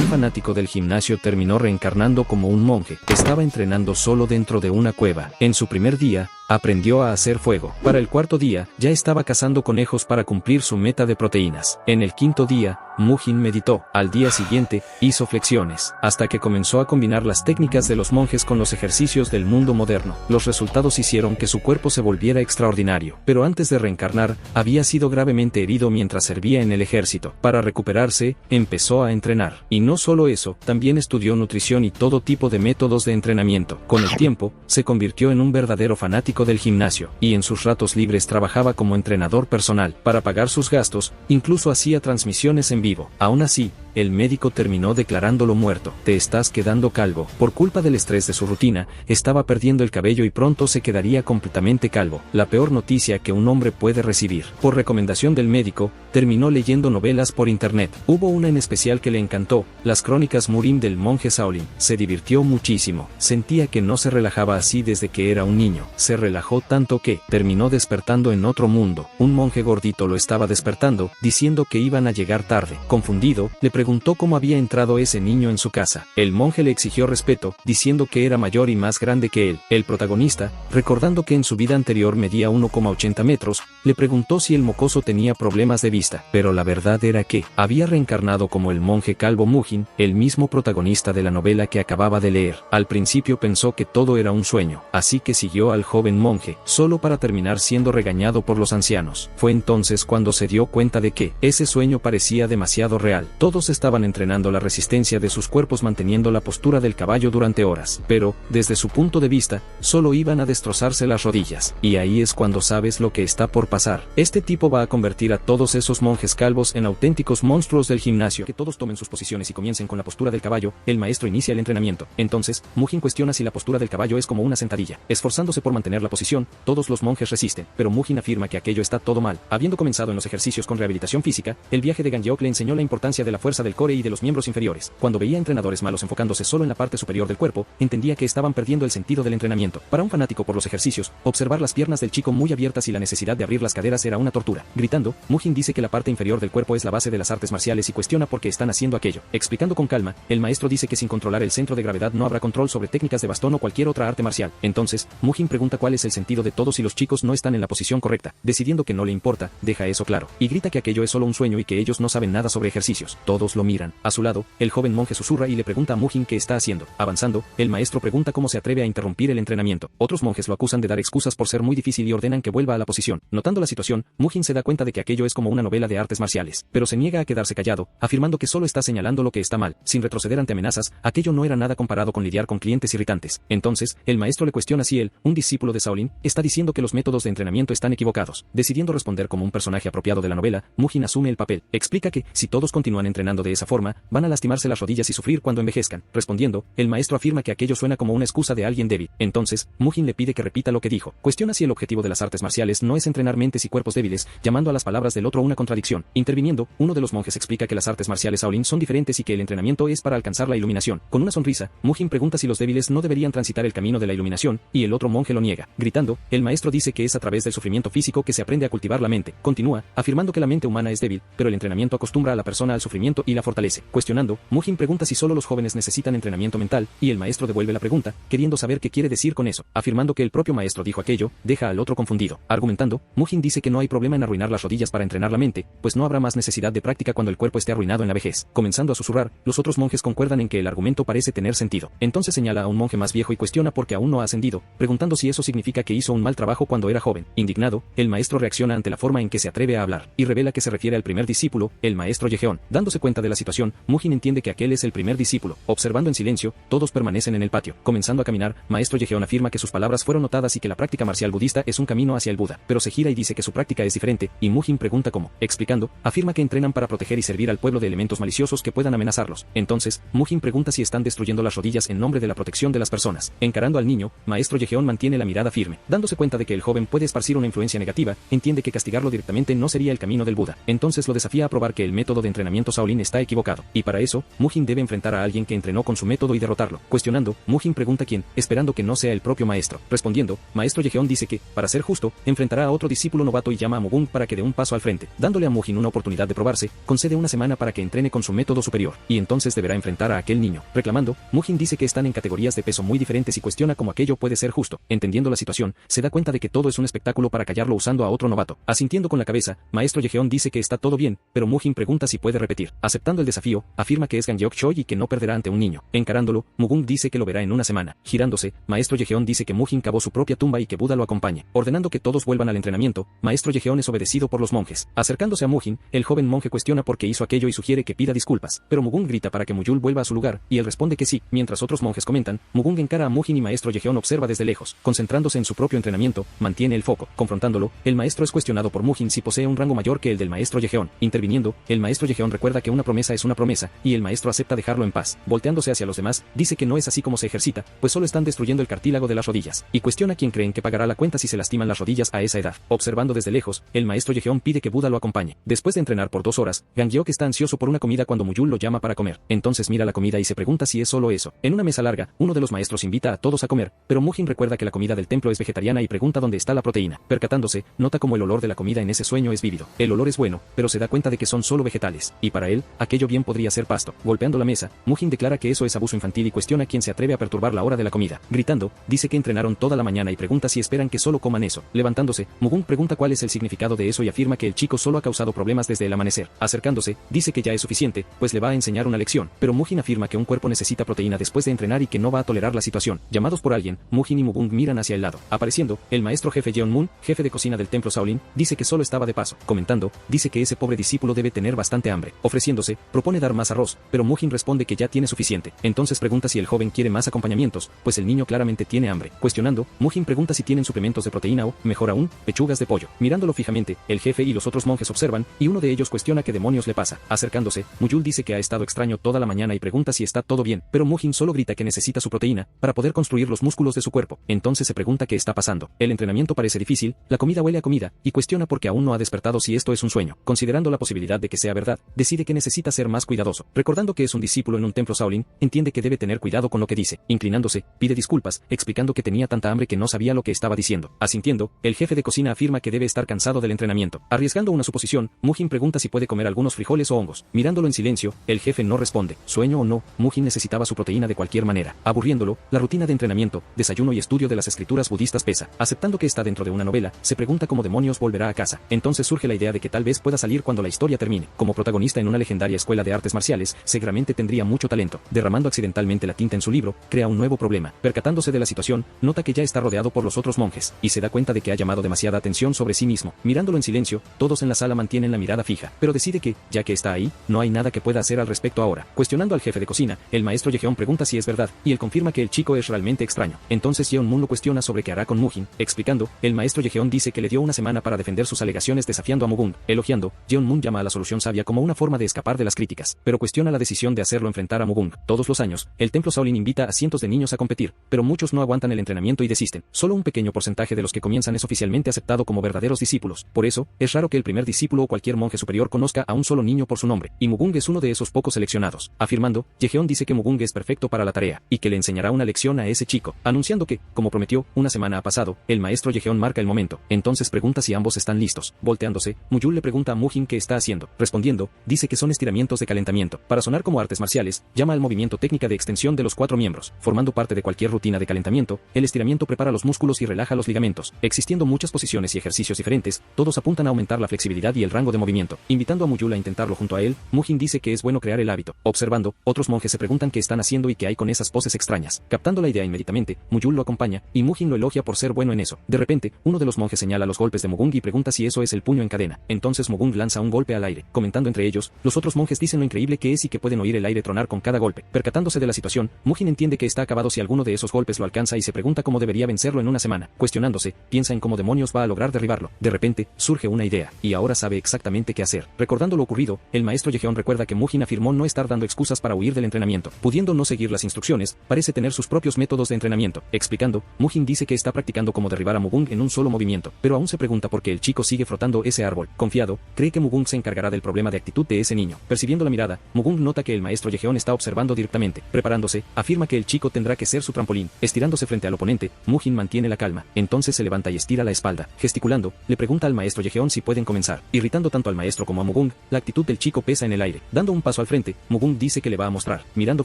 fanático del gimnasio terminó reencarnando como un monje. Estaba entrenando solo dentro de una cueva. En su primer día, aprendió a hacer fuego. Para el cuarto día, ya estaba cazando conejos para cumplir su meta de proteínas. En el quinto día, Muhin meditó. Al día siguiente, hizo flexiones, hasta que comenzó a combinar las técnicas de los monjes con los ejercicios del mundo moderno. Los resultados hicieron que su cuerpo se volviera extraordinario. Pero antes de reencarnar, había sido gravemente herido mientras servía en el ejército. Para recuperarse, empezó a entrenar. Y no solo eso, también estudió nutrición y todo tipo de métodos de entrenamiento. Con el tiempo, se convirtió en un verdadero fanático del gimnasio, y en sus ratos libres trabajaba como entrenador personal. Para pagar sus gastos, incluso hacía transmisiones en vivo. Aún así, el médico terminó declarándolo muerto. Te estás quedando calvo. Por culpa del estrés de su rutina, estaba perdiendo el cabello y pronto se quedaría completamente calvo. La peor noticia que un hombre puede recibir. Por recomendación del médico, terminó leyendo novelas por internet. Hubo una en especial que le encantó, Las Crónicas Murim del monje Shaolin. Se divirtió muchísimo. Sentía que no se relajaba así desde que era un niño. Se relajó tanto que terminó despertando en otro mundo. Un monje gordito lo estaba despertando, diciendo que iban a llegar tarde. Confundido, le preguntó cómo había entrado ese niño en su casa. El monje le exigió respeto, diciendo que era mayor y más grande que él. El protagonista, recordando que en su vida anterior medía 1,80 metros, le preguntó si el mocoso tenía problemas de vista. Pero la verdad era que había reencarnado como el monje calvo Muhin, el mismo protagonista de la novela que acababa de leer. Al principio pensó que todo era un sueño, así que siguió al joven monje, solo para terminar siendo regañado por los ancianos. Fue entonces cuando se dio cuenta de que ese sueño parecía demasiado real. Todos estaban entrenando la resistencia de sus cuerpos manteniendo la postura del caballo durante horas, pero, desde su punto de vista, solo iban a destrozarse las rodillas. Y ahí es cuando sabes lo que está por pasar. Este tipo va a convertir a todos esos monjes calvos en auténticos monstruos del gimnasio. Que todos tomen sus posiciones y comiencen con la postura del caballo. El maestro inicia el entrenamiento. Entonces, Muhin cuestiona si la postura del caballo es como una sentadilla. Esforzándose por mantener la posición, todos los monjes resisten, pero Muhin afirma que aquello está todo mal. Habiendo comenzado en los ejercicios con rehabilitación física, el viaje de Ganyeok le enseñó la importancia de la fuerza del core y de los miembros inferiores. Cuando veía entrenadores malos enfocándose solo en la parte superior del cuerpo, entendía que estaban perdiendo el sentido del entrenamiento. Para un fanático por los ejercicios, observar las piernas del chico muy abiertas y la necesidad de abrir las caderas era una tortura. Gritando, Muhin dice que la parte inferior del cuerpo es la base de las artes marciales y cuestiona por qué están haciendo aquello. Explicando con calma, el maestro dice que sin controlar el centro de gravedad no habrá control sobre técnicas de bastón o cualquier otra arte marcial. Entonces, Muhin pregunta cuál es el sentido de todo si los chicos no están en la posición correcta. Decidiendo que no le importa, deja eso claro, y grita que aquello es solo un sueño y que ellos no saben nada sobre ejercicios. Todos lo miran. A su lado, el joven monje susurra y le pregunta a Muhin qué está haciendo. Avanzando, el maestro pregunta cómo se atreve a interrumpir el entrenamiento. Otros monjes lo acusan de dar excusas por ser muy difícil y ordenan que vuelva a la posición. Notando la situación, Muhin se da cuenta de que aquello es como una novela de artes marciales, pero se niega a quedarse callado, afirmando que solo está señalando lo que está mal. Sin retroceder ante amenazas, aquello no era nada comparado con lidiar con clientes irritantes. Entonces, el maestro le cuestiona si él, un discípulo de Shaolin, está diciendo que los métodos de entrenamiento están equivocados. Decidiendo responder como un personaje apropiado de la novela, Muhin asume el papel. Explica que, si todos continúan entrenando de esa forma, van a lastimarse las rodillas y sufrir cuando envejezcan. Respondiendo, el maestro afirma que aquello suena como una excusa de alguien débil. Entonces, Muhin le pide que repita lo que dijo. Cuestiona si el objetivo de las artes marciales no es entrenar mentes y cuerpos débiles, llamando a las palabras del otro una contradicción. Interviniendo, uno de los monjes explica que las artes marciales Shaolin son diferentes y que el entrenamiento es para alcanzar la iluminación. Con una sonrisa, Muhin pregunta si los débiles no deberían transitar el camino de la iluminación, y el otro monje lo niega. Gritando, el maestro dice que es a través del sufrimiento físico que se aprende a cultivar la mente. Continúa, afirmando que la mente humana es débil, pero el entrenamiento acostumbra a la persona al sufrimiento y la fortalece. Cuestionando, Muhin pregunta si solo los jóvenes necesitan entrenamiento mental, y el maestro devuelve la pregunta, queriendo saber qué quiere decir con eso. Afirmando que el propio maestro dijo aquello, deja al otro confundido. Argumentando, Muhin dice que no hay problema en arruinar las rodillas para entrenar la mente, pues no habrá más necesidad de práctica cuando el cuerpo esté arruinado en la vejez. Comenzando a susurrar, los otros monjes concuerdan en que el argumento parece tener sentido. Entonces señala a un monje más viejo y cuestiona por qué aún no ha ascendido, preguntando si eso significa que hizo un mal trabajo cuando era joven. Indignado, el maestro reacciona ante la forma en que se atreve a hablar, y revela que se refiere al primer discípulo, el maestro Yejeon. Dándose cuenta de la situación, Muhin entiende que aquel es el primer discípulo. Observando en silencio, todos permanecen en el patio. Comenzando a caminar, maestro Yejeon afirma que sus palabras fueron notadas y que la práctica marcial budista es un camino hacia el Buda, pero se gira y dice que su práctica es diferente, y Muhin pregunta cómo. Explicando, afirma que entrenan para proteger y servir al pueblo de elementos maliciosos que puedan amenazarlos. Entonces, Muhin pregunta si están destruyendo las rodillas en nombre de la protección de las personas. Encarando al niño, maestro Yejeon mantiene la mirada firme. Dándose cuenta de que el joven puede esparcir una influencia negativa, entiende que castigarlo directamente no sería el camino del Buda. Entonces lo desafía a probar que el método de entrenamiento Shaolin está equivocado. Y para eso, Mujin debe enfrentar a alguien que entrenó con su método y derrotarlo. Cuestionando, Mujin pregunta quién, esperando que no sea el propio maestro. Respondiendo, Maestro Yejeon dice que, para ser justo, enfrentará a otro discípulo novato y llama a Mugung para que dé un paso al frente. Dándole a Mujin una oportunidad de probarse, concede una semana para que entrene con su método superior, y entonces deberá enfrentar a aquel niño. Reclamando, Mujin dice que están en categorías de peso muy diferentes y cuestiona cómo aquello puede ser justo. Entendiendo la situación, se da cuenta de que todo es un espectáculo para callarlo usando a otro novato. Asintiendo con la cabeza, Maestro Yejeon dice que está todo bien, pero Mujin pregunta si puede repetir. Aceptando el desafío, afirma que es Ganyeok Choi y que no perderá ante un niño. Encarándolo, Mugung dice que lo verá en una semana. Girándose, Maestro Yejeon dice que Mujin cavó su propia tumba y que Buda lo acompañe. Ordenando que todos vuelvan al entrenamiento, Maestro Yejeon es obedecido por los monjes. Acercándose a Mujin, el joven monje cuestiona por qué hizo aquello y sugiere que pida disculpas, pero Mugung grita para que Muyul vuelva a su lugar, y él responde que sí. Mientras otros monjes comentan, Mugung encara a Mujin y Maestro Yejeon observa desde lejos. Concentrándose en su propio entrenamiento, mantiene el foco. Confrontándolo, el maestro es cuestionado por Mujin si posee un rango mayor que el del Maestro Yejeon. Interviniendo, el Maestro Yejeon recuerda que una promesa es una promesa, y el maestro acepta dejarlo en paz. Volteándose hacia los demás, dice que no es así como se ejercita, pues solo están destruyendo el cartílago de las rodillas, y cuestiona quién creen que pagará la cuenta si se lastiman las rodillas a esa edad. Observando desde lejos, el Maestro Yejeon pide que Buda lo acompañe. Después de entrenar por 2 horas, Ganyeok está ansioso por una comida cuando Muyul lo llama para comer. Entonces mira la comida y se pregunta si es solo eso. En una mesa larga, uno de los maestros invita a todos a comer, pero Mujin recuerda que la comida del templo es vegetariana y pregunta dónde está la proteína. Percatándose, nota como el olor de la comida en ese sueño es vívido. El olor es bueno, pero se da cuenta de que son solo vegetales, y para él, aquello bien podría ser pasto. Golpeando la mesa, Mujin declara que eso es abuso infantil y cuestiona quién se atreve a perturbar la hora de la comida. Gritando, dice que entrenaron toda la mañana y pregunta si esperan que solo coman eso. Levantándose, Mugung pregunta cuál es el significado de eso y afirma que el chico solo ha causado problemas desde el amanecer. Acercándose, dice que ya es suficiente, pues le va a enseñar una lección, pero Mujin afirma que un cuerpo necesita proteína después de entrenar y que no va a tolerar la situación. Llamados por alguien, Mujin y Mugung miran hacia el lado. Apareciendo, el maestro jefe Jeonmun, jefe de cocina del templo Shaolin, dice que solo estaba de paso. Comentando, dice que ese pobre discípulo debe tener bastante hambre. Ofreciéndose, propone dar más arroz, pero Mujin responde que ya tiene suficiente. Entonces pregunta si el joven quiere más acompañamientos, pues el niño claramente tiene hambre. Cuestionando, Mujin pregunta si tienen suplementos de proteína o, mejor aún, pechugas de pollo. Mirándolo fijamente, el jefe y los otros monjes observan, y uno de ellos cuestiona qué demonios le pasa. Acercándose, Muyul dice que ha estado extraño toda la mañana y pregunta si está todo bien, pero Mujin solo grita que necesita su proteína para poder construir los músculos de su cuerpo. Entonces se pregunta qué está pasando. El entrenamiento parece difícil, la comida huele a comida, y cuestiona porque aún no ha despertado si esto es un sueño. Considerando la posibilidad de que sea verdad, decide que necesita ser más cuidadoso. Recordando que es un discípulo en un templo Shaolin, entiende que debe tener cuidado con lo que dice. Inclinándose, pide disculpas, explicando que tenía tanta hambre que no sabía lo que estaba diciendo. Asintiendo, el jefe de cocina afirma que debe estar cansado del entrenamiento. Arriesgando una suposición, Mujin pregunta si puede comer algunos frijoles o hongos. Mirándolo en silencio, el jefe no responde. Sueño o no, Mujin necesitaba su proteína de cualquier manera. Aburriéndolo, la rutina de entrenamiento, desayuno y estudio de las escrituras budistas pesa. Aceptando que está dentro de una novela, se pregunta cómo demonios volverá a casa. Entonces surge la idea de que tal vez pueda salir cuando la historia termine. Como protagonista en una legendaria escuela de artes marciales, seguramente tendría mucho talento. Derramando accidentalmente la tinta en su libro, crea un nuevo problema. Percatándose de la situación, nota que ya está rodeado por los otros monjes, y se da cuenta de que ha llamado demasiada atención sobre sí mismo. Mirándolo en silencio, todos en la sala mantienen la mirada fija, pero decide que, ya que está ahí, no hay nada que pueda hacer al respecto ahora. Cuestionando al jefe de cocina, el maestro Yejeon pregunta si es verdad, y él confirma que el chico es realmente extraño. Entonces Jeonmun lo cuestiona sobre qué hará con Mujin. Explicando, el maestro Yejeon dice que le dio una semana para defender sus alegaciones desafiando a Mugung. Elogiando, Jeonmun llama a la solución sabia como una forma de escapar de las críticas, pero cuestiona la decisión de hacerlo enfrentar a Mugung. Todos los años, el templo Shaolin invita a cientos de niños a competir, pero muchos no aguantan el entrenamiento y desisten. Solo un pequeño porcentaje de los que comienzan es oficialmente aceptado como verdaderos discípulos. Por eso, es raro que el primer discípulo o cualquier monje superior conozca a un solo niño por su nombre, y Mugung es uno de esos pocos seleccionados. Afirmando, Yejeon dice que Mugung es perfecto para la tarea, y que le enseñará una lección a ese chico, anunciando que, como prometió, una semana ha pasado, el maestro Yejeon marca el momento. Entonces pregunta si ambos están listos. Volteándose, Muyul le pregunta a Mujin qué está haciendo. Respondiendo, dice que son estiramientos de calentamiento. Para sonar como artes marciales, llama al movimiento técnica de extensión de los 4 miembros. Formando parte de cualquier rutina de calentamiento, el estiramiento prepara los músculos y relaja los ligamentos. Existiendo muchas posiciones y ejercicios diferentes, todos apuntan a aumentar la flexibilidad y el rango de movimiento. Invitando a Muyul a intentarlo junto a él, Mujin dice que es bueno crear el hábito. Observando, otros monjes se preguntan qué están haciendo y qué hay con esas poses extrañas. Captando la idea inmediatamente, Muyul lo acompaña, y Mujin lo elogia por ser bueno en eso. De repente, uno de los monjes señala los golpes de Mugung y pregunta si eso es el puño en cadena. Entonces Mugung lanza un golpe al aire. Comentando entre ellos, los otros monjes dicen lo increíble que es y que pueden oír el aire tronar con cada golpe. Percatándose de la situación, Mujin entiende que está acabado si alguno de esos golpes lo alcanza y se pregunta cómo debería vencerlo en una semana. Cuestionándose, piensa en cómo demonios va a lograr derribarlo. De repente, surge una idea, y ahora sabe exactamente qué hacer. Recordando lo ocurrido, el maestro Yejeon recuerda que Mujin afirmó no estar dando excusas para huir del entrenamiento. Pudiendo no seguir las instrucciones, parece tener sus propios métodos de entrenamiento. Explicando, Mujin dice que está practicando cómo derribar a Mugung en un solo movimiento, pero aún se pregunta por qué el chico sigue frotando ese árbol. Confiado, cree que Mugung se encargará del problema de actitud de ese niño. extraño. Percibiendo la mirada, Mugung nota que el maestro Yejeon está observando directamente. Preparándose, afirma que el chico tendrá que ser su trampolín. Estirándose frente al oponente, Mujin mantiene la calma. Entonces se levanta y estira la espalda. Gesticulando, le pregunta al maestro Yejeon si pueden comenzar. Irritando tanto al maestro como a Mugung, la actitud del chico pesa en el aire. Dando un paso al frente, Mugung dice que le va a mostrar. Mirando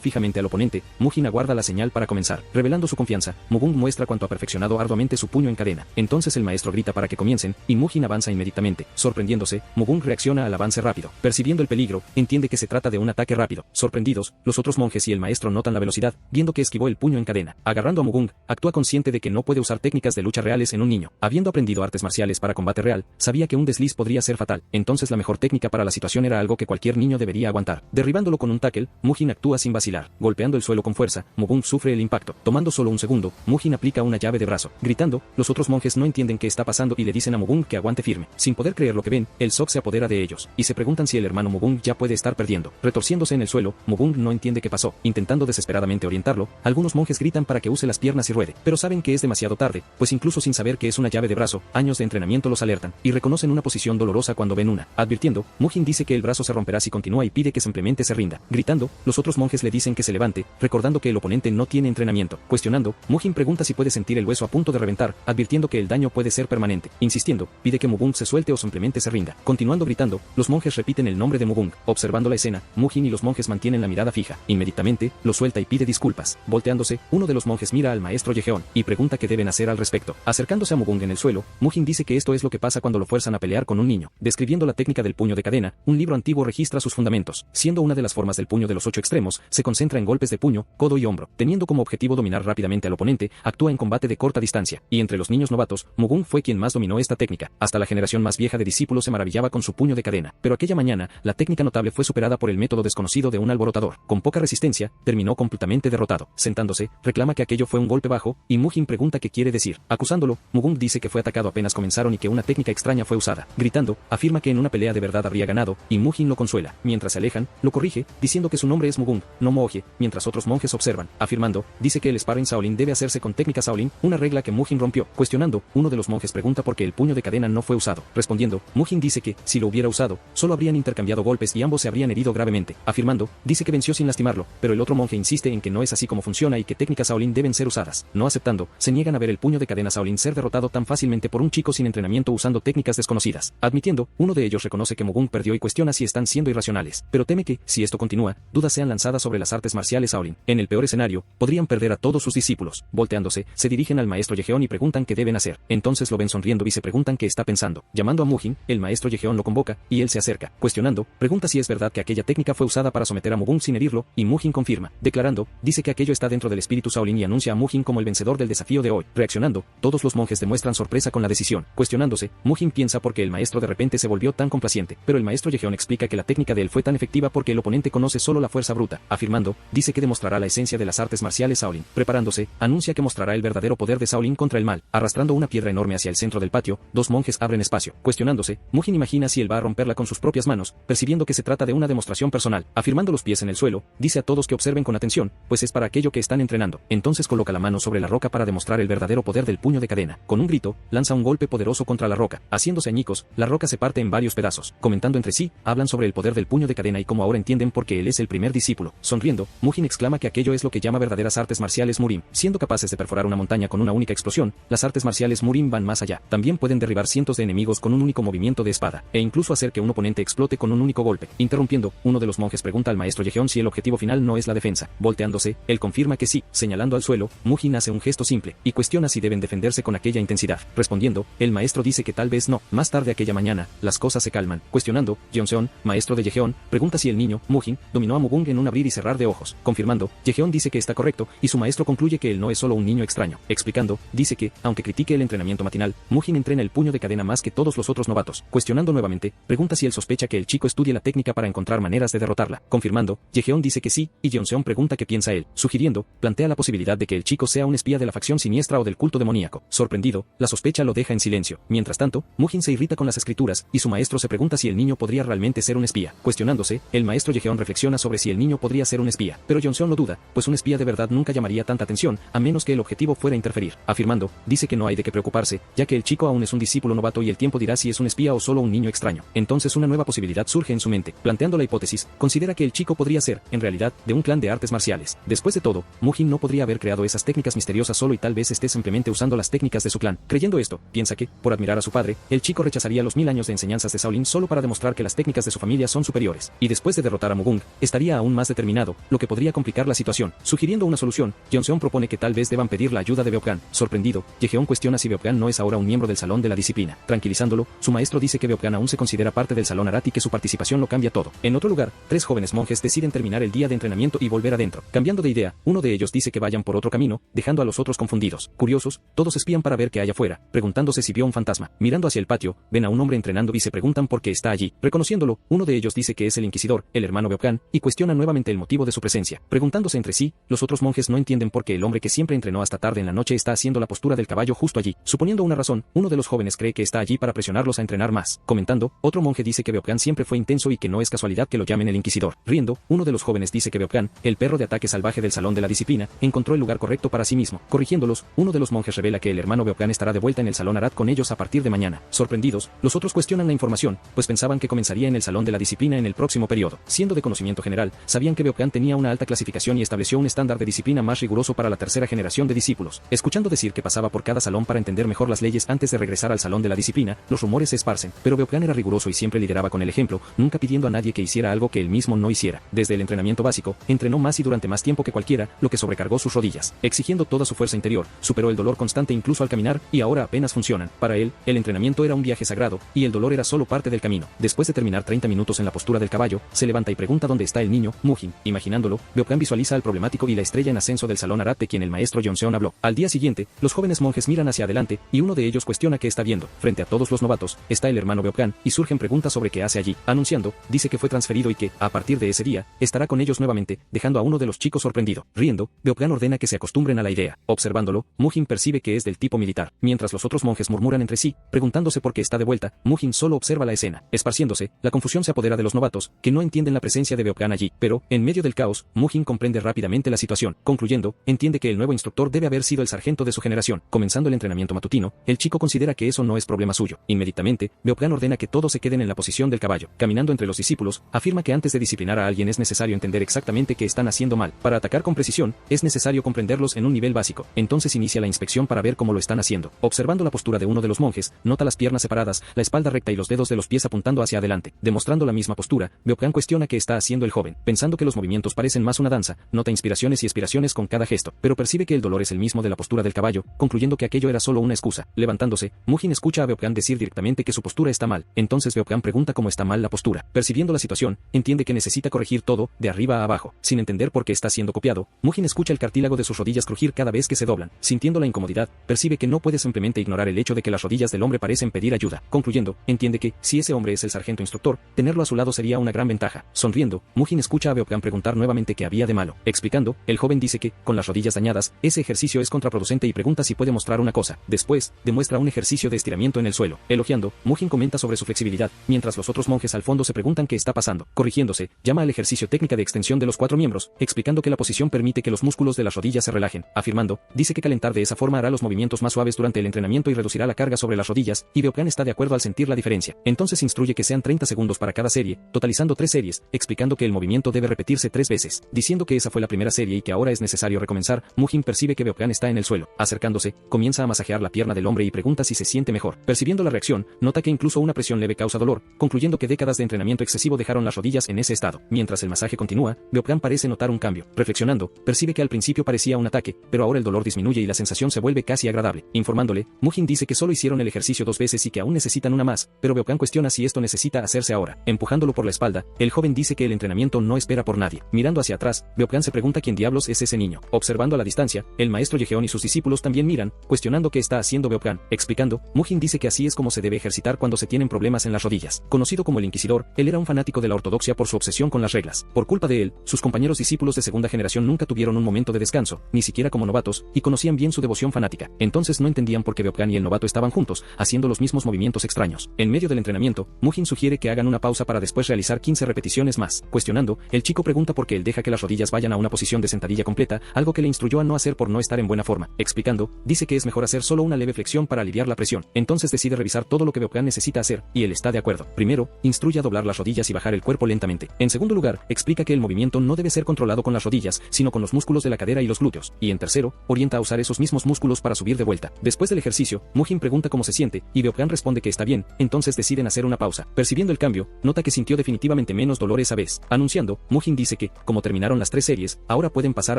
fijamente al oponente, Mujin aguarda la señal para comenzar. Revelando su confianza, Mugung muestra cuánto ha perfeccionado arduamente su puño en cadena. Entonces el maestro grita para que comiencen, y Mujin avanza inmediatamente. Sorprendiéndose, Mugung reacciona al avance rápido. Percibiendo el peligro, entiende que se trata de un ataque rápido. Sorprendidos, los otros monjes y el maestro notan la velocidad, viendo que esquivó el puño en cadena. Agarrando a Mugung, actúa consciente de que no puede usar técnicas de lucha reales en un niño. Habiendo aprendido artes marciales para combate real, sabía que un desliz podría ser fatal. Entonces la mejor técnica para la situación era algo que cualquier niño debería aguantar. Derribándolo con un tackle, Mujin actúa sin vacilar. Golpeando el suelo con fuerza, Mugung sufre el impacto. Tomando solo un segundo, Mujin aplica una llave de brazo. Gritando, los otros monjes no entienden qué está pasando y le dicen a Mugung que aguante firme. Sin poder creer lo que ven, el shock se apodera de ellos, y se preguntan si el hermano Mugung ya puede estar perdiendo. Retorciéndose en el suelo, Mugung no entiende qué pasó. Intentando desesperadamente orientarlo, algunos monjes gritan para que use las piernas y ruede, pero saben que es demasiado tarde, pues incluso sin saber que es una llave de brazo, años de entrenamiento los alertan, y reconocen una posición dolorosa cuando ven una. Advirtiendo, Mujin dice que el brazo se romperá si continúa y pide que simplemente se rinda. Gritando, los otros monjes le dicen que se levante, recordando que el oponente no tiene entrenamiento. Cuestionando, Mujin pregunta si puede sentir el hueso a punto de reventar, advirtiendo que el daño puede ser permanente. Insistiendo, pide que Mugung se suelte o simplemente se rinda. Continuando gritando, los monjes repiten el nombre de Mugung. Observando la escena, Mujin y los monjes mantienen la mirada fija. Inmediatamente, lo suelta y pide disculpas. Volteándose, uno de los monjes mira al maestro Yejeon y pregunta qué deben hacer al respecto. Acercándose a Mugung en el suelo, Mujin dice que esto es lo que pasa cuando lo fuerzan a pelear con un niño. Describiendo la técnica del puño de cadena, un libro antiguo registra sus fundamentos. Siendo una de las formas del puño de los 8 extremos, se concentra en golpes de puño, codo y hombro. Teniendo como objetivo dominar rápidamente al oponente, actúa en combate de corta distancia. Y entre los niños novatos, Mugung fue quien más dominó esta técnica. Hasta la generación más vieja de discípulos se maravillaba con su puño de cadena. Pero aquella mañana, la técnica notable fue superada por el método desconocido de un alborotador. Con poca resistencia, terminó completamente derrotado. Sentándose, reclama que aquello fue un golpe bajo, y Mujin pregunta qué quiere decir. Acusándolo, Mugung dice que fue atacado apenas comenzaron y que una técnica extraña fue usada. Gritando, afirma que en una pelea de verdad habría ganado, y Mujin lo consuela. Mientras se alejan, lo corrige, diciendo que su nombre es Mugung, no Mooje, mientras otros monjes observan. Afirmando, dice que el sparring Shaolin debe hacerse con técnica Shaolin, una regla que Mujin rompió. Cuestionando, uno de los monjes pregunta por qué el puño de cadena no fue usado. Respondiendo, Mujin dice que, si lo hubiera usado, solo habrían intercambiado golpes y ambos se habrían herido gravemente. Afirmando, dice que venció sin lastimarlo, pero el otro monje insiste en que no es así como funciona y que técnicas Shaolin deben ser usadas. No aceptando, se niegan a ver el puño de cadena Shaolin ser derrotado tan fácilmente por un chico sin entrenamiento usando técnicas desconocidas. Admitiendo, uno de ellos reconoce que Mugung perdió y cuestiona si están siendo irracionales, pero teme que, si esto continúa, dudas sean lanzadas sobre las artes marciales Shaolin. En el peor escenario, podrían perder a todos sus discípulos. Volteándose, se dirigen al maestro Yejeon y preguntan qué deben hacer. Entonces lo ven sonriendo y se preguntan qué está pensando. Llamando a Mujin, el maestro Yejeon lo convoca, y él se acerca. Cuestionando, pregunta si es verdad que aquella técnica fue usada para someter a Mugung sin herirlo, y Mujin confirma. Declarando, dice que aquello está dentro del espíritu Shaolin y anuncia a Mujin como el vencedor del desafío de hoy. Reaccionando, todos los monjes demuestran sorpresa con la decisión. Cuestionándose, Mujin piensa por qué el maestro de repente se volvió tan complaciente, pero el maestro Yejeon explica que la técnica de él fue tan efectiva porque el oponente conoce solo la fuerza bruta. Afirmando, dice que demostrará la esencia de las artes marciales Shaolin. Preparándose, anuncia que mostrará el verdadero poder de Shaolin contra el mal. Arrastrando una piedra enorme hacia el centro del patio, dos monjes abren espacio. Cuestionándose, Mujin imagina si él va a romperla con sus propias manos, percibiendo que se trata de una demostración personal. Afirmando los pies en el suelo, dice a todos que observen con atención, pues es para aquello que están entrenando. Entonces coloca la mano sobre la roca para demostrar el verdadero poder del puño de cadena. Con un grito, lanza un golpe poderoso contra la roca. Haciéndose añicos, la roca se parte en varios pedazos. Comentando entre sí, hablan sobre el poder del puño de cadena y cómo ahora entienden por qué él es el primer discípulo. Sonriendo, Mujin exclama que aquello es lo que llama verdaderas artes marciales Murim. Siendo capaces de perforar una montaña con una única explosión, las artes marciales Murim van más allá. También pueden derribar cientos de enemigos con un único movimiento de espada, e incluso hacer que un oponente explote con un único golpe. Interrumpiendo, uno de los monjes pregunta al maestro Yejeon si el objetivo final no es la defensa. Volteándose, él confirma que sí. Señalando al suelo, Mujin hace un gesto simple, y cuestiona si deben defenderse con aquella intensidad. Respondiendo, el maestro dice que tal vez no. Más tarde aquella mañana, las cosas se calman. Cuestionando, Jeonseon, maestro de Yejeon, pregunta si el niño, Mujin, dominó a Mugung en un abrir y cerrar de ojos. Confirmando, Yejeon dice que está correcto, y su maestro concluye que él no es solo un niño extraño. Explicando, dice que, aunque critique el entrenamiento matinal, Mujin entrena el puño de cadena más que todos los otros novatos. Cuestionando nuevamente, pregunta si él sospecha que el chico estudie la técnica para encontrar maneras de derrotarla. Confirmando, Yejeon dice que sí, y Jeonseon pregunta qué piensa él. Sugiriendo, plantea la posibilidad de que el chico sea un espía de la facción siniestra o del culto demoníaco. Sorprendido, la sospecha lo deja en silencio. Mientras tanto, Mujin se irrita con las escrituras, y su maestro se pregunta si el niño podría realmente ser un espía. Cuestionándose, el maestro Yejeon reflexiona sobre si el niño podría ser un espía, pero Jeonseon lo duda, pues un espía de verdad nunca llamaría tanta atención, a menos que el objetivo fuera interferir. Afirmando, dice que no hay de qué preocuparse, ya que el chico aún es un discípulo novato y el tiempo dirá si es un espía o solo un niño extraño. Entonces una nueva posibilidad surge en su mente. Planteando la hipótesis, considera que el chico podría ser, en realidad, de un clan de artes marciales. Después de todo, Mujin no podría haber creado esas técnicas misteriosas solo y tal vez esté simplemente usando las técnicas de su clan. Creyendo esto, piensa que, por admirar a su padre, el chico rechazaría los 1000 años de enseñanzas de Shaolin solo para demostrar que las técnicas de su familia son superiores. Y después de derrotar a Mugung, estaría aún más determinado, lo que podría complicar la situación. Sugiriendo una solución, Jeonseon propone que tal vez deban pedir la ayuda de Beokan. Sorprendido, Jejeon cuestiona si Beokan no es ahora un miembro del Salón de la Disciplina. Tranquilizándolo, su maestro dice que Beokan aún se considera parte del Salón Arat y que su participación lo cambia todo. En otro lugar, 3 jóvenes monjes deciden terminar el día de entrenamiento y volver adentro. Cambiando de idea, uno de ellos dice que vayan por otro camino, dejando a los otros confundidos. Curiosos, todos espían para ver qué hay afuera, preguntándose si vio un fantasma. Mirando hacia el patio, ven a un hombre entrenando y se preguntan por qué está allí. Reconociéndolo, uno de ellos dice que es el Inquisidor, el hermano Beokan, y cuestiona nuevamente el motivo de su presencia. Preguntándose entre sí, los otros monjes no entienden por qué el hombre que siempre entrenó hasta tarde en la noche está haciendo la postura del caballo justo allí. Suponiendo una razón, uno de los jóvenes cree que está allí para presionarlos a entrenar más. Comentando, otro monje dice que Beokan siempre fue intenso y que no es casualidad que lo llamen el Inquisidor. Riendo, uno de los jóvenes dice que Beokan, el perro de ataque salvaje del Salón de la Disciplina, encontró el lugar correcto para sí mismo. Corrigiéndolos, uno de los monjes revela que el hermano Beokan estará de vuelta en el Salón Arat con ellos a partir de mañana. Sorprendidos, los otros cuestionan la información, pues pensaban que comenzaría en el Salón de la Disciplina en el próximo periodo. Siendo de conocimiento general, sabían que Beokan tenía una alta clasificación y estableció un estándar de disciplina más riguroso para la tercera generación de discípulos. Escuchando decir que pasaba por cada salón para entender mejor las leyes antes de regresar al Salón de la Disciplina, los rumores se esparcen, pero Beokan era riguroso y siempre lideraba con el ejemplo, nunca pidiendo a nadie que hiciera algo que él mismo no hiciera. Desde el entrenamiento básico, entrenó más y durante más tiempo que cualquiera, lo que sobrecargó sus rodillas. Exigiendo toda su fuerza interior, superó el dolor constante incluso al caminar, y ahora apenas funcionan. Para él, el entrenamiento era un viaje sagrado, y el dolor era solo parte del camino. Después de terminar 30 minutos en la postura del caballo, se levanta y pregunta dónde está el niño, Mujin. Imaginándolo, Beokan visualiza al problemático y la estrella en ascenso del Salón Arat de quien el maestro Jeonseon habló. Al día siguiente, los jóvenes monjes miran hacia adelante, y uno de ellos cuestiona qué está viendo. Frente a todos los novatos, está el hermano Beokan, y surgen preguntas sobre qué hace allí. Anunciando, dice que fue transferido y que, a partir de ese día, estará con ellos nuevamente, dejando a uno de los chicos sorprendido. Riendo, Beokan ordena que se acostumbren a la idea. Observándolo, Mujin percibe que es del tipo militar. Mientras los otros monjes murmuran entre sí, preguntándose por qué está de vuelta, Mujin solo observa la escena. Esparciéndose, la confusión se apodera de los novatos, que no entienden la presencia de Beokan allí. Pero, en medio del caos, Mujin comprende rápidamente la situación. Concluyendo, entiende que el nuevo instructor debe haber sido el sargento de su generación. Comenzando el entrenamiento matutino, el chico considera que eso no es problema suyo. Inmediatamente, Beokan ordena que todos se queden en la posición del caballo. Caminando entre los discípulos, afirma que antes de disciplinar a alguien es necesario entender exactamente qué están haciendo mal. Para atacar con precisión, es necesario comprenderlos en un nivel básico. Entonces inicia la inspección para ver cómo lo están haciendo. Observando la postura de uno de los monjes, nota las piernas separadas, la espalda recta y los dedos de los pies apuntando hacia adelante. Demostrando la misma postura, Beokan cuestiona qué está haciendo el joven. Pensando que los movimientos parecen más una danza, nota inspiraciones y expiraciones con cada gesto, pero percibe que el dolor es el mismo de la postura del caballo, concluyendo que aquello era solo una excusa. Levantándose, Mujin escucha a Beokan decir directamente que su postura está mal. Entonces Beokan pregunta cómo está mal la postura. Percibiendo la situación, entiende que necesita corregir todo, de arriba a abajo. Sin entender por qué está siendo copiado, Mujin escucha el cartílago de sus rodillas crujir cada vez que se doblan. Sintiendo la incomodidad, percibe que no puede simplemente ignorar el hecho de que las rodillas del hombre parecen pedir ayuda. Concluyendo, entiende que, si ese hombre es el sargento instructor, tenerlo a su lado sería una gran ventaja. Sonriendo, Mujin escucha a Beokan preguntar nuevamente qué había de malo. Explicando, el joven dice que, con las rodillas dañadas, ese ejercicio es contraproducente y pregunta si puede mostrar una cosa. Después, demuestra un ejercicio de estiramiento en el suelo. Elogiando, Mujin comenta sobre su flexibilidad, mientras los otros monjes al fondo se preguntan qué está pasando. Corrigiéndose, llama al ejercicio técnica de extensión de los 4 miembros, explicando que la posición permite que los músculos de las rodillas se relajen. Afirmando, dice que calentar de esa forma hará los movimientos más suaves durante el entrenamiento y reducirá la carga sobre las rodillas, y Beokan está de acuerdo al sentir la diferencia. Entonces instruye que sean 30 segundos para cada serie, totalizando 3 series, explicando que el movimiento debe repetirse 3 veces. Diciendo que esa fue la primera serie y que ahora es necesario recomenzar, Mujin percibe que Beokan está en el suelo. Acercándose, comienza a masajear la pierna del hombre y pregunta si se siente mejor. Percibiendo la reacción, nota que incluso una presión leve causa dolor, concluyendo que décadas de entrenamiento excesivo dejaron las rodillas en ese estado. Mientras el masaje continúa, Beokan parece notar un cambio. Reflexionando, percibe que al principio parecía un ataque, pero ahora el dolor disminuye y la sensación se vuelve casi agradable. Informándole, Mujin dice que solo hicieron el ejercicio 2 veces y que aún necesitan una más, pero Beokan cuestiona si esto necesita hacerse ahora. Empujándolo por la espalda, el joven dice que el entrenamiento no espera por nadie. Mirando hacia atrás, Beokan se pregunta quién diablos es ese niño. Observando a la distancia, el maestro Jejeon y sus discípulos también miran, cuestionando qué está haciendo Beokan. Explicando, Mujin dice que así es como se debe ejercitar cuando se tienen problemas en las rodillas. Conocido como el Inquisidor, él era un fanático de la ortodoxia por su obsesión con las reglas. Por culpa de él, sus compañeros discípulos de segunda generación nunca tuvieron un momento de descanso, ni siquiera como novatos, y conocían bien su devoción fanática. Entonces no entendían por qué Beokan y el novato estaban juntos, haciendo los mismos movimientos extraños. En medio del entrenamiento, Mujin sugiere que hagan una pausa para después realizar 15 repeticiones más. Cuestionando, el chico pregunta por qué él deja que las rodillas vayan a una posición de sentadilla completa, algo que le instruyó a no hacer por no estar en buena forma. Explicando, dice que es mejor hacer solo una leve flexión para aliviar la presión. Entonces decide revisar todo lo que Beokan necesita hacer, y él está de acuerdo. Primero, instruye a doblar doblar las rodillas y bajar el cuerpo lentamente. En segundo lugar, explica que el movimiento no debe ser controlado con las rodillas, sino con los músculos de la cadera y los glúteos. Y en tercero, orienta a usar esos mismos músculos para subir de vuelta. Después del ejercicio, Muhin pregunta cómo se siente, y Beokan responde que está bien, entonces deciden hacer una pausa. Percibiendo el cambio, nota que sintió definitivamente menos dolor esa vez. Anunciando, Muhin dice que, como terminaron las 3 series, ahora pueden pasar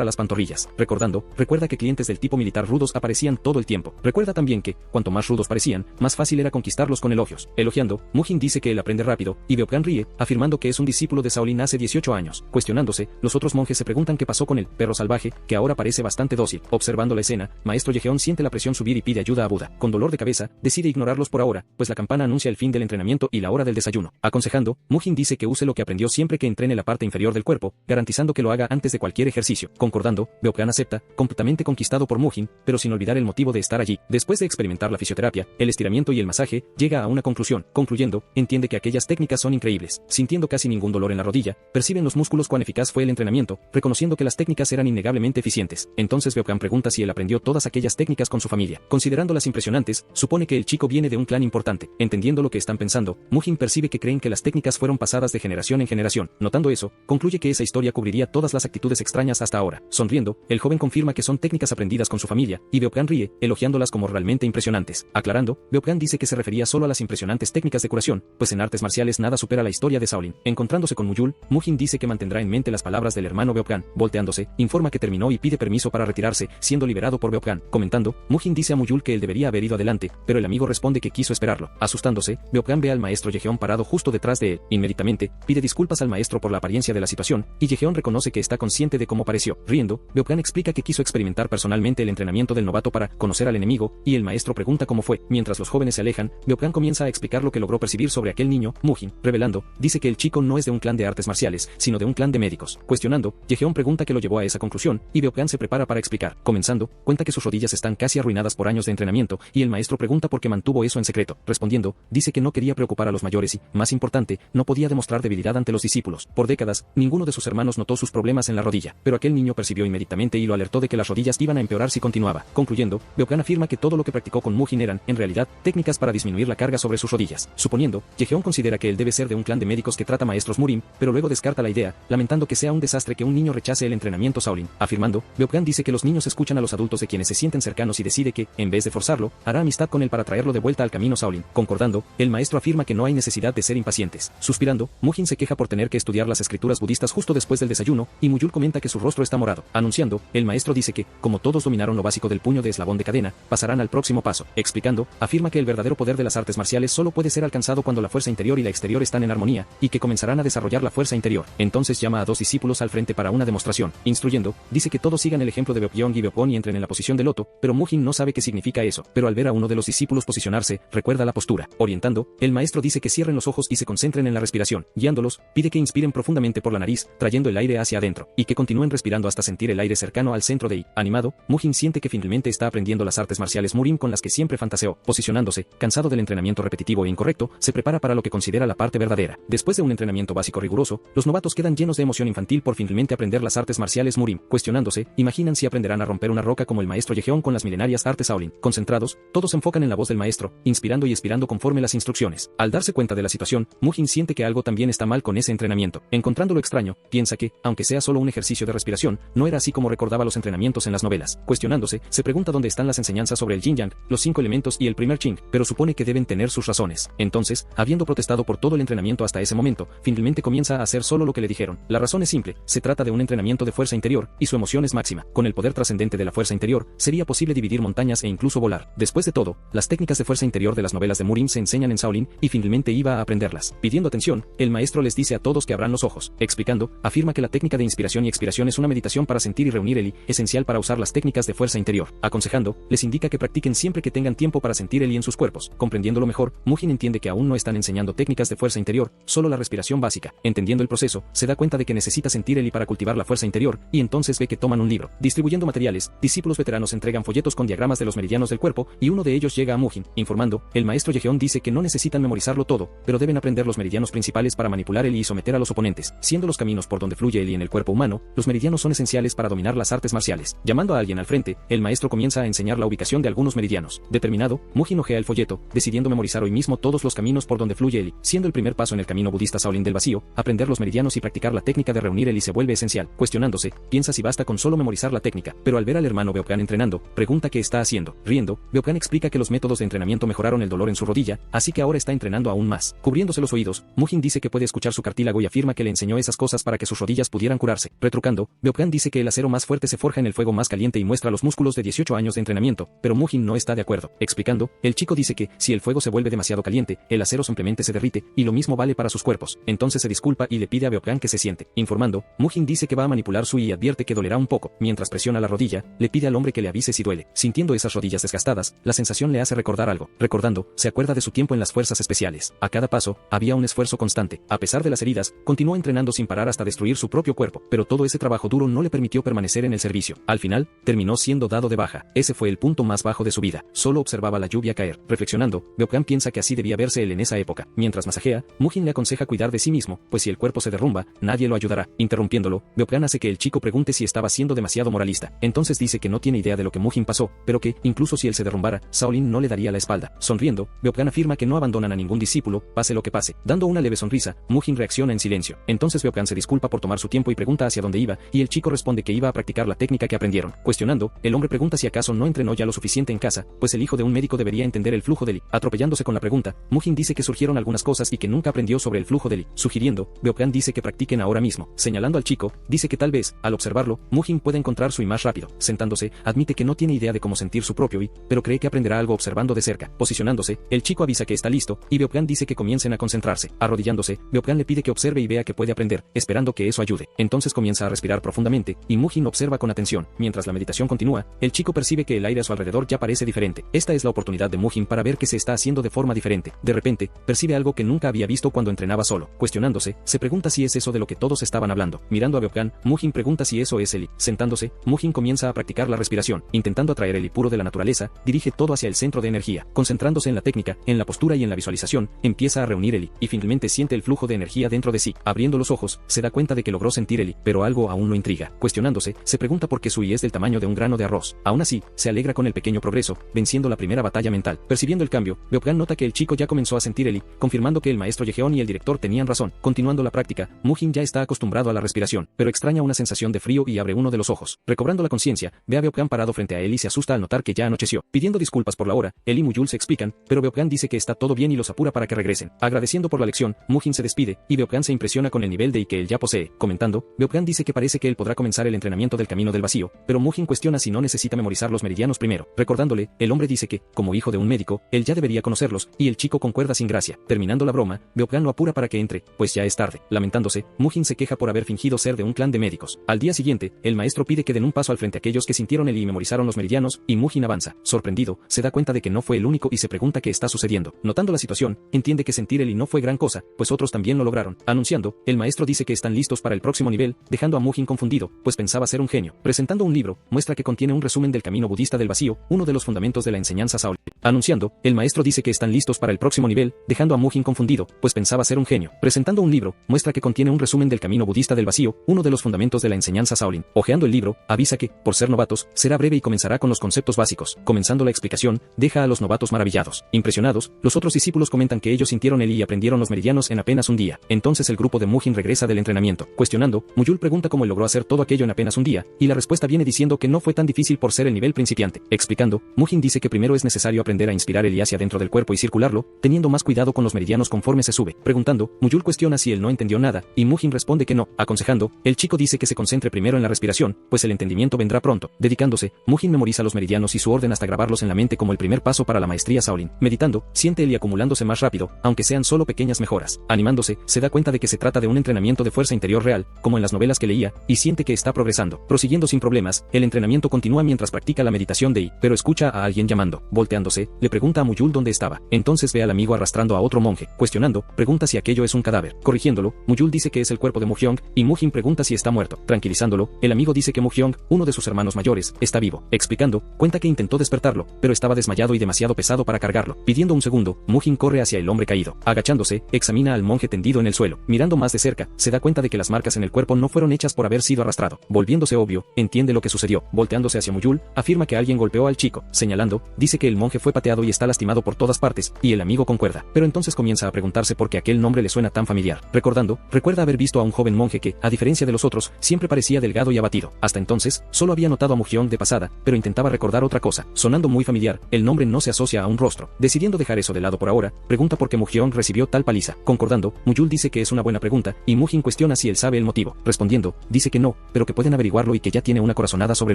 a las pantorrillas. Recuerda que clientes del tipo militar rudos aparecían todo el tiempo. Recuerda también que, cuanto más rudos parecían, más fácil era conquistarlos con elogios. Elogiando, Muhin dice que él aprende rápido, y Beokan ríe, afirmando que es un discípulo de Shaolin hace 18 años. Cuestionándose, los otros monjes se preguntan qué pasó con el perro salvaje, que ahora parece bastante dócil. Observando la escena, Maestro Yejeon siente la presión subir y pide ayuda a Buda. Con dolor de cabeza, decide ignorarlos por ahora, pues la campana anuncia el fin del entrenamiento y la hora del desayuno. Aconsejando, Muhin dice que use lo que aprendió siempre que entrene la parte inferior del cuerpo, garantizando que lo haga antes de cualquier ejercicio. Concordando, Beokan acepta, completamente conquistado por Muhin, pero sin olvidar el motivo de estar allí. Después de experimentar la fisioterapia, el estiramiento y el masaje, llega a una conclusión. Concluyendo, entiende que aquellas técnicas son increíbles. Sintiendo casi ningún dolor en la rodilla, perciben los músculos cuán eficaz fue el entrenamiento, reconociendo que las técnicas eran innegablemente eficientes. Entonces Beokan pregunta si él aprendió todas aquellas técnicas con su familia. Considerándolas impresionantes, supone que el chico viene de un clan importante. Entendiendo lo que están pensando, Muhin percibe que creen que las técnicas fueron pasadas de generación en generación. Notando eso, concluye que esa historia cubriría todas las actitudes extrañas hasta ahora. Sonriendo, el joven confirma que son técnicas aprendidas con su familia, y Beokan ríe, elogiándolas como realmente impresionantes. Aclarando, Beokan dice que se refería solo a las impresionantes técnicas de curación, pues en artes marciales nada supera la historia de Shaolin. Encontrándose con Muyul, Muhin dice que mantendrá en mente las palabras del hermano Beokan. Volteándose, informa que terminó y pide permiso para retirarse, siendo liberado por Beokan. Comentando, Muhin dice a Muyul que él debería haber ido adelante, pero el amigo responde que quiso esperarlo. Asustándose, Beokan ve al maestro Yejeon parado justo detrás de él. Inmediatamente, pide disculpas al maestro por la apariencia de la situación, y Yejeon reconoce que está consciente de cómo pareció. Riendo, Beokan explica que quiso experimentar personalmente el entrenamiento del novato para conocer al enemigo, y el maestro pregunta cómo fue. Mientras los jóvenes se alejan, Beokan comienza a explicar lo que logró percibir sobre aquel niño, Muhin. Revelando, dice que el chico no es de un clan de artes marciales, sino de un clan de médicos. Cuestionando, Yejeon pregunta qué lo llevó a esa conclusión, y Beokan se prepara para explicar. Comenzando, cuenta que sus rodillas están casi arruinadas por años de entrenamiento, y el maestro pregunta por qué mantuvo eso en secreto. Respondiendo, dice que no quería preocupar a los mayores y, más importante, no podía demostrar debilidad ante los discípulos. Por décadas, ninguno de sus hermanos notó sus problemas en la rodilla, pero aquel niño percibió inmediatamente y lo alertó de que las rodillas iban a empeorar si continuaba. Concluyendo, Beokan afirma que todo lo que practicó con Muhin eran, en realidad, técnicas para disminuir la carga sobre sus rodillas. Suponiendo, Yejeon considera que él debe ser de un clan de médicos que trata maestros Murim, pero luego descarta la idea, lamentando que sea un desastre que un niño rechace el entrenamiento Shaolin. Afirmando, Beokan dice que los niños escuchan a los adultos de quienes se sienten cercanos y decide que, en vez de forzarlo, hará amistad con él para traerlo de vuelta al camino Shaolin. Concordando, el maestro afirma que no hay necesidad de ser impacientes. Suspirando, Muhin se queja por tener que estudiar las escrituras budistas justo después del desayuno, y Muyul comenta que su rostro está morado. Anunciando, el maestro dice que, como todos dominaron lo básico del puño de eslabón de cadena, pasarán al próximo paso. Explicando, afirma que el verdadero poder de las artes marciales solo puede ser alcanzado cuando la fuerza interior y la exterior están en armonía, y que comenzarán a desarrollar la fuerza interior. Entonces llama a 2 discípulos al frente para una demostración. Instruyendo, dice que todos sigan el ejemplo de Beokyong y Beopon y entren en la posición de loto, pero Muhin no sabe qué significa eso. Pero al ver a uno de los discípulos posicionarse, recuerda la postura. Orientando, el maestro dice que cierren los ojos y se concentren en la respiración. Guiándolos, pide que inspiren profundamente por la nariz, trayendo el aire hacia adentro, y que continúen respirando hasta sentir el aire cercano al centro de I. Animado, Muhin siente que finalmente está aprendiendo las artes marciales Murim con las que siempre fantaseó. Posicionándose, cansado del entrenamiento repetitivo e incorrecto, se prepara para lo que considera la parte verdadera. Después de un entrenamiento básico riguroso, los novatos quedan llenos de emoción infantil por finalmente aprender las artes marciales Murim. Cuestionándose, imaginan si aprenderán a romper una roca como el maestro Yejeon con las milenarias artes Shaolin. Concentrados, todos se enfocan en la voz del maestro, inspirando y expirando conforme las instrucciones. Al darse cuenta de la situación, Muhin siente que algo también está mal con ese entrenamiento. Encontrándolo extraño, piensa que, aunque sea solo un ejercicio de respiración, no era así como recordaba los entrenamientos en las novelas. Cuestionándose, se pregunta dónde están las enseñanzas sobre el Yin Yang, los 5 elementos y el primer Qing, pero supone que deben tener sus razones. Entonces, habiendo protestado por todo el entrenamiento hasta ese momento, finalmente comienza a hacer solo lo que le dijeron. La razón es simple, se trata de un entrenamiento de fuerza interior, y su emoción es máxima. Con el poder trascendente de la fuerza interior, sería posible dividir montañas e incluso volar. Después de todo, las técnicas de fuerza interior de las novelas de Murim se enseñan en Shaolin, y finalmente iba a aprenderlas. Pidiendo atención, el maestro les dice a todos que abran los ojos. Explicando, afirma que la técnica de inspiración y expiración es una meditación para sentir y reunir el I, esencial para usar las técnicas de fuerza interior. Aconsejando, les indica que practiquen siempre que tengan tiempo para sentir el I en sus cuerpos. Comprendiéndolo mejor, Muhin entiende que aún no están enseñando técnicas de fuerza interior, solo la respiración básica. Entendiendo el proceso, se da cuenta de que necesita sentir el I para cultivar la fuerza interior, y entonces ve que toman un libro. Distribuyendo materiales, discípulos veteranos entregan folletos con diagramas de los meridianos del cuerpo, y uno de ellos llega a Muhin, informando, el maestro Yejeon dice que no necesitan memorizarlo todo, pero deben aprender los meridianos principales para manipular el I y someter a los oponentes. Siendo los caminos por donde fluye el I en el cuerpo humano, los meridianos son esenciales para dominar las artes marciales. Llamando a alguien al frente, el maestro comienza a enseñar la ubicación de algunos meridianos. Determinado, Muhin ojea el folleto, decidiendo memorizar hoy mismo todos los caminos por donde fluye el I. Siendo el primer primer paso en el camino budista Shaolin del vacío, aprender los meridianos y practicar la técnica de reunir el y se vuelve esencial. Cuestionándose, piensa si basta con solo memorizar la técnica, pero al ver al hermano Beokan entrenando, pregunta qué está haciendo. Riendo, Beokan explica que los métodos de entrenamiento mejoraron el dolor en su rodilla, así que ahora está entrenando aún más. Cubriéndose los oídos, Mujin dice que puede escuchar su cartílago y afirma que le enseñó esas cosas para que sus rodillas pudieran curarse. Retrucando, Beokan dice que el acero más fuerte se forja en el fuego más caliente y muestra los músculos de 18 años de entrenamiento, pero Mujin no está de acuerdo. Explicando, el chico dice que, si el fuego se vuelve demasiado caliente, el acero simplemente se derrite, y lo mismo vale para sus cuerpos. Entonces se disculpa y le pide a Beokan que se siente. Informando, Mujin dice que va a manipular su y advierte que dolerá un poco. Mientras presiona la rodilla, le pide al hombre que le avise si duele. Sintiendo esas rodillas desgastadas, la sensación le hace recordar algo. Recordando, se acuerda de su tiempo en las fuerzas especiales. A cada paso, había un esfuerzo constante. A pesar de las heridas, continuó entrenando sin parar hasta destruir su propio cuerpo, pero todo ese trabajo duro no le permitió permanecer en el servicio. Al final, terminó siendo dado de baja. Ese fue el punto más bajo de su vida. Solo observaba la lluvia caer. Reflexionando, Beokan piensa que así debía verse él en esa época. Mientras masajea, Mujin le aconseja cuidar de sí mismo, pues si el cuerpo se derrumba, nadie lo ayudará. Interrumpiéndolo, Beokan hace que el chico pregunte si estaba siendo demasiado moralista. Entonces dice que no tiene idea de lo que Mujin pasó, pero que, incluso si él se derrumbara, Shaolin no le daría la espalda. Sonriendo, Beokan afirma que no abandonan a ningún discípulo, pase lo que pase. Dando una leve sonrisa, Mujin reacciona en silencio. Entonces Beokan se disculpa por tomar su tiempo y pregunta hacia dónde iba, y el chico responde que iba a practicar la técnica que aprendieron. Cuestionando, el hombre pregunta si acaso no entrenó ya lo suficiente en casa, pues el hijo de un médico debería entender el flujo de Li. Atropellándose con la pregunta, Mujin dice que surgieron algunas cosas y que nunca aprendió sobre el flujo de Li. Sugiriendo, Beokan dice que practiquen ahora mismo. Señalando al chico, dice que tal vez, al observarlo, Mujin puede encontrar su I más rápido. Sentándose, admite que no tiene idea de cómo sentir su propio I, pero cree que aprenderá algo observando de cerca. Posicionándose, el chico avisa que está listo, y Beokan dice que comiencen a concentrarse. Arrodillándose, Beokan le pide que observe y vea que puede aprender, esperando que eso ayude. Entonces comienza a respirar profundamente, y Mujin observa con atención. Mientras la meditación continúa, el chico percibe que el aire a su alrededor ya parece diferente. Esta es la oportunidad de Mujin para ver que se está haciendo de forma diferente. De repente, percibe algo que nunca había visto cuando entrenaba solo. Cuestionándose, se pregunta si es eso de lo que todos estaban hablando. Mirando a Beokan, Mujin pregunta si eso es el I. Sentándose, Mujin comienza a practicar la respiración. Intentando atraer el I puro de la naturaleza, dirige todo hacia el centro de energía. Concentrándose en la técnica, en la postura y en la visualización, empieza a reunir el I, y finalmente siente el flujo de energía dentro de sí. Abriendo los ojos, se da cuenta de que logró sentir el I, pero algo aún lo intriga. Cuestionándose, se pregunta por qué su I es del tamaño de un grano de arroz. Aún así, se alegra con el pequeño progreso, venciendo la primera batalla mental. Percibiendo el cambio, Beokan nota que el chico ya comenzó a sentir el I, confirmando que el maestro Yejeon y el director tenían razón. Continuando la práctica, Mujin ya está acostumbrado a la respiración, pero extraña una sensación de frío y abre uno de los ojos. Recobrando la conciencia, ve a Beokan parado frente a él y se asusta al notar que ya anocheció. Pidiendo disculpas por la hora, él y Muyul se explican, pero Beokan dice que está todo bien y los apura para que regresen. Agradeciendo por la lección, Mujin se despide, y Beokan se impresiona con el nivel de I que él ya posee. Comentando, Beokan dice que parece que él podrá comenzar el entrenamiento del camino del vacío, pero Mujin cuestiona si no necesita memorizar los meridianos primero. Recordándole, el hombre dice que, como hijo de un médico, él ya debería conocerlos, y el chico concuerda sin gracia. Terminando la broma, Beokan lo apura para que entre, pues ya es tarde. Lamentándose, Mujin se queja por haber fingido ser de un clan de médicos. Al día siguiente, el maestro pide que den un paso al frente a aquellos que sintieron el I y memorizaron los meridianos, y Mujin avanza. Sorprendido, se da cuenta de que no fue el único y se pregunta qué está sucediendo. Notando la situación, entiende que sentir el I no fue gran cosa, pues otros también lo lograron. Anunciando, el maestro dice que están listos para el próximo nivel, dejando a Mujin confundido, pues pensaba ser un genio. Presentando un libro, muestra que contiene un resumen del camino budista del vacío, uno de los fundamentos de la enseñanza Shaolin. Anunciando, el maestro dice que están listos para el próximo nivel, dejando a Mujin confundido, pues pensaba ser un genio. Presentando un libro, muestra que contiene un resumen del camino budista del vacío, uno de los fundamentos de la enseñanza Shaolin. Hojeando el libro, avisa que, por ser novatos, será breve y comenzará con los conceptos básicos. Comenzando la explicación, deja a los novatos maravillados. Impresionados, los otros discípulos comentan que ellos sintieron el I y aprendieron los meridianos en apenas un día. Entonces el grupo de Mujin regresa del entrenamiento. Cuestionando, Muyul pregunta cómo logró hacer todo aquello en apenas un día, y la respuesta viene diciendo que no fue tan difícil por ser el nivel principiante. Explicando, Mujin dice que primero es necesario aprender a inspirar el I hacia dentro del cuerpo y circularlo, teniendo más cuidado con los meridianos conforme se sube. Preguntando, Muyul cuestiona si él no entendió nada, y Mujin responde que no. Aconsejando, el chico dice que se concentre primero en la respiración, pues el entendimiento vendrá pronto. Dedicándose, Mujin memoriza los meridianos y su orden hasta grabarlos en la mente como el primer paso para la maestría Shaolin. Meditando, siente el I acumulándose más rápido, aunque sean solo pequeñas mejoras. Animándose, se da cuenta de que se trata de un entrenamiento de fuerza interior real, como en las novelas que leía, y siente que está progresando. Prosiguiendo sin problemas, el entrenamiento continúa mientras practica la meditación de I, pero escucha a alguien llamando. Volteándose, le pregunta a Muyul dónde estaba. Entonces ve al amigo arrastrando a otro monje. Cuestionando, pregunta si aquello es un cadáver. Corrigiéndolo, Muyul dice que es el cuerpo de Muhyong, y Mujin pregunta si está muerto. Tranquilizándolo, el amigo dice que Muhyong, uno de sus hermanos mayores, está vivo. Explicando, cuenta que intentó despertarlo, pero estaba desmayado y demasiado pesado para cargarlo. Pidiendo un segundo, Mujin corre hacia el hombre caído. Agachándose, examina al monje tendido en el suelo. Mirando más de cerca, se da cuenta de que las marcas en el cuerpo no fueron hechas por haber sido arrastrado. Volviéndose obvio, entiende lo que sucedió. Volteándose hacia Muyul, afirma que alguien golpeó al chico. Señalando, dice que el monje fue pateado y está lastimado por todas partes, y el amigo concuerda. Pero entonces comienza a preguntarse preguntarse por qué aquel nombre le suena tan familiar. Recuerda haber visto a un joven monje que, a diferencia de los otros, siempre parecía delgado y abatido. Hasta entonces, solo había notado a Mu-hyung de pasada, pero intentaba recordar otra cosa. Sonando muy familiar, el nombre no se asocia a un rostro. Decidiendo dejar eso de lado por ahora, pregunta por qué Mu-hyung recibió tal paliza. Concordando, Mu-yul dice que es una buena pregunta, y Mu-jin cuestiona si él sabe el motivo. Respondiendo, dice que no, pero que pueden averiguarlo y que ya tiene una corazonada sobre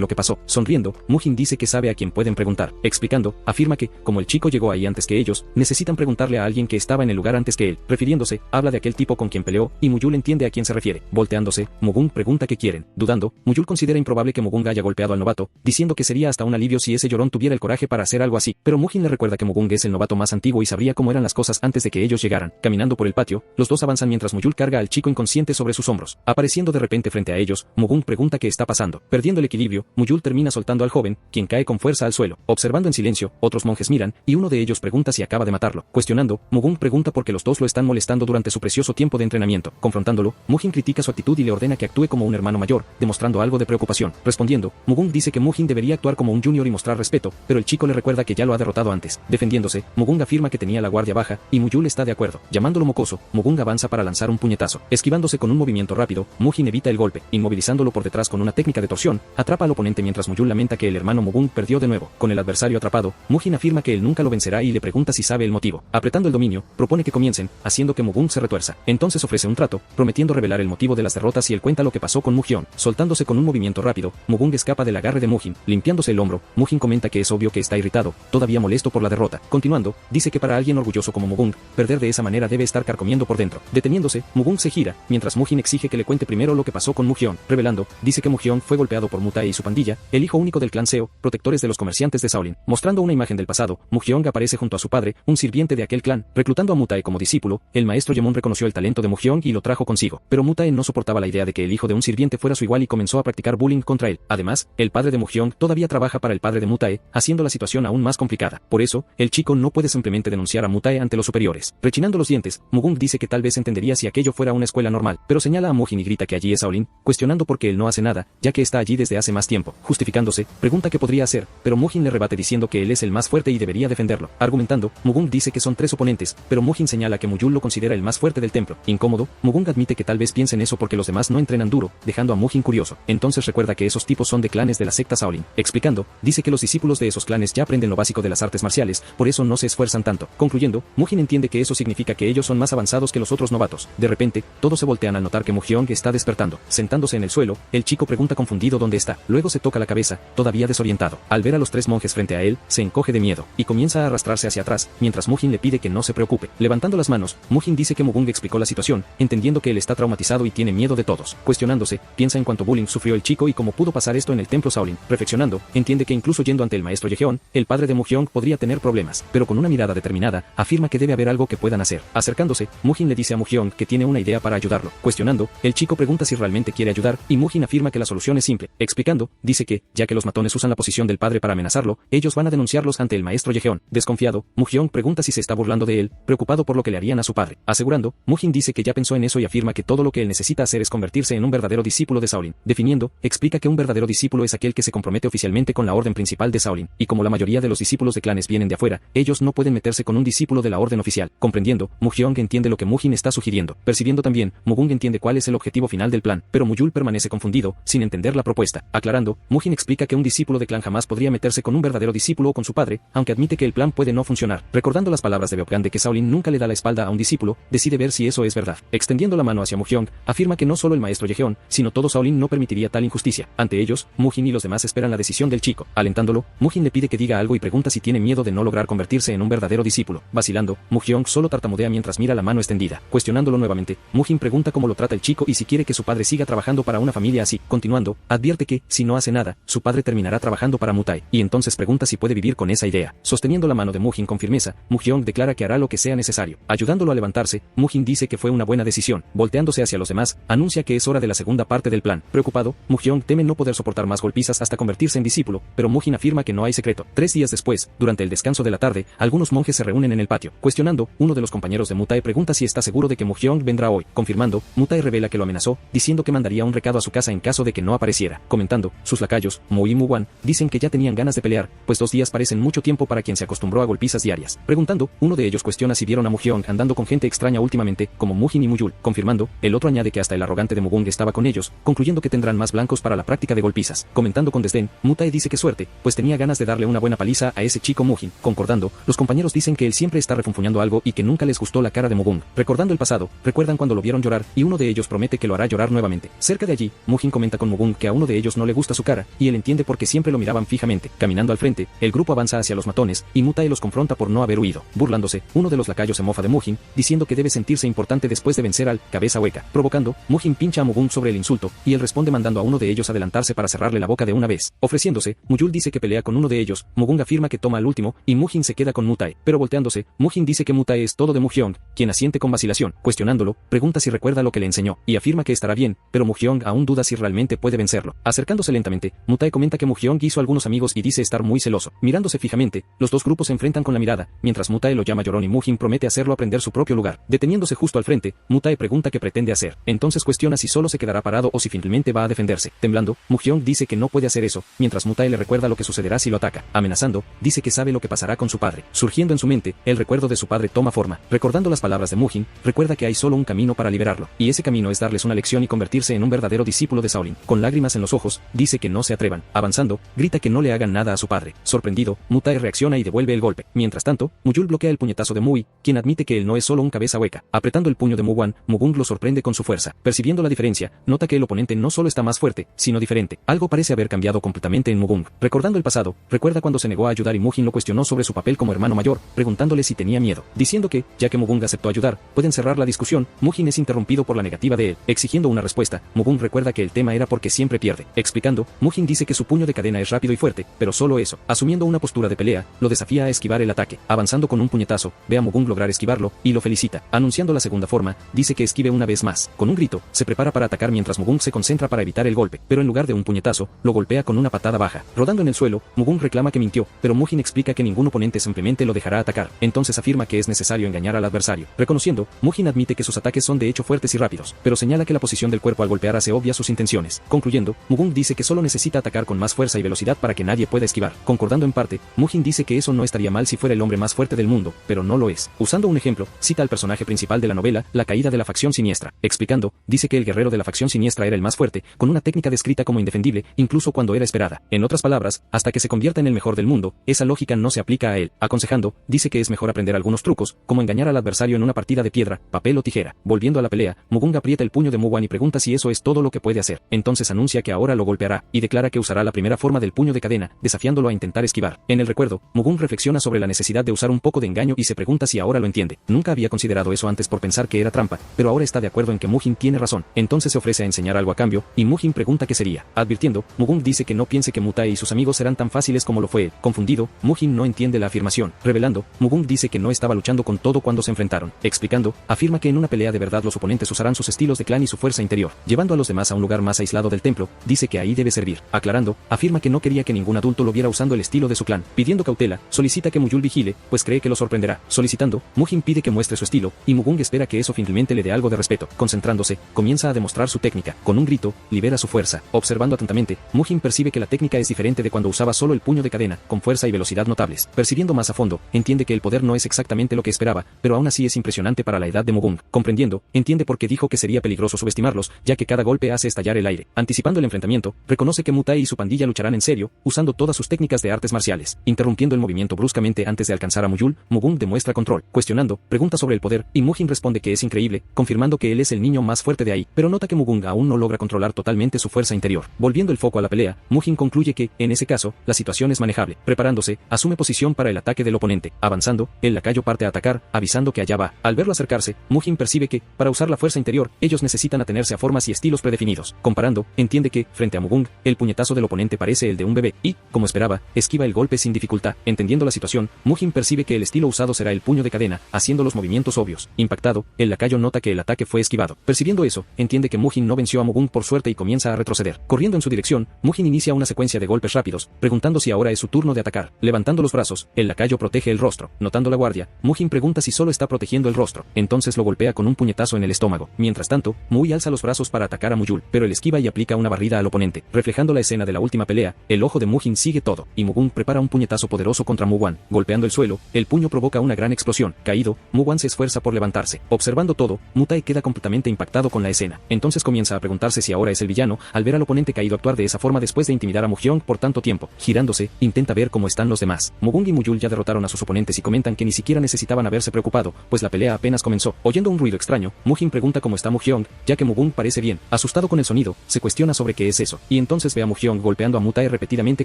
lo que pasó. Sonriendo, Mu-jin dice que sabe a quién pueden preguntar. Explicando, afirma que, como el chico llegó ahí antes que ellos, necesitan preguntarle a alguien que estaba en el lugar antes que él. Refiriéndose, habla de aquel tipo con quien peleó, y Mu-yul entiende a quién se refiere. Volteándose, Mugung pregunta qué quieren. Dudando, Mu-yul considera improbable que Mugung haya golpeado al novato, diciendo que sería hasta un alivio si ese llorón tuviera el coraje para hacer algo así. Pero Mu-jin le recuerda que Mugung es el novato más antiguo y sabría cómo eran las cosas antes de que ellos llegaran. Caminando por el patio, los dos avanzan mientras Mu-yul carga al chico inconsciente sobre sus hombros. Apareciendo de repente frente a ellos, Mugung pregunta qué está pasando. Perdiendo el equilibrio, Mu-yul termina soltando al joven, quien cae con fuerza al suelo. Observando en silencio, otros monjes miran, y uno de ellos pregunta si acaba de matarlo. Cuestionando, Mugung pregunta por qué los dos lo están molestando durante su precioso tiempo de entrenamiento. Confrontándolo, Mu-jin critica su actitud y le ordena que actúe como un hermano mayor, demostrando algo de preocupación. Respondiendo, Mugung dice que Mu-jin debería actuar como un junior y mostrar respeto, pero el chico le recuerda que ya lo ha derrotado antes. Defendiéndose, Mugung afirma que tenía la guardia baja, y Mu-yul está de acuerdo. Llamándolo mocoso, Mugung avanza para lanzar un puñetazo. Esquivándose con un movimiento rápido, Mu-jin evita el golpe, inmovilizándolo por detrás con una técnica de torsión, atrapa al oponente mientras Mu-yul lamenta que el hermano Mugung perdió de nuevo. Con el adversario atrapado, Mu-jin afirma que él nunca lo vencerá y le pregunta si sabe el motivo. Apretando el dominio, propone que comiencen, haciendo que Mugung se retuerza. Entonces ofrece un trato, prometiendo revelar el motivo de las derrotas y él cuenta lo que pasó con Mu-hyun. Soltándose con un movimiento rápido, Mugung escapa del agarre de Mu-jin. Limpiándose el hombro, Mu-jin comenta que es obvio que está irritado, todavía molesto por la derrota. Continuando, dice que para alguien orgulloso como Mugung, perder de esa manera debe estar carcomiendo por dentro. Deteniéndose, Mugung se gira, mientras Mu-jin exige que le cuente primero lo que pasó con Mu-hyun. Revelando, dice que Mu-hyun fue golpeado por Mu-tae y su pandilla, el hijo único del clan Seo, protectores de los comerciantes de Shaolin. Mostrando una imagen del pasado, Mu-hyun aparece junto a su padre, un sirviente de aquel clan. Reclutando a Mu-tae como discípulo, el maestro Yemon reconoció el talento de Mu-hyun y lo trajo consigo. Pero Mu-tae no soportaba la idea de que el hijo de un sirviente fuera su igual y comenzó a practicar bullying contra él. Además, el padre de Mu-hyun todavía trabaja para el padre de Mu-tae, haciendo la situación aún más complicada. Por eso, el chico no puede simplemente denunciar a Mu-tae ante los superiores. Rechinando los dientes, Mugung dice que tal vez entendería si aquello fuera una escuela normal, pero señala a Mu-jin y grita que allí es Shaolin, cuestionando por qué él no hace nada, ya que está allí desde hace más tiempo. Justificándose, pregunta qué podría hacer, pero Mu-jin le rebate diciendo que él es el más fuerte y debería defenderlo. Argumentando, Mugung dice que son 3 oponentes, pero Mu-jin señala que Mu-yul lo considera el más fuerte del templo. Incómodo, Mugung admite que tal vez piensen eso porque los demás no entrenan duro, dejando a Mu-jin curioso. Entonces recuerda que esos tipos son de clanes de la secta Shaolin. Explicando, dice que los discípulos de esos clanes ya aprenden lo básico de las artes marciales, por eso no se esfuerzan tanto. Concluyendo, Mu-jin entiende que eso significa que ellos son más avanzados que los otros novatos. De repente, todos se voltean al notar que Mu-hyun está despertando. Sentándose en el suelo, el chico pregunta confundido dónde está. Luego se toca la cabeza, todavía desorientado. Al ver a los 3 monjes frente a él, se encoge de miedo, y comienza a arrastrarse hacia atrás, mientras Mu-jin le pide que no se preocupe. Levantando las manos, Mu-jin dice que Mugung explicó la situación, entendiendo que él está traumatizado y tiene miedo de todos. Cuestionándose, piensa en cuánto bullying sufrió el chico y cómo pudo pasar esto en el templo Shaolin. Reflexionando, entiende que incluso yendo ante el maestro Yejeon, el padre de Mu-hyun podría tener problemas, pero con una mirada determinada, afirma que debe haber algo que puedan hacer. Acercándose, Mu-jin le dice a Mu-hyun que tiene una idea para ayudarlo. Cuestionando, el chico pregunta si realmente quiere ayudar, y Mu-jin afirma que la solución es simple. Explicando, dice que, ya que los matones usan la posición del padre para amenazarlo, ellos van a denunciarlos ante el maestro Yejeon. Desconfiado, Mu-hyun pregunta si se está burlando de él, preocupado por lo que le harían a su padre. Asegurando, Mu-jin dice que ya pensó en eso y afirma que todo lo que él necesita hacer es convertirse en un verdadero discípulo de Shaolin. Definiendo, explica que un verdadero discípulo es aquel que se compromete oficialmente con la orden principal de Shaolin, y como la mayoría de los discípulos de clanes vienen de afuera, ellos no pueden meterse con un discípulo de la orden oficial. Comprendiendo, Mu-hyun entiende lo que Mu-jin está sugiriendo. Percibiendo también, Mugung entiende cuál es el objetivo final del plan, pero Mu-yul permanece confundido, sin entender la propuesta. Aclarando, Mu-jin explica que un discípulo de clan jamás podría meterse con un verdadero discípulo o con su padre, aunque admite que el plan puede no funcionar. Recordando las palabras de Beopgan de que Shaolin nunca le da la espalda a un discípulo, decide ver si eso es verdad. Extendiendo la mano hacia Mu-hyun, afirma que no solo el maestro Yejeon, sino todo Shaolin no permitiría tal injusticia. Ante ellos, Mu-jin y los demás esperan la decisión del chico. Alentándolo, Mu-jin le pide que diga algo y pregunta si tiene miedo de no lograr convertirse en un verdadero discípulo. Vacilando, Mu-hyun solo tartamudea mientras mira la mano extendida. Cuestionándolo nuevamente, Mu-jin pregunta cómo lo trata el chico y si quiere que su padre siga trabajando para una familia así. Continuando, advierte que, si no hace nada, su padre terminará trabajando para Mu-tae, y entonces pregunta si puede vivir con esa idea. Sosteniendo la mano de Mu-jin con firmeza, Mu-hyun declara que hará lo que sea necesario. Ayudándolo a levantarse, Mu-jin dice que fue una buena decisión. Volteándose hacia los demás, anuncia que es hora de la segunda parte del plan. Preocupado, Mu-hyun teme no poder soportar más golpizas hasta convertirse en discípulo, pero Mu-jin afirma que no hay secreto. 3 días después, durante el descanso de la tarde, algunos monjes se reúnen en el patio. Cuestionando, uno de los compañeros de Mu-tae pregunta si está seguro de que Mu-hyun vendrá hoy. Confirmando, Mu-tae revela que lo amenazó, diciendo que mandaría un recado a su casa en caso de que no apareciera. Comentando, sus lacayos, Mu y Mu-wan, dicen que ya tenían ganas de pelear, pues 2 días parecen mucho tiempo para quien se acostumbró a golpizas diarias. Preguntando, uno de ellos cuestiona si vieron a Mu-hyun, Muhyong andando con gente extraña últimamente, como Mujin y Muyul, confirmando, el otro añade que hasta el arrogante de Mugung estaba con ellos, concluyendo que tendrán más blancos para la práctica de golpizas. Comentando con desdén, Mutae dice que suerte, pues tenía ganas de darle una buena paliza a ese chico Mujin. Concordando, los compañeros dicen que él siempre está refunfuñando algo y que nunca les gustó la cara de Mugung. Recordando el pasado, recuerdan cuando lo vieron llorar, y uno de ellos promete que lo hará llorar nuevamente. Cerca de allí, Mujin comenta con Mugung que a uno de ellos no le gusta su cara, y él entiende porque siempre lo miraban fijamente. Caminando al frente, el grupo avanza hacia los matones, y Mutae los confronta por no haber huido. Burlándose, uno de los lacayos se mofa de Mujin, diciendo que debe sentirse importante después de vencer al cabeza hueca. Provocando, Mujin pincha a Mugung sobre el insulto, y él responde mandando a uno de ellos adelantarse para cerrarle la boca de una vez. Ofreciéndose, Muyul dice que pelea con uno de ellos, Mugung afirma que toma al último, y Mujin se queda con Mutae. Pero volteándose, Mujin dice que Mutae es todo de Muhyong, quien asiente con vacilación. Cuestionándolo, pregunta si recuerda lo que le enseñó, y afirma que estará bien, pero Muhyong aún duda si realmente puede vencerlo. Acercándose lentamente, Mutae comenta que Muhyong hizo algunos amigos y dice estar muy celoso. Mirándose fijamente, los dos grupos se enfrentan con la mirada, mientras Mutae lo llama llorón y Mujin promete hacerlo aprender su propio lugar. Deteniéndose justo al frente, Mutae pregunta qué pretende hacer. Entonces cuestiona si solo se quedará parado o si finalmente va a defenderse. Temblando, Muhyong dice que no puede hacer eso, mientras Mutae le recuerda lo que sucederá si lo ataca. Amenazando, dice que sabe lo que pasará con su padre. Surgiendo en su mente, el recuerdo de su padre toma forma. Recordando las palabras de Mujin, recuerda que hay solo un camino para liberarlo, y ese camino es darles una lección y convertirse en un verdadero discípulo de Shaolin. Con lágrimas en los ojos, dice que no se atrevan. Avanzando, grita que no le hagan nada a su padre. Sorprendido, Mutae reacciona y devuelve el golpe. Mientras tanto, Muyul bloquea el puñetazo de Mui, quien admite que él no es solo un cabeza hueca. Apretando el puño de Muwan, Mugung lo sorprende con su fuerza. Percibiendo la diferencia, nota que el oponente no solo está más fuerte, sino diferente. Algo parece haber cambiado completamente en Mugung. Recordando el pasado, recuerda cuando se negó a ayudar y Mujin lo cuestionó sobre su papel como hermano mayor, preguntándole si tenía miedo. Diciendo que, ya que Mugung aceptó ayudar, pueden cerrar la discusión. Mujin es interrumpido por la negativa de él. Exigiendo una respuesta, Mugung recuerda que el tema era porque siempre pierde. Explicando, Mujin dice que su puño de cadena es rápido y fuerte, pero solo eso. Asumiendo una postura de pelea, lo desafía a esquivar el ataque. Avanzando con un puñetazo, ve a Mugung lograr esquivarlo, y lo felicita. Anunciando la segunda forma, dice que esquive una vez más. Con un grito, se prepara para atacar mientras Mugung se concentra para evitar el golpe, pero en lugar de un puñetazo, lo golpea con una patada baja. Rodando en el suelo, Mugung reclama que mintió, pero Mujin explica que ningún oponente simplemente lo dejará atacar. Entonces afirma que es necesario engañar al adversario. Reconociendo, Mujin admite que sus ataques son de hecho fuertes y rápidos, pero señala que la posición del cuerpo al golpear hace obvias sus intenciones. Concluyendo, Mugung dice que solo necesita atacar con más fuerza y velocidad para que nadie pueda esquivar. Concordando en parte, Mujin dice que eso no estaría mal si fuera el hombre más fuerte del mundo, pero no lo es. Usando un ejemplo, cita al personaje principal de la novela, La caída de la facción siniestra. Explicando, dice que el guerrero de la facción siniestra era el más fuerte, con una técnica descrita como indefendible, incluso cuando era esperada. En otras palabras, hasta que se convierta en el mejor del mundo, esa lógica no se aplica a él. Aconsejando, dice que es mejor aprender algunos trucos, como engañar al adversario en una partida de piedra, papel o tijera. Volviendo a la pelea, Mugung aprieta el puño de Muwan y pregunta si eso es todo lo que puede hacer. Entonces anuncia que ahora lo golpeará, y declara que usará la primera forma del puño de cadena, desafiándolo a intentar esquivar. En el recuerdo, Mugung reflexiona sobre la necesidad de usar un poco de engaño y se pregunta si ahora lo entiende. Nunca había considerado eso antes por pensar que era trampa, pero ahora está de acuerdo en que Mujin tiene razón. Entonces se ofrece a enseñar algo a cambio, y Mujin pregunta qué sería. Advirtiendo, Mugung dice que no piense que Mutae y sus amigos serán tan fáciles como lo fue él. Confundido, Mujin no entiende la afirmación. Revelando, Mugung dice que no estaba luchando con todo cuando se enfrentaron. Explicando, afirma que en una pelea de verdad los oponentes usarán sus estilos de clan y su fuerza interior. Llevando a los demás a un lugar más aislado del templo, dice que ahí debe servir. Aclarando, afirma que no quería que ningún adulto lo viera usando el estilo de su clan. Pidiendo cautela, solicita que Muyul vigile, pues cree que lo sorprenderá. Solicitando, Mujin pide que muestre su estilo, y Mugung espera que eso finalmente le dé algo de respeto. Concentrándose, comienza a demostrar su técnica. Con un grito, libera su fuerza. Observando atentamente, Mujin percibe que la técnica es diferente de cuando usaba solo el puño de cadena, con fuerza y velocidad notables. Percibiendo más a fondo, entiende que el poder no es exactamente lo que esperaba, pero aún así es impresionante para la edad de Mugung. Comprendiendo, entiende por qué dijo que sería peligroso subestimarlos, ya que cada golpe hace estallar el aire. Anticipando el enfrentamiento, reconoce que Mutae y su pandilla lucharán en serio, usando todas sus técnicas de artes marciales. Interrumpiendo el movimiento bruscamente antes de alcanzar a Muyul, Mugung demuestra control. Cuestionando, pregunta sobre el poder, y Mujin responde que es increíble, confirmando que él es el niño más fuerte de ahí, pero nota que Mugung aún no logra controlar totalmente su fuerza interior. Volviendo el foco a la pelea, Mujin concluye que, en ese caso, la situación es manejable. Preparándose, asume posición para el ataque del oponente. Avanzando, el lacayo parte a atacar, avisando que allá va. Al verlo acercarse, Mujin percibe que, para usar la fuerza interior, ellos necesitan atenerse a formas y estilos predefinidos. Comparando, entiende que, frente a Mugung, el puñetazo del oponente parece el de un bebé, y, como esperaba, esquiva el golpe sin dificultad. Entendiendo la situación, Mujin percibe que el estilo usado será el puño de cadena, haciendo los movimientos obvios. Impactado, el lacayo nota que el ataque fue esquivado. Percibiendo eso, entiende que Mujin no venció a Mugung por suerte y comienza a retroceder. Corriendo en su dirección, Mujin inicia una secuencia de golpes rápidos, preguntando si ahora es su turno de atacar. Levantando los brazos, el lacayo protege el rostro. Notando la guardia, Mujin pregunta si solo está protegiendo el rostro. Entonces lo golpea con un puñetazo en el estómago. Mientras tanto, Mui alza los brazos para atacar a Muyul, pero él esquiva y aplica una barrida al oponente. Reflejando la escena de la última pelea, el ojo de Mujin sigue todo, y Mugung prepara un puñetazo poderoso contra Muwan. Golpeando el suelo, el puño provoca una gran explosión. Caído caído, Mu-wan se esfuerza por levantarse. Observando todo, Mu-tae queda completamente impactado con la escena. Entonces comienza a preguntarse si ahora es el villano, al ver al oponente caído actuar de esa forma después de intimidar a Mu-hyung por tanto tiempo. Girándose, intenta ver cómo están los demás. Mu-gung y Mu-yul ya derrotaron a sus oponentes y comentan que ni siquiera necesitaban haberse preocupado, pues la pelea apenas comenzó. Oyendo un ruido extraño, Mu-jin pregunta cómo está Mu-hyung, ya que Mu-gung parece bien. Asustado con el sonido, se cuestiona sobre qué es eso, y entonces ve a Mu-hyung golpeando a Mu-tae repetidamente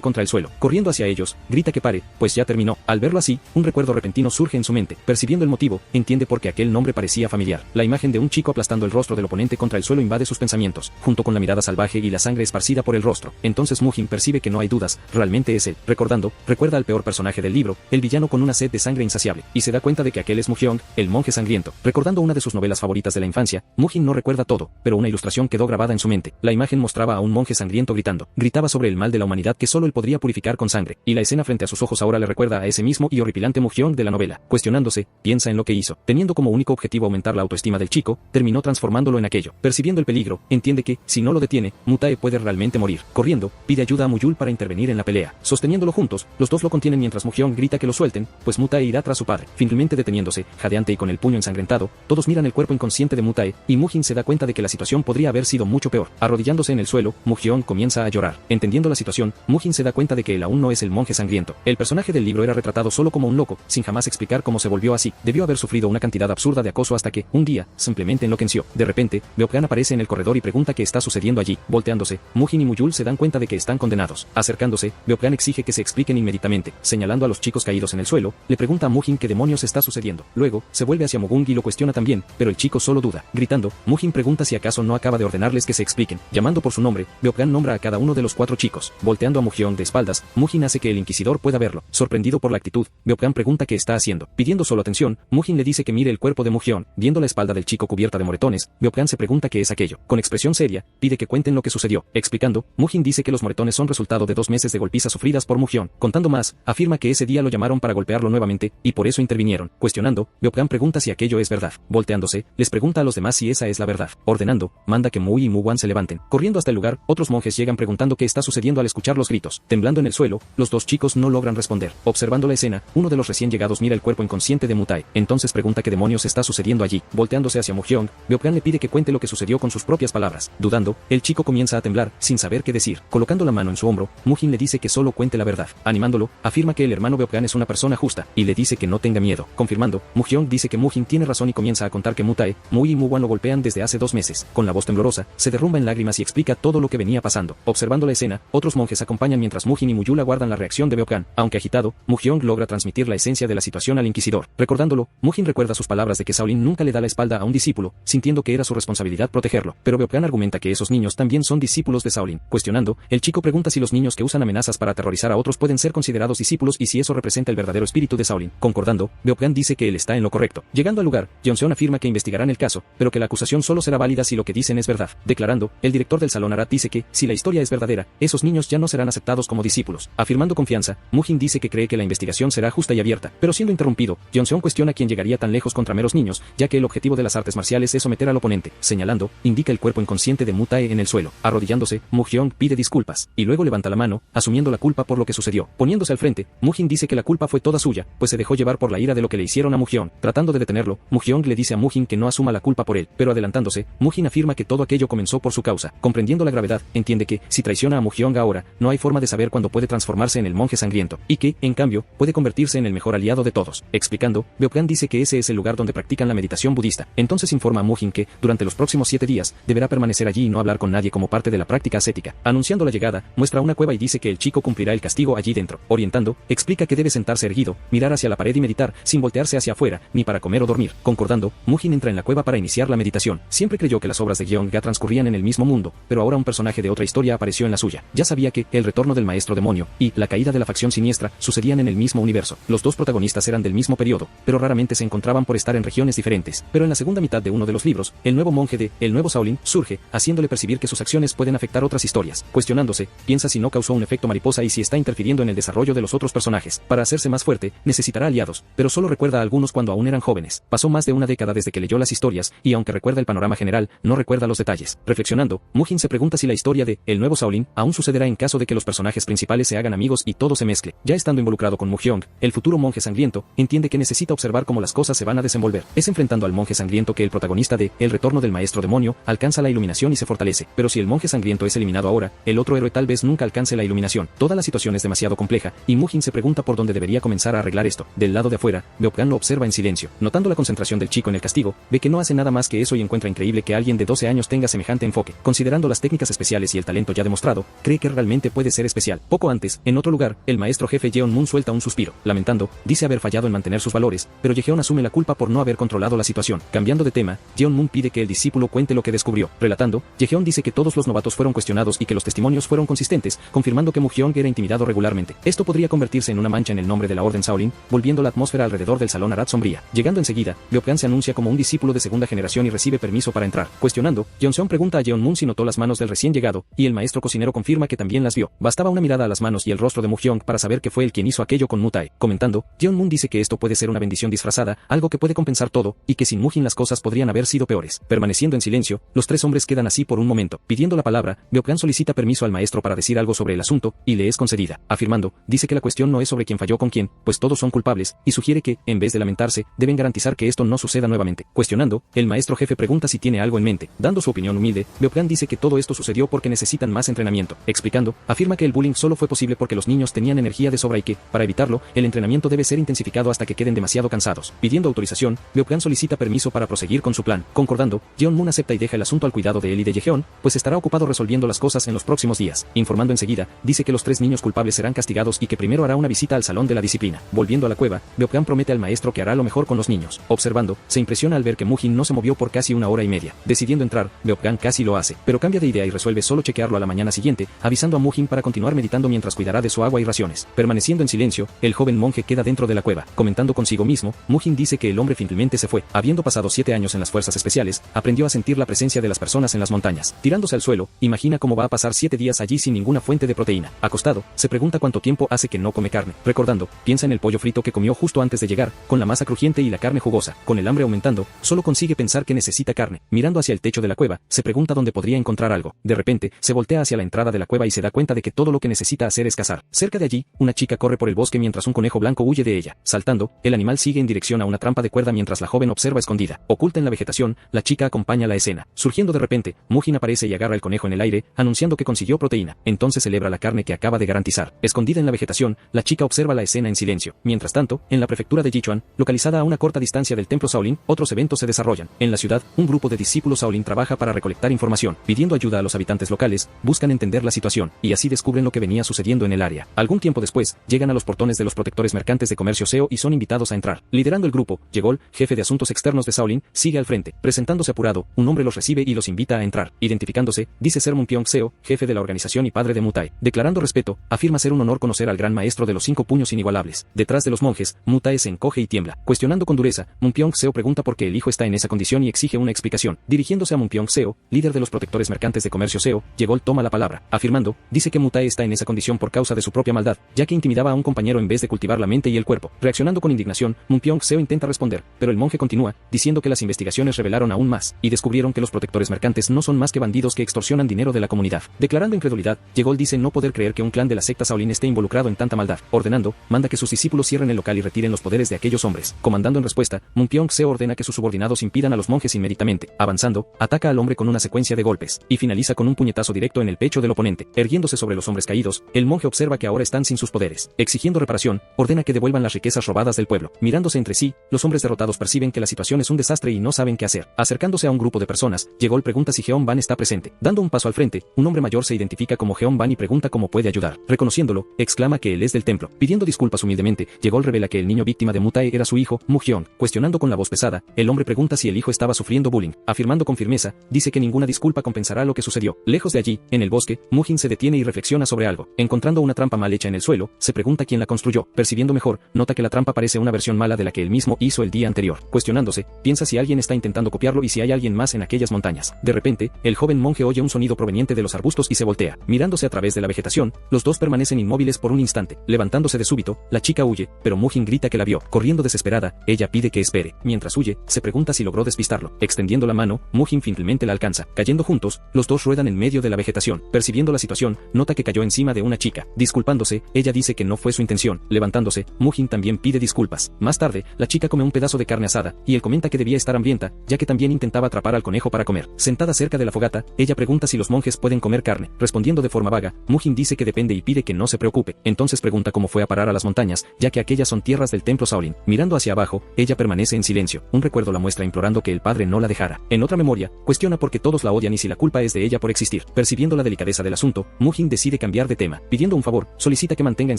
contra el suelo. Corriendo hacia ellos, grita que pare, pues ya terminó. Al verlo así, un recuerdo repentino surge en su mente. Percibiendo el motivo, entiende por qué aquel nombre parecía familiar. La imagen de un chico aplastando el rostro del oponente contra el suelo invade sus pensamientos, junto con la mirada salvaje y la sangre esparcida por el rostro. Entonces Mu-jin percibe que no hay dudas, realmente es él. Recuerda al peor personaje del libro, el villano con una sed de sangre insaciable, y se da cuenta de que aquel es Mu-hyung, el monje sangriento. Recordando una de sus novelas favoritas de la infancia, Mu-jin no recuerda todo, pero una ilustración quedó grabada en su mente. La imagen mostraba a un monje sangriento gritando. Gritaba sobre el mal de la humanidad que solo él podría purificar con sangre, y la escena frente a sus ojos ahora le recuerda a ese mismo y horripilante Mu-hyung de la novela. Cuestionándose, piensa en lo que hizo. Teniendo como único objetivo aumentar la autoestima del chico, terminó transformándolo en aquello. Percibiendo el peligro, entiende que, si no lo detiene, Mu-tae puede realmente morir. Corriendo, pide ayuda a Mu-yul para intervenir en la pelea. Sosteniéndolo juntos, los dos lo contienen mientras Mu-hyung grita que lo suelten, pues Mu-tae irá tras su padre. Finalmente deteniéndose, jadeante y con el puño ensangrentado, todos miran el cuerpo inconsciente de Mu-tae, y Mu-jin se da cuenta de que la situación podría haber sido mucho peor. Arrodillándose en el suelo, Mu-hyung comienza a llorar. Entendiendo la situación, Mu-jin se da cuenta de que él aún no es el monje sangriento. El personaje del libro era retratado solo como un loco, sin jamás explicar cómo se volvió así. Debió haber sufrido una cantidad absurda de acoso hasta que, un día, simplemente enloqueció. De repente, Beopgan aparece en el corredor y pregunta qué está sucediendo allí. Volteándose, Mu-jin y Mu-yul se dan cuenta de que están condenados. Acercándose, Beopgan exige que se expliquen inmediatamente. Señalando a los chicos caídos en el suelo, le pregunta a Mu-jin qué demonios está sucediendo. Luego, se vuelve hacia Mu-gung y lo cuestiona también, pero el chico solo duda. Gritando, Mu-jin pregunta si acaso no acaba de ordenarles que se expliquen. Llamando por su nombre, Beopgan nombra a cada uno de los 4 chicos. Volteando a Mu-hyung de espaldas, Mu-jin hace que el inquisidor pueda verlo. Sorprendido por la actitud, Beopgan pregunta qué está haciendo. Pidiendo solo atención, Mu-jin le dice que mire el cuerpo de Mu-hyung. Viendo la espalda del chico cubierta de moretones, Beopgan se pregunta qué es aquello. Con expresión seria, pide que cuenten lo que sucedió. Explicando, Mu-jin dice que los moretones son resultado de 2 meses de golpizas sufridas por Mu-hyung. Contando más, afirma que ese día lo llamaron para golpearlo nuevamente, y por eso intervinieron. Cuestionando, Beopgan pregunta si aquello es verdad. Volteándose, les pregunta a los demás si esa es la verdad. Ordenando, manda que Mu y Mu-wan se levanten. Corriendo hasta el lugar, otros monjes llegan preguntando qué está sucediendo al escuchar los gritos. Temblando en el suelo, los 2 chicos no logran responder. Observando la escena, uno de los recién llegados mira el cuerpo inconsciente de Mu-tae. Entonces pregunta qué demonios está sucediendo allí. Volteándose hacia Mu-hyung, Beopgan le pide que cuente lo que sucedió con sus propias palabras. Dudando, el chico comienza a temblar, sin saber qué decir. Colocando la mano en su hombro, Mu-jin le dice que solo cuente la verdad. Animándolo, afirma que el hermano Beopgan es una persona justa, y le dice que no tenga miedo. Confirmando, Mu-hyung dice que Mu-jin tiene razón y comienza a contar que Mu-tae, Mu y Mu-wan lo golpean desde hace 2 meses. Con la voz temblorosa, se derrumba en lágrimas y explica todo lo que venía pasando. Observando la escena, otros monjes acompañan mientras Mu-jin y Mu-yul aguardan la reacción de Beopgan. Aunque agitado, Mu-hyung logra transmitir la esencia de la situación al inquisidor. Recordándolo, Mu-jin recuerda sus palabras de que Shaolin nunca le da la espalda a un discípulo, sintiendo que era su responsabilidad protegerlo. Pero Beopgan argumenta que esos niños también son discípulos de Shaolin. Cuestionando, el chico pregunta si los niños que usan amenazas para aterrorizar a otros pueden ser considerados discípulos y si eso representa el verdadero espíritu de Shaolin. Concordando, Beopgan dice que él está en lo correcto. Llegando al lugar, Jeonseon afirma que investigarán el caso, pero que la acusación solo será válida si lo que dicen es verdad. Declarando, el director del salón Arat dice que, si la historia es verdadera, esos niños ya no serán aceptados como discípulos. Afirmando confianza, Mu-jin dice que cree que la investigación será justa y abierta, pero siendo interrumpido, Jeonseon cuestiona quién llegaría tan lejos contra meros niños, ya que el objetivo de las artes marciales es someter al oponente. Señalando, indica el cuerpo inconsciente de Mu-tae en el suelo. Arrodillándose, Mu-hyung pide disculpas, y luego levanta la mano, asumiendo la culpa por lo que sucedió. Poniéndose al frente, Mu-jin dice que la culpa fue toda suya, pues se dejó llevar por la ira de lo que le hicieron a Mu-hyung. Tratando de detenerlo, Mu-hyung le dice a Mu-jin que no asuma la culpa por él, pero adelantándose, Mu-jin afirma que todo aquello comenzó por su causa. Comprendiendo la gravedad, entiende que, si traiciona a Mu-hyung ahora, no hay forma de saber cuándo puede transformarse en el monje sangriento, y que, en cambio, puede convertirse en el mejor aliado de todos. Explicando, Beopgan dice que ese es el lugar donde practican la meditación budista. Entonces informa a Mu-jin que, durante los próximos 7 días, deberá permanecer allí y no hablar con nadie como parte de la práctica ascética. Anunciando la llegada, muestra una cueva y dice que el chico cumplirá el castigo allí dentro. Orientando, explica que debe sentarse erguido, mirar hacia la pared y meditar, sin voltearse hacia afuera, ni para comer o dormir. Concordando, Mu-jin entra en la cueva para iniciar la meditación. Siempre creyó que las obras de Gyeong-ga transcurrían en el mismo mundo, pero ahora un personaje de otra historia apareció en la suya. Ya sabía que el retorno del maestro demonio y la caída de la facción siniestra sucedían en el mismo universo. Los 2 protagonistas eran del mismo periodo, pero raramente se encontraban por estar en regiones diferentes. Pero en la segunda mitad de uno de los libros, el nuevo monje de El Nuevo Shaolin surge, haciéndole percibir que sus acciones pueden afectar otras historias. Cuestionándose, piensa si no causó un efecto mariposa y si está interfiriendo en el desarrollo de los otros personajes. Para hacerse más fuerte, necesitará aliados, pero solo recuerda a algunos cuando aún eran jóvenes. Pasó más de una década desde que leyó las historias, y aunque recuerda el panorama general, no recuerda los detalles. Reflexionando, Mu-jin se pregunta si la historia de El Nuevo Shaolin aún sucederá en caso de que los personajes principales se hagan amigos y todo se mezcle. Ya estando involucrado con Mu-hyung, el futuro monje sangriento, entiende que necesita observar observar cómo las cosas se van a desenvolver. Es enfrentando al monje sangriento que el protagonista de El retorno del maestro demonio alcanza la iluminación y se fortalece. Pero si el monje sangriento es eliminado ahora, el otro héroe tal vez nunca alcance la iluminación. Toda la situación es demasiado compleja, y Mujin se pregunta por dónde debería comenzar a arreglar esto. Del lado de afuera, Beopgan lo observa en silencio. Notando la concentración del chico en el castigo, ve que no hace nada más que eso y encuentra increíble que alguien de 12 años tenga semejante enfoque. Considerando las técnicas especiales y el talento ya demostrado, cree que realmente puede ser especial. Poco antes, en otro lugar, el maestro jefe Yeon-mun suelta un suspiro. Lamentando, dice haber fallado en mantener sus valores, pero Yeon asume la culpa por no haber controlado la situación. Cambiando de tema, Yeon-mun pide que el discípulo cuente lo que descubrió. Relatando, Yeon dice que todos los novatos fueron cuestionados y que los testimonios fueron consistentes, confirmando que Mujin era intimidado regularmente. Esto podría convertirse en una mancha en el nombre de la Orden Shaolin, volviendo la atmósfera alrededor del salón Arad sombría. Llegando enseguida, Beopgan se anuncia como un discípulo de segunda generación y recibe permiso para entrar. Cuestionando, Yeon pregunta a Yeon-mun si notó las manos del recién llegado, y el maestro cocinero confirma que también las vio. Bastaba una mirada a las manos y el rostro de Mujin para saber que fue él quien hizo aquello con Mutai. Comentando, Yeon-mun dice que esto puede ser una bendición disfrazada, algo que puede compensar todo, y que sin Mujin las cosas podrían haber sido peores. Permaneciendo en silencio, los tres hombres quedan así por un momento. Pidiendo la palabra, Beopgan solicita permiso al maestro para decir algo sobre el asunto, y le es concedida. Afirmando, dice que la cuestión no es sobre quién falló con quién, pues todos son culpables, y sugiere que, en vez de lamentarse, deben garantizar que esto no suceda nuevamente. Cuestionando, el maestro jefe pregunta si tiene algo en mente. Dando su opinión humilde, Beopgan dice que todo esto sucedió porque necesitan más entrenamiento. Explicando, afirma que el bullying solo fue posible porque los niños tenían energía de sobra y que, para evitarlo, el entrenamiento debe ser intensificado hasta que queden demasiado cansados. Pidiendo autorización, Beopgan solicita permiso para proseguir con su plan. Concordando, Yeon-mun acepta y deja el asunto al cuidado de él y de Yeon, pues estará ocupado resolviendo las cosas en los próximos días. Informando enseguida, dice que los tres niños culpables serán castigados y que primero hará una visita al salón de la disciplina. Volviendo a la cueva, Beopgan promete al maestro que hará lo mejor con los niños. Observando, se impresiona al ver que Mujin no se movió por casi una hora y media. Decidiendo entrar, Beopgan casi lo hace, pero cambia de idea y resuelve solo chequearlo a la mañana siguiente, avisando a Mujin para continuar meditando mientras cuidará de su agua y raciones. Permaneciendo en silencio, el joven monje queda dentro de la cueva. Comentando consigo mismo, Mujin dice que el hombre finalmente se fue. Habiendo pasado 7 años en las fuerzas especiales, aprendió a sentir la presencia de las personas en las montañas. Tirándose al suelo, imagina cómo va a pasar 7 días allí sin ninguna fuente de proteína. Acostado, se pregunta cuánto tiempo hace que no come carne. Recordando, piensa en el pollo frito que comió justo antes de llegar, con la masa crujiente y la carne jugosa. Con el hambre aumentando, solo consigue pensar que necesita carne. Mirando hacia el techo de la cueva, se pregunta dónde podría encontrar algo. De repente, se voltea hacia la entrada de la cueva y se da cuenta de que todo lo que necesita hacer es cazar. Cerca de allí, una chica corre por el bosque mientras un conejo blanco huye de ella. Saltando, el animal sigue en dirección a una trampa de cuerda mientras la joven observa escondida. Oculta en la vegetación, la chica acompaña la escena. Surgiendo de repente, Mujin aparece y agarra el conejo en el aire, anunciando que consiguió proteína. Entonces celebra la carne que acaba de garantizar. Escondida en la vegetación, la chica observa la escena en silencio. Mientras tanto, en la prefectura de Yichuan, localizada a una corta distancia del templo Shaolin, otros eventos se desarrollan. En la ciudad, un grupo de discípulos Shaolin trabaja para recolectar información. Pidiendo ayuda a los habitantes locales, buscan entender la situación, y así descubren lo que venía sucediendo en el área. Algún tiempo después, llegan a los portones de los protectores mercantes de comercio SEO y son invitados a entrar. Liderando el grupo, Yegol, jefe de asuntos externos de Shaolin, sigue al frente. Presentándose apurado, un hombre los recibe y los invita a entrar. Identificándose, dice ser Munpyong Seo, jefe de la organización y padre de Mutai. Declarando respeto, afirma ser un honor conocer al gran maestro de los 5 puños inigualables. Detrás de los monjes, Mutai se encoge y tiembla. Cuestionando con dureza, Munpyong Seo pregunta por qué el hijo está en esa condición y exige una explicación. Dirigiéndose a Munpyong Seo, líder de los protectores mercantes de comercio SEO, Yegol toma la palabra, afirmando, dice que Mutai está en esa condición por causa de su propia maldad, ya que intimidaba a un compañero en vez de cultivar la mente y el cuerpo. Reaccionando con indignación, Munpyong Seo intenta responder, pero el monje continúa, diciendo que las investigaciones revelaron aún más, y descubrieron que los protectores mercantes no son más que bandidos que extorsionan dinero de la comunidad. Declarando incredulidad, Yegol dice no poder creer que un clan de la secta Shaolin esté involucrado en tanta maldad. Ordenando, manda que sus discípulos cierren el local y retiren los poderes de aquellos hombres. Comandando en respuesta, Munpyong Seo ordena que sus subordinados impidan a los monjes inmediatamente. Avanzando, ataca al hombre con una secuencia de golpes, y finaliza con un puñetazo directo en el pecho del oponente. Erguiéndose sobre los hombres caídos, el monje observa que ahora están sin sus poderes. Exigiendo reparación, ordena que devuelvan las riquezas robadas del pueblo. Mirándose entre sí, los hombres derrotados perciben que la situación es un desastre y no saben qué hacer. Acercándose a un grupo de personas, Yegol pregunta si Jeon Ban está presente. Dando un paso al frente, un hombre mayor se identifica como Jeon Ban y pregunta cómo puede ayudar. Reconociéndolo, exclama que él es del templo. Pidiendo disculpas humildemente, Yegol revela que el niño víctima de Mutai era su hijo, Mujin. Cuestionando con la voz pesada, el hombre pregunta si el hijo estaba sufriendo bullying. Afirmando con firmeza, dice que ninguna disculpa compensará lo que sucedió. Lejos de allí, en el bosque, Mujin se detiene y reflexiona sobre algo. Encontrando una trampa mal hecha en el suelo, se pregunta quién la construyó. Percibiendo mejor, nota que la trampa parece una versión mala de la que él mismo hizo el día anterior. Cuestionándose, piensa si alguien está intentando copiarlo y si hay alguien más en aquellas montañas. De repente, el joven monje oye un sonido proveniente de los arbustos y se voltea. Mirándose a través de la vegetación, los dos permanecen inmóviles por un instante. Levantándose de súbito, la chica huye, pero Mujin grita que la vio. Corriendo desesperada, ella pide que espere. Mientras huye, se pregunta si logró despistarlo. Extendiendo la mano, Mujin finalmente la alcanza. Cayendo juntos, los dos ruedan en medio de la vegetación. Percibiendo la situación, nota que cayó encima de una chica. Disculpándose, ella dice que no fue su intención. Levantándose, Mujin también pide disculpas. Más Más tarde, la chica come un pedazo de carne asada, y él comenta que debía estar hambrienta, ya que también intentaba atrapar al conejo para comer. Sentada cerca de la fogata, ella pregunta si los monjes pueden comer carne. Respondiendo de forma vaga, Mujin dice que depende y pide que no se preocupe. Entonces pregunta cómo fue a parar a las montañas, ya que aquellas son tierras del templo Shaolin. Mirando hacia abajo, ella permanece en silencio. Un recuerdo la muestra implorando que el padre no la dejara. En otra memoria, cuestiona por qué todos la odian y si la culpa es de ella por existir. Percibiendo la delicadeza del asunto, Mujin decide cambiar de tema. Pidiendo un favor, solicita que mantenga en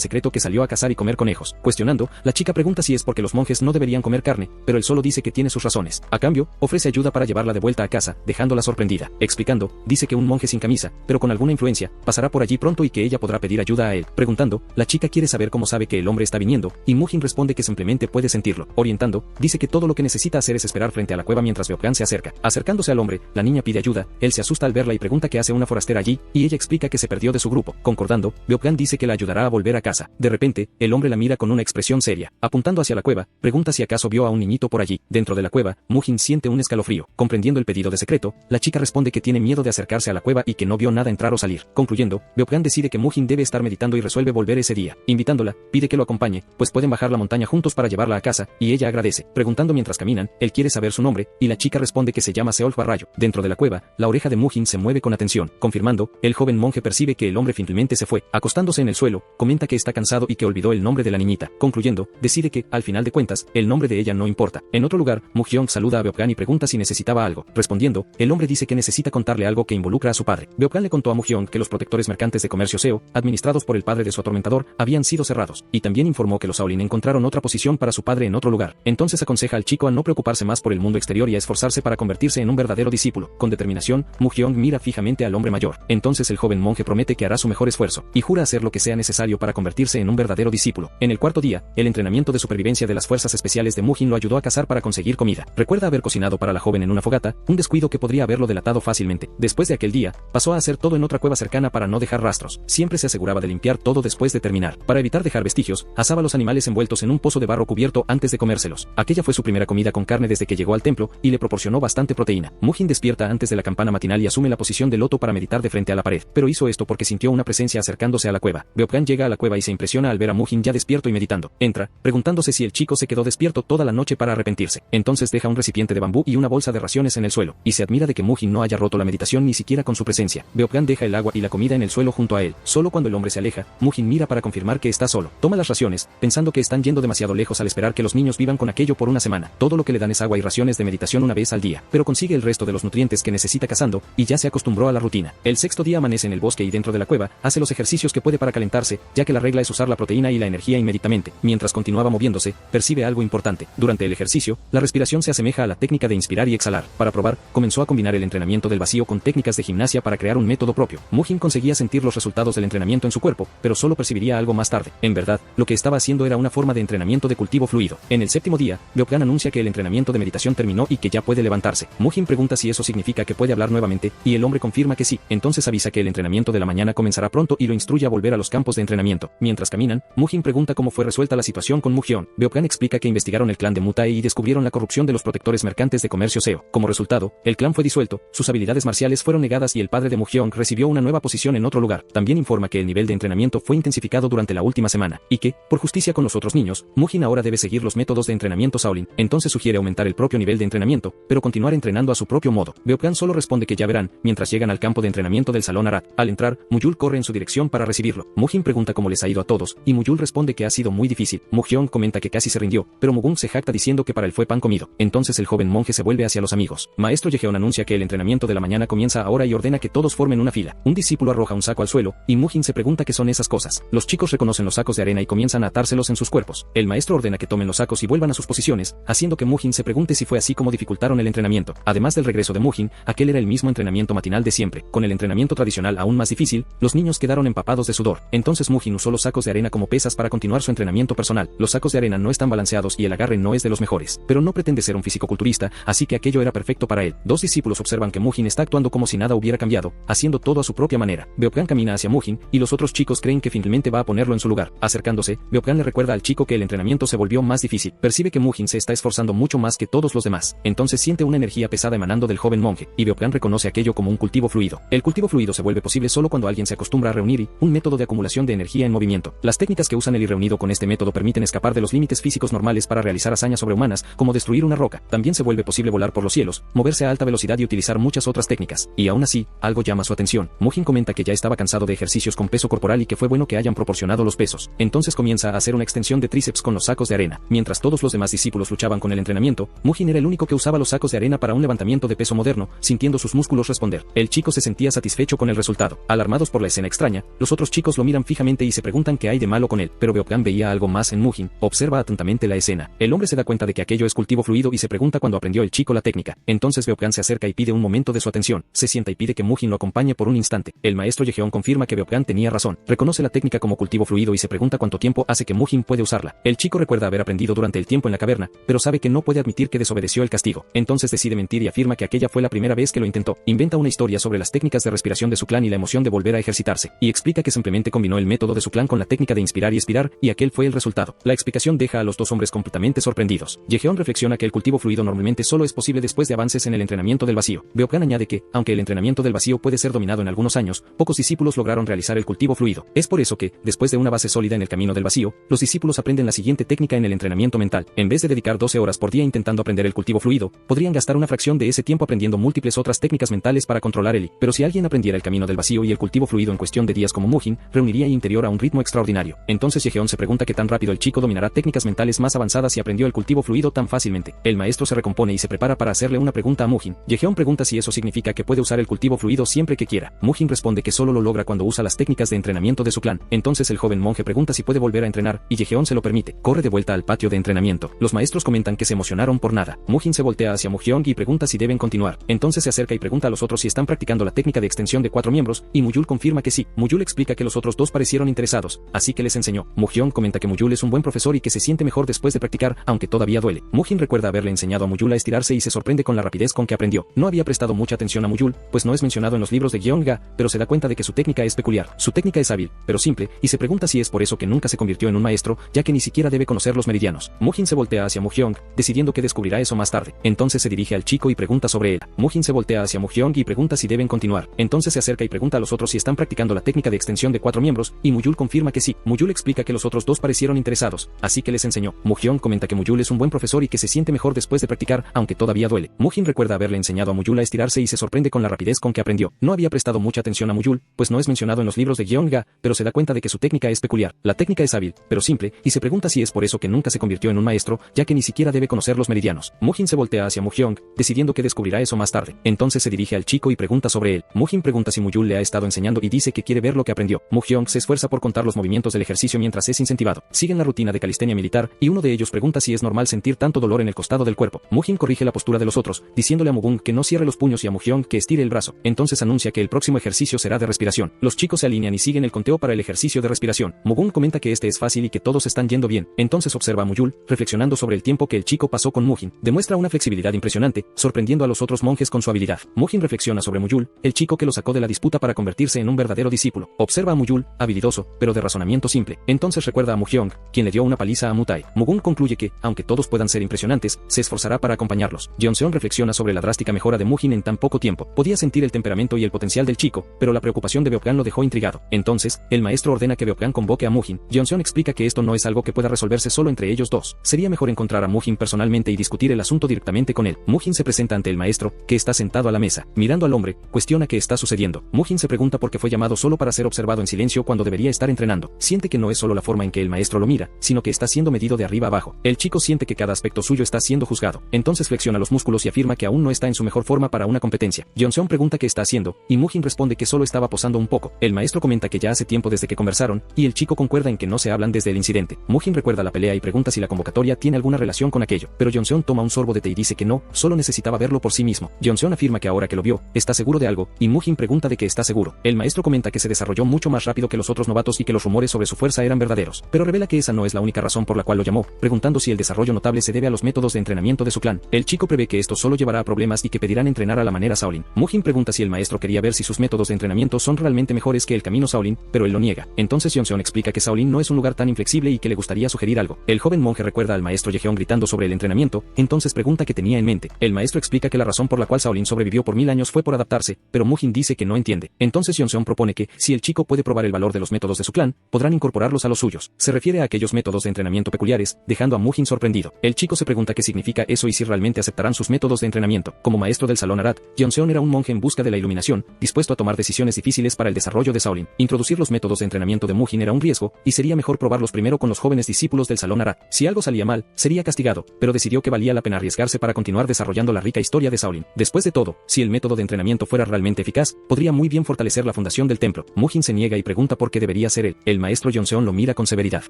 secreto que salió a cazar y comer conejos. Cuestionando, la chica pregunta si es porque los monjes no deberían comer carne, pero él solo dice que tiene sus razones. A cambio, ofrece ayuda para llevarla de vuelta a casa, dejándola sorprendida. Explicando, dice que un monje sin camisa, pero con alguna influencia, pasará por allí pronto y que ella podrá pedir ayuda a él. Preguntando, la chica quiere saber cómo sabe que el hombre está viniendo, y Mujin responde que simplemente puede sentirlo. Orientando, dice que todo lo que necesita hacer es esperar frente a la cueva mientras Beopgan se acerca. Acercándose al hombre, la niña pide ayuda, él se asusta al verla y pregunta qué hace una forastera allí, y ella explica que se perdió de su grupo. Concordando, Beopgan dice que la ayudará a volver a casa. De repente, el hombre la mira con una expresión seria. Apuntando hacia la cueva, pregunta si acaso vio a un niñito por allí. Dentro de la cueva, Mujin siente un escalofrío. Comprendiendo el pedido de secreto, la chica responde que tiene miedo de acercarse a la cueva y que no vio nada entrar o salir. Concluyendo, Beopgan decide que Mujin debe estar meditando y resuelve volver ese día. Invitándola, pide que lo acompañe, pues pueden bajar la montaña juntos para llevarla a casa, y ella agradece. Preguntando mientras caminan, él quiere saber su nombre, y la chica responde que se llama Seolf Barrayo. Dentro de la cueva, la oreja de Mujin se mueve con atención. Confirmando, el joven monje percibe que el hombre finalmente se fue. Acostándose en el suelo, comenta que está cansado y que olvidó el nombre de la niñita. Concluyendo, decide que, al final de cuentas, el nombre de ella no importa. En otro lugar, Mujin saluda a Beopgan y pregunta si necesitaba algo. Respondiendo, el hombre dice que necesita contarle algo que involucra a su padre. Beopgan le contó a Mujin que los protectores mercantes de comercio SEO, administrados por el padre de su atormentador, habían sido cerrados, y también informó que los Shaolin encontraron otra posición para su padre en otro lugar. Entonces aconseja al chico a no preocuparse más por el mundo exterior y a esforzarse para convertirse en un verdadero discípulo. Con determinación, Mujin mira fijamente al hombre mayor. Entonces el joven monje promete que hará su mejor esfuerzo, y jura hacer lo que sea necesario para convertirse en un verdadero discípulo. En el cuarto día, el entrenamiento de supervivencia de las fuerzas especiales de Mujin lo ayudó a cazar para conseguir comida. Recuerda haber cocinado para la joven en una fogata, un descuido que podría haberlo delatado fácilmente. Después de aquel día, pasó a hacer todo en otra cueva cercana para no dejar rastros. Siempre se aseguraba de limpiar todo después de terminar. Para evitar dejar vestigios, asaba los animales envueltos en un pozo de barro cubierto antes de comérselos. Aquella fue su primera comida con carne desde que llegó al templo, y le proporcionó bastante proteína. Mujin despierta antes de la campana matinal y asume la posición de loto para meditar de frente a la pared, pero hizo esto porque sintió una presencia acercándose a la cueva. Beopgan llega a la cueva y se impresiona al ver a Mujin ya despierto y meditando. Entra, preguntándose si el chico se quedó despierto toda la noche para arrepentirse. Entonces deja un recipiente de bambú y una bolsa de raciones en el suelo, y se admira de que Mujin no haya roto la meditación ni siquiera con su presencia. Beopgan deja el agua y la comida en el suelo junto a él. Solo cuando el hombre se aleja, Mujin mira para confirmar que está solo. Toma las raciones, pensando que están yendo demasiado lejos al esperar que los niños vivan con aquello por una semana. Todo lo que le dan es agua y raciones de meditación una vez al día, pero consigue el resto de los nutrientes que necesita cazando, y ya se acostumbró a la rutina. El sexto día amanece en el bosque y dentro de la cueva, hace los ejercicios que puede para calentarse, ya que la regla es usar la proteína y la energía inmediatamente. Mientras continuaba moviéndose, percibe algo importante. Durante el ejercicio, la respiración se asemeja a la técnica de inspirar y exhalar. Para probar, comenzó a combinar el entrenamiento del vacío con técnicas de gimnasia para crear un método propio. Mujin conseguía sentir los resultados del entrenamiento en su cuerpo, pero solo percibiría algo más tarde. En verdad, lo que estaba haciendo era una forma de entrenamiento de cultivo fluido. En el séptimo día, Beopgan anuncia que el entrenamiento de meditación terminó y que ya puede levantarse. Mujin pregunta si eso significa que puede hablar nuevamente, y el hombre confirma que sí. Entonces avisa que el entrenamiento de la mañana comenzará pronto y lo instruye a volver a los campos de entrenamiento. Mientras caminan, Mujin pregunta cómo fue resuelta la situación con Mujin. Beopgan explica que investigaron el clan de Mutae y descubrieron la corrupción de los protectores mercantes de comercio SEO. Como resultado, el clan fue disuelto, sus habilidades marciales fueron negadas y el padre de Mujin recibió una nueva posición en otro lugar. También informa que el nivel de entrenamiento fue intensificado durante la última semana, y que, por justicia con los otros niños, Mujin ahora debe seguir los métodos de entrenamiento Shaolin. Entonces sugiere aumentar el propio nivel de entrenamiento, pero continuar entrenando a su propio modo. Beopgan solo responde que ya verán, mientras llegan al campo de entrenamiento del Salón Arat. Al entrar, Muyul corre en su dirección para recibirlo. Mujin pregunta cómo les ha ido a todos, y Muyul responde que ha sido muy difícil. Mujin comenta que casi se rindió, pero Mugung se jacta diciendo que para él fue pan comido. Entonces el joven monje se vuelve hacia los amigos. Maestro Yejeon anuncia que el entrenamiento de la mañana comienza ahora y ordena que todos formen una fila. Un discípulo arroja un saco al suelo, y Mujin se pregunta qué son esas cosas. Los chicos reconocen los sacos de arena y comienzan a atárselos en sus cuerpos. El maestro ordena que tomen los sacos y vuelvan a sus posiciones, haciendo que Mujin se pregunte si fue así como dificultaron el entrenamiento. Además del regreso de Mujin, aquel era el mismo entrenamiento matinal de siempre. Con el entrenamiento tradicional aún más difícil, los niños quedaron empapados de sudor. Entonces Mujin usó los sacos de arena como pesas para continuar su entrenamiento personal. Los sacos de arena no están balanceados y el agarre no es de los mejores, pero no pretende ser un fisicoculturista, así que aquello era perfecto para él. Dos discípulos observan que Mujin está actuando como si nada hubiera cambiado, haciendo todo a su propia manera. Beopgan camina hacia Mujin, y los otros chicos creen que finalmente va a ponerlo en su lugar. Acercándose, Beopgan le recuerda al chico que el entrenamiento se volvió más difícil. Percibe que Mujin se está esforzando mucho más que todos los demás. Entonces siente una energía pesada emanando del joven monje, y Beopgan reconoce aquello como un cultivo fluido. El cultivo fluido se vuelve posible solo cuando alguien se acostumbra a reunir un método de acumulación de energía en movimiento. Las técnicas que usan el reunido con este método permiten escapar de los límites físicos físicos normales para realizar hazañas sobrehumanas, como destruir una roca. También se vuelve posible volar por los cielos, moverse a alta velocidad y utilizar muchas otras técnicas. Y aún así, algo llama su atención. Mujin comenta que ya estaba cansado de ejercicios con peso corporal y que fue bueno que hayan proporcionado los pesos. Entonces comienza a hacer una extensión de tríceps con los sacos de arena. Mientras todos los demás discípulos luchaban con el entrenamiento, Mujin era el único que usaba los sacos de arena para un levantamiento de peso moderno, sintiendo sus músculos responder. El chico se sentía satisfecho con el resultado. Alarmados por la escena extraña, los otros chicos lo miran fijamente y se preguntan qué hay de malo con él, pero Beopgan veía algo más en Mujin. Observa atentamente la escena. El hombre se da cuenta de que aquello es cultivo fluido y se pregunta cuándo aprendió el chico la técnica. Entonces Beopgan se acerca y pide un momento de su atención. Se sienta y pide que Mujin lo acompañe por un instante. El maestro Yejeon confirma que Beopgan tenía razón. Reconoce la técnica como cultivo fluido y se pregunta cuánto tiempo hace que Mujin puede usarla. El chico recuerda haber aprendido durante el tiempo en la caverna, pero sabe que no puede admitir que desobedeció el castigo. Entonces decide mentir y afirma que aquella fue la primera vez que lo intentó. Inventa una historia sobre las técnicas de respiración de su clan y la emoción de volver a ejercitarse, y explica que simplemente combinó el método de su clan con la técnica de inspirar y expirar, y aquel fue el resultado. La explicación deja a los dos hombres completamente sorprendidos. Yejeon reflexiona que el cultivo fluido normalmente solo es posible después de avances en el entrenamiento del vacío. Beopgan añade que, aunque el entrenamiento del vacío puede ser dominado en algunos años, pocos discípulos lograron realizar el cultivo fluido. Es por eso que, después de una base sólida en el camino del vacío, los discípulos aprenden la siguiente técnica en el entrenamiento mental. En vez de dedicar 12 horas por día intentando aprender el cultivo fluido, podrían gastar una fracción de ese tiempo aprendiendo múltiples otras técnicas mentales para controlar el I. Pero si alguien aprendiera el camino del vacío y el cultivo fluido en cuestión de días como Mujin, reuniría I interior a un ritmo extraordinario. Entonces Yejeon se pregunta qué tan rápido el chico dominará técnicas mentales más avanzadas y aprendió el cultivo fluido tan fácilmente. El maestro se recompone y se prepara para hacerle una pregunta a Mujin. Yejeon pregunta si eso significa que puede usar el cultivo fluido siempre que quiera. Mujin responde que solo lo logra cuando usa las técnicas de entrenamiento de su clan. Entonces el joven monje pregunta si puede volver a entrenar, y Yejeon se lo permite. Corre de vuelta al patio de entrenamiento. Los maestros comentan que se emocionaron por nada. Mujin se voltea hacia Mujyong y pregunta si deben continuar. Entonces se acerca y pregunta a los otros si están practicando la técnica de extensión de 4 miembros, y Muyul confirma que sí. Muyul explica que los otros dos parecieron interesados, así que les enseñó. Mujyong comenta que Muyul es un buen profesor y que se siente mejor después de practicar, aunque todavía duele. Mujin recuerda haberle enseñado a Muyul a estirarse y se sorprende con la rapidez con que aprendió. No había prestado mucha atención a Muyul, pues no es mencionado en los libros de Gyeongga, pero se da cuenta de que su técnica es peculiar. Su técnica es hábil, pero simple, y se pregunta si es por eso que nunca se convirtió en un maestro, ya que ni siquiera debe conocer los meridianos. Mujin se voltea hacia Mujyong, decidiendo que descubrirá eso más tarde. Entonces se dirige al chico y pregunta sobre él. Mujin se voltea hacia Mujyong y pregunta si deben continuar. Entonces se acerca y pregunta a los otros si están practicando la técnica de extensión de 4 miembros, y Muyul confirma que sí. Muyul explica que los otros dos parecieron interesados, así que les enseñó. Mujyong comenta que Muyul es un buen profesor y que se siente mejor después de practicar, aunque todavía duele. Mujin recuerda haberle enseñado a Muyul a estirarse y se sorprende con la rapidez con que aprendió. No había prestado mucha atención a Muyul, pues no es mencionado en los libros de Gyeongga, pero se da cuenta de que su técnica es peculiar. La técnica es hábil, pero simple, y se pregunta si es por eso que nunca se convirtió en un maestro, ya que ni siquiera debe conocer los meridianos. Mujin se voltea hacia Mujyong, decidiendo que descubrirá eso más tarde. Entonces se dirige al chico y pregunta sobre él. Mujin pregunta si Muyul le ha estado enseñando y dice que quiere ver lo que aprendió. Mujyong se esfuerza por contar los movimientos del ejercicio mientras es incentivado. Siguen la rutina de calistenia militar, y uno de ellos pregunta si es normal sentir tanto dolor en el costado del cuerpo. Mujin corrige la postura de los otros, diciéndole a Mugun que no cierre los puños y a Mujyong que estire el brazo. Entonces anuncia que el próximo ejercicio será de respiración. Los chicos se alinean y siguen el conteo para el ejercicio de respiración. Mugun comenta que este es fácil y que todos están yendo bien. Entonces observa a Muyul, reflexionando sobre el tiempo que el chico pasó con Mujin. Demuestra una flexibilidad impresionante, sorprendiendo a los otros monjes con su habilidad. Mujin reflexiona sobre Muyul, el chico que lo sacó de la disputa para convertirse en un verdadero discípulo. Observa a Muyul, habilidoso, pero de razonamiento simple. Entonces recuerda a Mujyong, quien le dio una paliza a Mutai. Mugun concluye que, aunque todos puedan ser impresionantes, se esforzará para acompañarlos. Jeonseon reflexiona sobre la drástica mejora de Mujin en tan poco tiempo. Podía sentir el temperamento y el potencial del chico, pero la preocupación de Beopgan lo dejó intrigado. Entonces, el maestro ordena que Beopgan convoque a Mujin. Jeonseon explica que esto no es algo que pueda resolverse solo entre ellos dos. Sería mejor encontrar a Mujin personalmente y discutir el asunto directamente con él. Mujin se presenta ante el maestro, que está sentado a la mesa. Mirando al hombre, cuestiona qué está sucediendo. Mujin se pregunta por qué fue llamado solo para ser observado en silencio cuando debería estar entrenando. Siente que no es solo la forma en que el maestro lo mira, sino que está siendo medido de arriba abajo. El chico siente que cada aspecto suyo está siendo juzgado. Entonces flexiona los músculos y afirma que aún no está en su mejor forma para una competencia. Jeonseon pregunta qué está haciendo, y Mujin responde que solo estaba posando un poco. El maestro comenta que ya hace tiempo desde que conversaron, y el chico concuerda en que no se hablan desde el incidente. Mujin recuerda la pelea y pregunta si la convocatoria tiene alguna relación con aquello, pero Jeonseon toma un sorbo de té y dice que no, solo necesitaba verlo por sí mismo. Jeonseon afirma que ahora que lo vio, está seguro de algo, y Mujin pregunta de qué está seguro. El maestro comenta que se desarrolló mucho más rápido que los otros novatos y que los rumores sobre su fuerza eran verdaderos, pero revela que esa no es la única razón por la cual lo llamó, preguntando si el desarrollo notable se debe a los métodos de entrenamiento de su clan. El chico prevé que esto solo llevará a problemas y que pedirán entrenar a la manera Shaolin. Mujin pregunta si el maestro quería ver si sus métodos de entrenamiento son realmente mejores que el camino Shaolin, pero él lo niega. Entonces Jeonseon explica que Shaolin no es un lugar tan inflexible y que le gustaría sugerir algo. El joven monje recuerda al maestro Yejeon gritando sobre el entrenamiento, entonces pregunta qué tenía en mente. El maestro explica que la razón por la cual Shaolin sobrevivió por 1000 años fue por adaptarse, pero Mujin dice que no entiende. Entonces Jeonseon propone que, si el chico puede probar el valor de los métodos de su clan, podrán incorporarlos a los suyos. Se refiere a aquellos métodos de entrenamiento peculiares, dejando a Mujin sorprendido. El chico se pregunta qué significa eso y si realmente aceptarán sus métodos de entrenamiento. Como maestro del salón Arad, Yeonseon era un monje en busca de la iluminación, dispuesto a tomar decisiones difíciles para el desarrollo de Shaolin. Introducir los métodos de entrenamiento de Mujin era un riesgo, y sería mejor probarlos primero con los jóvenes discípulos del salón Arad. Si algo salía mal, sería castigado, pero decidió que valía la pena arriesgarse para continuar desarrollando la rica historia de Shaolin. Después de todo, si el método de entrenamiento fuera realmente eficaz, podría muy bien fortalecer la fundación del templo. Mujin se niega y pregunta por qué debería ser él. El maestro Yeonseon lo mira con severidad.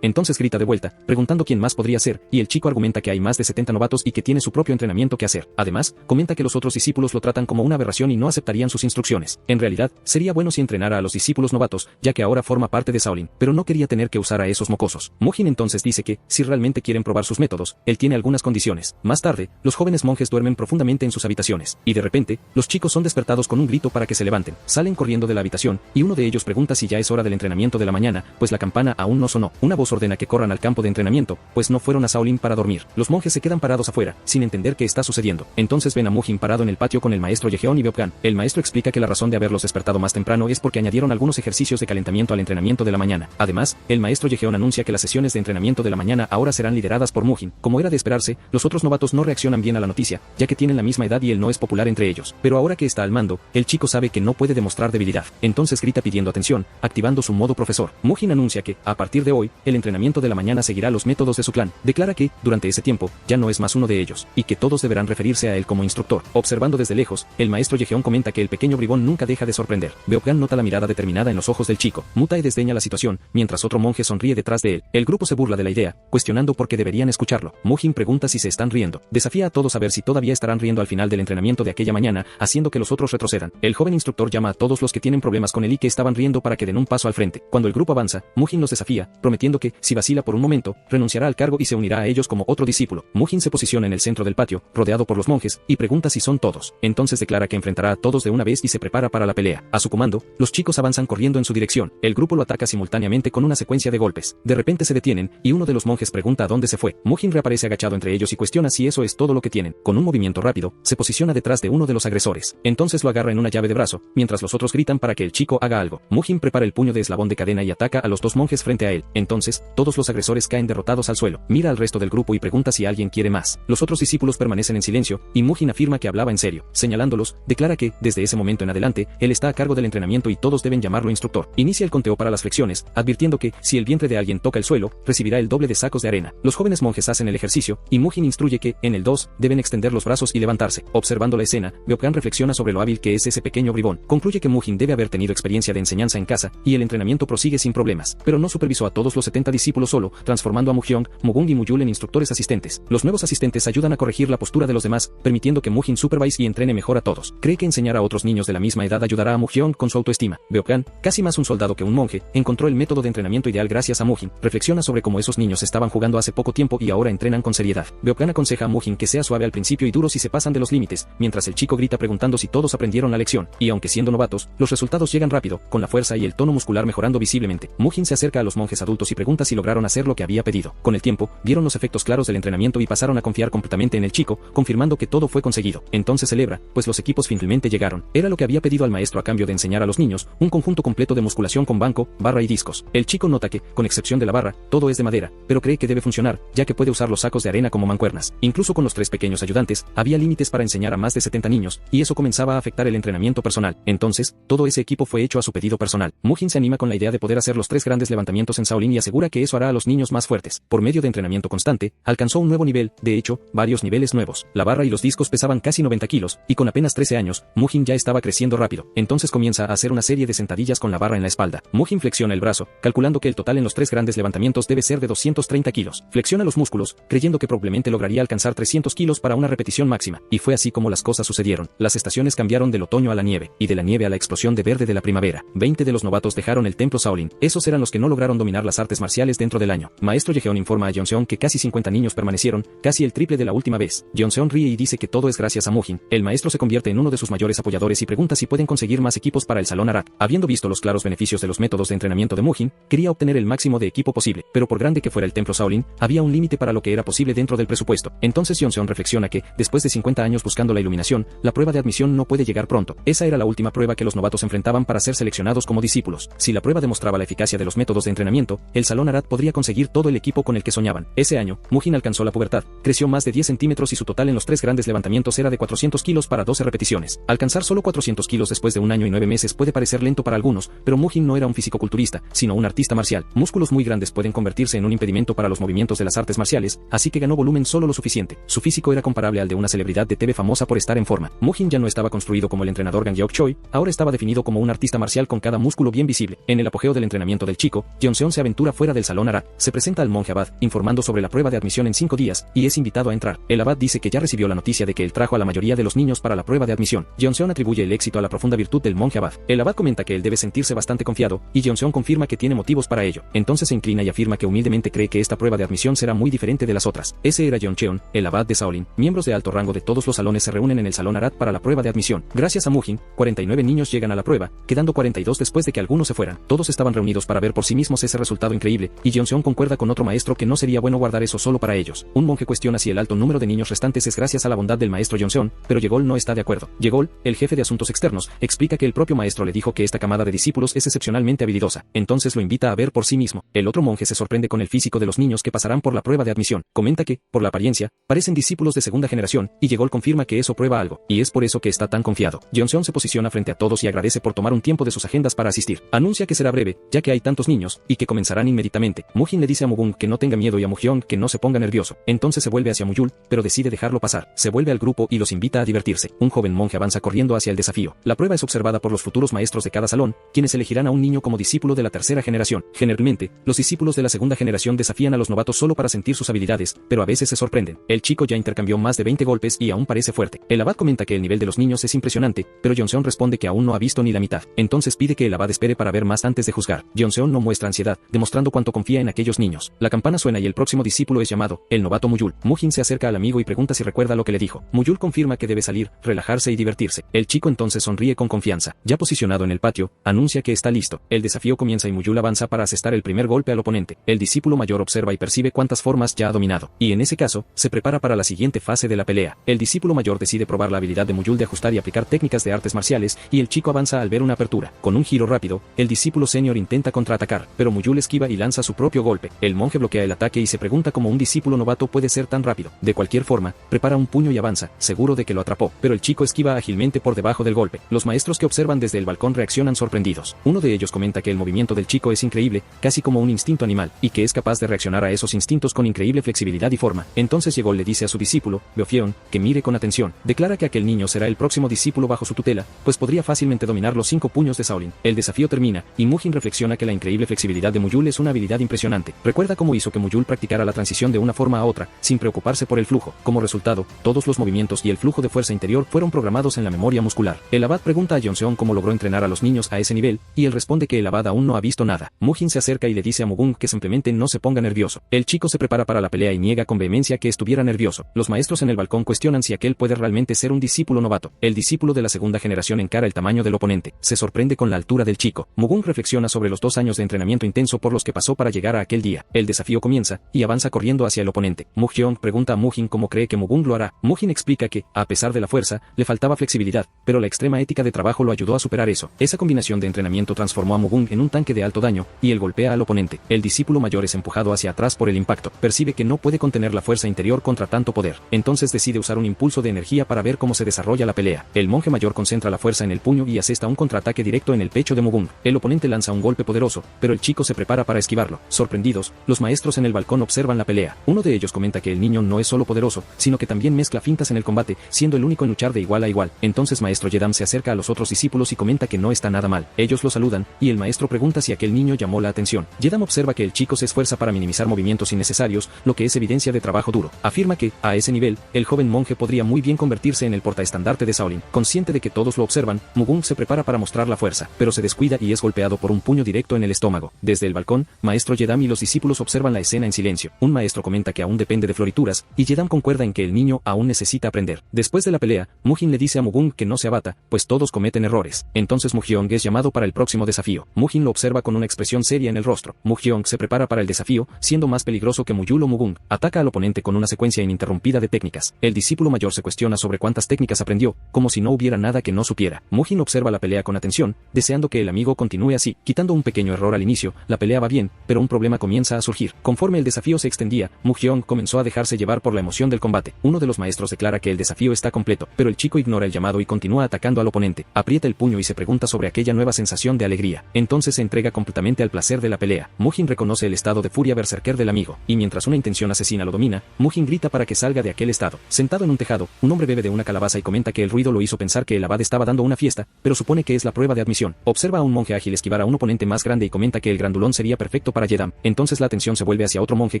Entonces grita de vuelta, preguntando quién más podría ser, y el chico argumenta que hay más de 70 novatos y que tiene su propio entrenamiento que hacer. Además, comenta que los otros discípulos lo tratan como una aberración y no aceptarían sus instrucciones. En realidad, sería bueno si entrenara a los discípulos novatos, ya que ahora forma parte de Shaolin, pero no quería tener que usar a esos mocosos. Mujin entonces dice que, si realmente quieren probar sus métodos, él tiene algunas condiciones. Más tarde, los jóvenes monjes duermen profundamente en sus habitaciones, y de repente, los chicos son despertados con un grito para que se levanten. Salen corriendo de la habitación, y uno de ellos pregunta si ya es hora del entrenamiento de la mañana, pues la campana aún no sonó. Una voz ordena que corran al campo de entrenamiento, pues no fueron a Shaolin para dormir. Los monjes se quedan parados afuera, sin entender qué está sucediendo. Entonces ven a Mujin parado en el patio con el maestro Yejeon y Beopgan. El maestro explica que la razón de haberlos despertado más temprano es porque añadieron algunos ejercicios de calentamiento al entrenamiento de la mañana. Además, el maestro Yejeon anuncia que las sesiones de entrenamiento de la mañana ahora serán lideradas por Mujin. Como era de esperarse, los otros novatos no reaccionan bien a la noticia, ya que tienen la misma edad y él no es popular entre ellos. Pero ahora que está al mando, el chico sabe que no puede demostrar debilidad. Entonces grita pidiendo atención, activando su modo profesor. Mujin anuncia que, a partir de hoy, el entrenamiento de la mañana seguirá los métodos de su clan. Declara que, durante ese tiempo, ya no es más uno de ellos, y que todos deberán referirse a él como instructor. Observando desde lejos, el maestro Yejeon comenta que el pequeño bribón nunca deja de sorprender. Beopgan nota la mirada determinada en los ojos del chico. Mutae desdeña la situación, mientras otro monje sonríe detrás de él. El grupo se burla de la idea, cuestionando por qué deberían escucharlo. Mujin pregunta si se están riendo. Desafía a todos a ver si todavía estarán riendo al final del entrenamiento de aquella mañana, haciendo que los otros retrocedan. El joven instructor llama a todos los que tienen problemas con él y que estaban riendo para que den un paso al frente. Cuando el grupo avanza, Mujin los desafía, prometiendo que, si vacila por un momento, renunciará al cargo y se unirá a ellos como otro discípulo. Mujin se posiciona en el centro del patio, rodeado por los monjes, y pregunta si son todos. Entonces declara que enfrentará a todos de una vez y se prepara para la pelea. A su comando, los chicos avanzan corriendo en su dirección. El grupo lo ataca simultáneamente con una secuencia de golpes. De repente se detienen, y uno de los monjes pregunta a dónde se fue. Mujin reaparece agachado entre ellos y cuestiona si eso es todo lo que tienen. Con un movimiento rápido, se posiciona detrás de uno de los agresores. Entonces lo agarra en una llave de brazo, mientras los otros gritan para que el chico haga algo. Mujin prepara el puño de eslabón de cadena y ataca a los dos monjes frente a él. Entonces, todos los agresores caen derrotados al suelo. Mira al resto del grupo y pregunta si alguien quiere más. Los otros discípulos permanecen en silencio, y Mujin afirma que hablaba en serio. Señalándolos, declara que, desde ese momento en adelante, él está a cargo del entrenamiento y todos deben llamarlo instructor. Inicia el conteo para las flexiones, advirtiendo que, si el vientre de alguien toca el suelo, recibirá el doble de sacos de arena. Los jóvenes monjes hacen el ejercicio, y Mujin instruye que, en el 2, deben extender los brazos y levantarse. Observando la escena, Beopgan reflexiona sobre lo hábil que es ese pequeño bribón. Concluye que Mujin debe haber tenido experiencia de enseñanza en casa, y el entrenamiento prosigue sin problemas. Pero no supervisó a todos los 70 discípulos solo, transformando a Muhyong, Mugung y Muyul en instructores asistentes. Los nuevos asistentes ayudan a corregir la postura de los demás, permitiendo que Mujin supervise y entrene mejor a todos. Cree que enseñar a otros niños de la misma edad ayudará a Muhyong con su autoestima. Beopgan, casi más un soldado que un monje, encontró el método de entrenamiento ideal gracias a Mujin. Reflexiona sobre cómo esos niños estaban jugando hace poco tiempo y ahora entrenan con seriedad. Beopgan aconseja a Mujin que sea suave al principio y duro si se pasan de los límites, mientras el chico grita preguntando si todos aprendieron la lección. Y aunque siendo novatos, los resultados llegan rápido, con la fuerza y el tono muscular mejorando visiblemente. Mujin se acerca a los monjes adultos y pregunta si lograron hacer lo que había pedido. Con el tiempo, vieron los efectos claros del entrenamiento y pasaron a confiar completamente en el chico, confirmando que todo fue conseguido. Entonces celebra, pues los equipos finalmente llegaron. Era lo que había pedido al maestro a cambio de enseñar a los niños, un conjunto completo de musculación con banco, barra y discos. El chico nota que, con excepción de la barra, todo es de madera, pero cree que debe funcionar, ya que puede usar los sacos de arena como mancuernas. Incluso con los 3 pequeños ayudantes, había límites para enseñar a más de 70 niños, y eso comenzaba a afectar el entrenamiento personal. Entonces, todo ese equipo fue hecho a su pedido personal. Mujin se anima con la idea de poder hacer los 3 grandes levantamientos en Shaolin y asegura que eso hará a los niños más fuertes. Por medio de entrenamiento constante, alcanzó un nuevo nivel, de hecho, varios niveles nuevos. La barra y los discos pesaban casi 90 kilos, y con apenas 13 años, Mujin ya estaba creciendo rápido. Entonces comienza a hacer una serie de sentadillas con la barra en la espalda. Mujin flexiona el brazo, calculando que el total en los 3 grandes levantamientos debe ser de 230 kilos. Flexiona los músculos, creyendo que probablemente lograría alcanzar 300 kilos para una repetición máxima. Y fue así como las cosas sucedieron. Las estaciones cambiaron del otoño a la nieve, y de la nieve a la explosión de verde de la primavera. 20 de los novatos dejaron el templo Shaolin. Esos eran los que no lograron dominar las artes marciales dentro del año. Maestro Yejeon informa a Yeonseon que casi 50 niños permanecieron, casi el triple de la última vez. Yeonseon ríe y dice que todo es gracias a Mujin. El maestro se convierte en uno de sus mayores apoyadores y pregunta si pueden conseguir más equipos para el salón Arad. Habiendo visto los claros beneficios de los métodos de entrenamiento de Mujin, quería obtener el máximo de equipo posible, pero por grande que fuera el templo Shaolin, había un límite para lo que era posible dentro del presupuesto. Entonces Yeonseon reflexiona que, después de 50 años buscando la iluminación, la prueba de admisión no puede llegar pronto. Esa era la última prueba que los novatos enfrentaban para ser seleccionados como discípulos. Si la prueba demostraba la eficacia de los métodos de entrenamiento, el salón Arad podría conseguir todo el equipo con el que soñaban. Ese año, Mujin alcanzó la pubertad, creció más de 10 centímetros y su total en los 3 grandes levantamientos era de 400 kilos para 12 repeticiones. Alcanzar solo 400 kilos después de 1 año y 9 meses puede parecer lento para algunos, pero Mujin no era un fisicoculturista, sino un artista marcial. Músculos muy grandes pueden convertirse en un impedimento para los movimientos de las artes marciales, así que ganó volumen solo lo suficiente. Su físico era comparable al de una celebridad de TV famosa por estar en forma. Mujin ya no estaba construido como el entrenador Gang Yeok Choi, ahora estaba definido como un artista marcial con cada músculo bien visible. En el apogeo del entrenamiento del chico, Jeonseon se aventura fuera del salón Arat, se presenta al monje abad, informando sobre la prueba de admisión en 5 días, y es invitado a entrar. El abad dice que ya recibió la noticia de que él trajo a la mayoría de los niños para la prueba de admisión. Jeonseon atribuye el éxito a la profunda virtud del monje abad. El abad comenta que él debe sentirse bastante confiado, y Jeonseon confirma que tiene motivos para ello. Entonces se inclina y afirma que humildemente cree que esta prueba de admisión será muy diferente de las otras. Ese era Jeoncheon, el abad de Shaolin. Miembros de alto rango de todos los salones se reúnen en el salón Arat para la prueba de admisión. Gracias a Mujin, 49 niños llegan a la prueba, quedando 42 después de que algunos se fueran. Todos estaban reunidos para ver por sí mismos ese resultado increíble, y Jeonseon concuerda con otro maestro que no sería bueno guardar eso solo para ellos. Un monje cuestiona si el alto número de niños restantes es gracias a la bondad del maestro Jeonseon, pero Yegol no está de acuerdo. Yegol, el jefe de asuntos externos, explica que el propio maestro le dijo que esta camada de discípulos es excepcionalmente habilidosa, entonces lo invita a ver por sí mismo. El otro monje se sorprende con el físico de los niños que pasarán por la prueba de admisión. Comenta que, por la apariencia, parecen discípulos de segunda generación, y Yegol confirma que eso prueba algo, y es por eso que está tan confiado. Jeonseon se posiciona frente a todos y agradece por tomar un tiempo de sus agendas para asistir. Anuncia que será breve, ya que hay tantos niños, y que comenzarán inmediatamente. Mujin le dice a Mugung que no tenga miedo y a Mugyeong que no se ponga nervioso. Entonces se vuelve hacia Muyul, pero decide dejarlo pasar. Se vuelve al grupo y los invita a divertirse. Un joven monje avanza corriendo hacia el desafío. La prueba es observada por los futuros maestros de cada salón, quienes elegirán a un niño como discípulo de la tercera generación. Generalmente, los discípulos de la segunda generación desafían a los novatos solo para sentir sus habilidades, pero a veces se sorprenden. El chico ya intercambió más de 20 golpes y aún parece fuerte. El abad comenta que el nivel de los niños es impresionante, pero Jeonseon responde que aún no ha visto ni la mitad. Entonces pide que el abad espere para ver más antes de juzgar. Jeonseon no muestra ansiedad, demostrando cuánto confía en aquellos niños. La campana suena y el próximo discípulo es llamado, el novato Muyul. Mujin se acerca al amigo y pregunta si recuerda lo que le dijo. Muyul confirma que debe salir, relajarse y divertirse. El chico entonces sonríe con confianza. Ya posicionado en el patio, anuncia que está listo. El desafío comienza y Muyul avanza para asestar el primer golpe al oponente. El discípulo mayor observa y percibe cuántas formas ya ha dominado, y en ese caso, se prepara para la siguiente fase de la pelea. El discípulo mayor decide probar la habilidad de Muyul de ajustar y aplicar técnicas de artes marciales, y el chico avanza al ver una apertura. Con un giro rápido, el discípulo senior intenta contraatacar, pero Muyul esquiva y lanza su propio golpe. El monje bloquea el ataque y se pregunta cómo un discípulo novato puede ser tan rápido. De cualquier forma, prepara un puño y avanza, seguro de que lo atrapó, pero el chico esquiva ágilmente por debajo del golpe. Los maestros que observan desde el balcón reaccionan sorprendidos. Uno de ellos comenta que el movimiento del chico es increíble, casi como un instinto animal, y que es capaz de reaccionar a esos instintos con increíble flexibilidad y forma. Entonces Yegol le dice a su discípulo, Beofyeon, que mire con atención. Declara que aquel niño será el próximo discípulo bajo su tutela, pues podría fácilmente dominar los 5 puños de Shaolin. El desafío termina, y Mujin reflexiona que la increíble flexibilidad de Muyul es una habilidad impresionante. Recuerda cómo hizo que Muyul practicara la transición de una forma a otra, sin preocuparse por el flujo. Como resultado, todos los movimientos y el flujo de fuerza interior fueron programados en la memoria muscular. El abad pregunta a Jeonseon cómo logró entrenar a los niños a ese nivel, y él responde que el abad aún no ha visto nada. Mujin se acerca y le dice a Mugung que simplemente no se ponga nervioso. El chico se prepara para la pelea y niega con vehemencia que estuviera nervioso. Los maestros en el balcón cuestionan si aquel puede realmente ser un discípulo novato. El discípulo de la segunda generación encara el tamaño del oponente. Se sorprende con la altura del chico. Mugung reflexiona sobre los 2 años de entrenamiento intenso por los que pasó para llegar a aquel día. El desafío comienza, y avanza corriendo hacia el oponente. Mugyeong pregunta a Mujin cómo cree que Mugung lo hará. Mujin explica que, a pesar de la fuerza, le faltaba flexibilidad, pero la extrema ética de trabajo lo ayudó a superar eso. Esa combinación de entrenamiento transformó a Mugung en un tanque de alto daño, y él golpea al oponente. El discípulo mayor es empujado hacia atrás por el impacto. Percibe que no puede contener la fuerza interior contra tanto poder. Entonces decide usar un impulso de energía para ver cómo se desarrolla la pelea. El monje mayor concentra la fuerza en el puño y asesta un contraataque directo en el pecho de Mugung. El oponente lanza un golpe poderoso, pero el chico se prepara para esquivarlo. Sorprendidos, los maestros en el balcón observan la pelea. Uno de ellos comenta que el niño no es solo poderoso, sino que también mezcla fintas en el combate, siendo el único en luchar de igual a igual. Entonces maestro Yedam se acerca a los otros discípulos y comenta que no está nada mal. Ellos lo saludan, y el maestro pregunta si aquel niño llamó la atención. Yedam observa que el chico se esfuerza para minimizar movimientos innecesarios, lo que es evidencia de trabajo duro. Afirma que, a ese nivel, el joven monje podría muy bien convertirse en el portaestandarte de Shaolin. Consciente de que todos lo observan, Mugung se prepara para mostrar la fuerza, pero se descuida y es golpeado por un puño directo en el estómago. Desde el balcón, maestro Yedam y los discípulos observan la escena en silencio. Un maestro comenta que aún depende de florituras, y Yedam concuerda en que el niño aún necesita aprender. Después de la pelea, Mujin le dice a Mugung que no se abata, pues todos cometen errores. Entonces Mugyeong es llamado para el próximo desafío. Mujin lo observa con una expresión seria en el rostro. Mugyeong se prepara para el desafío, siendo más peligroso que Muyul o Mugung. Ataca al oponente con una secuencia ininterrumpida de técnicas. El discípulo mayor se cuestiona sobre cuántas técnicas aprendió, como si no hubiera nada que no supiera. Mujin observa la pelea con atención, deseando que el amigo continúe así. Quitando un pequeño error al inicio, la pelea va bien, pero un problema comienza a surgir. surgir. Conforme el desafío se extendía, Mu-hyung comenzó a dejarse llevar por la emoción del combate. Uno de los maestros declara que el desafío está completo, pero el chico ignora el llamado y continúa atacando al oponente. Aprieta el puño y se pregunta sobre aquella nueva sensación de alegría. Entonces se entrega completamente al placer de la pelea. Mu-jin reconoce el estado de furia berserker del amigo, y mientras una intención asesina lo domina, Mu-jin grita para que salga de aquel estado. Sentado en un tejado, un hombre bebe de una calabaza y comenta que el ruido lo hizo pensar que el abad estaba dando una fiesta, pero supone que es la prueba de admisión. Observa a un monje ágil esquivar a un oponente más grande y comenta que el grandulón sería perfecto para Yedam. Entonces la atención se vuelve hacia otro monje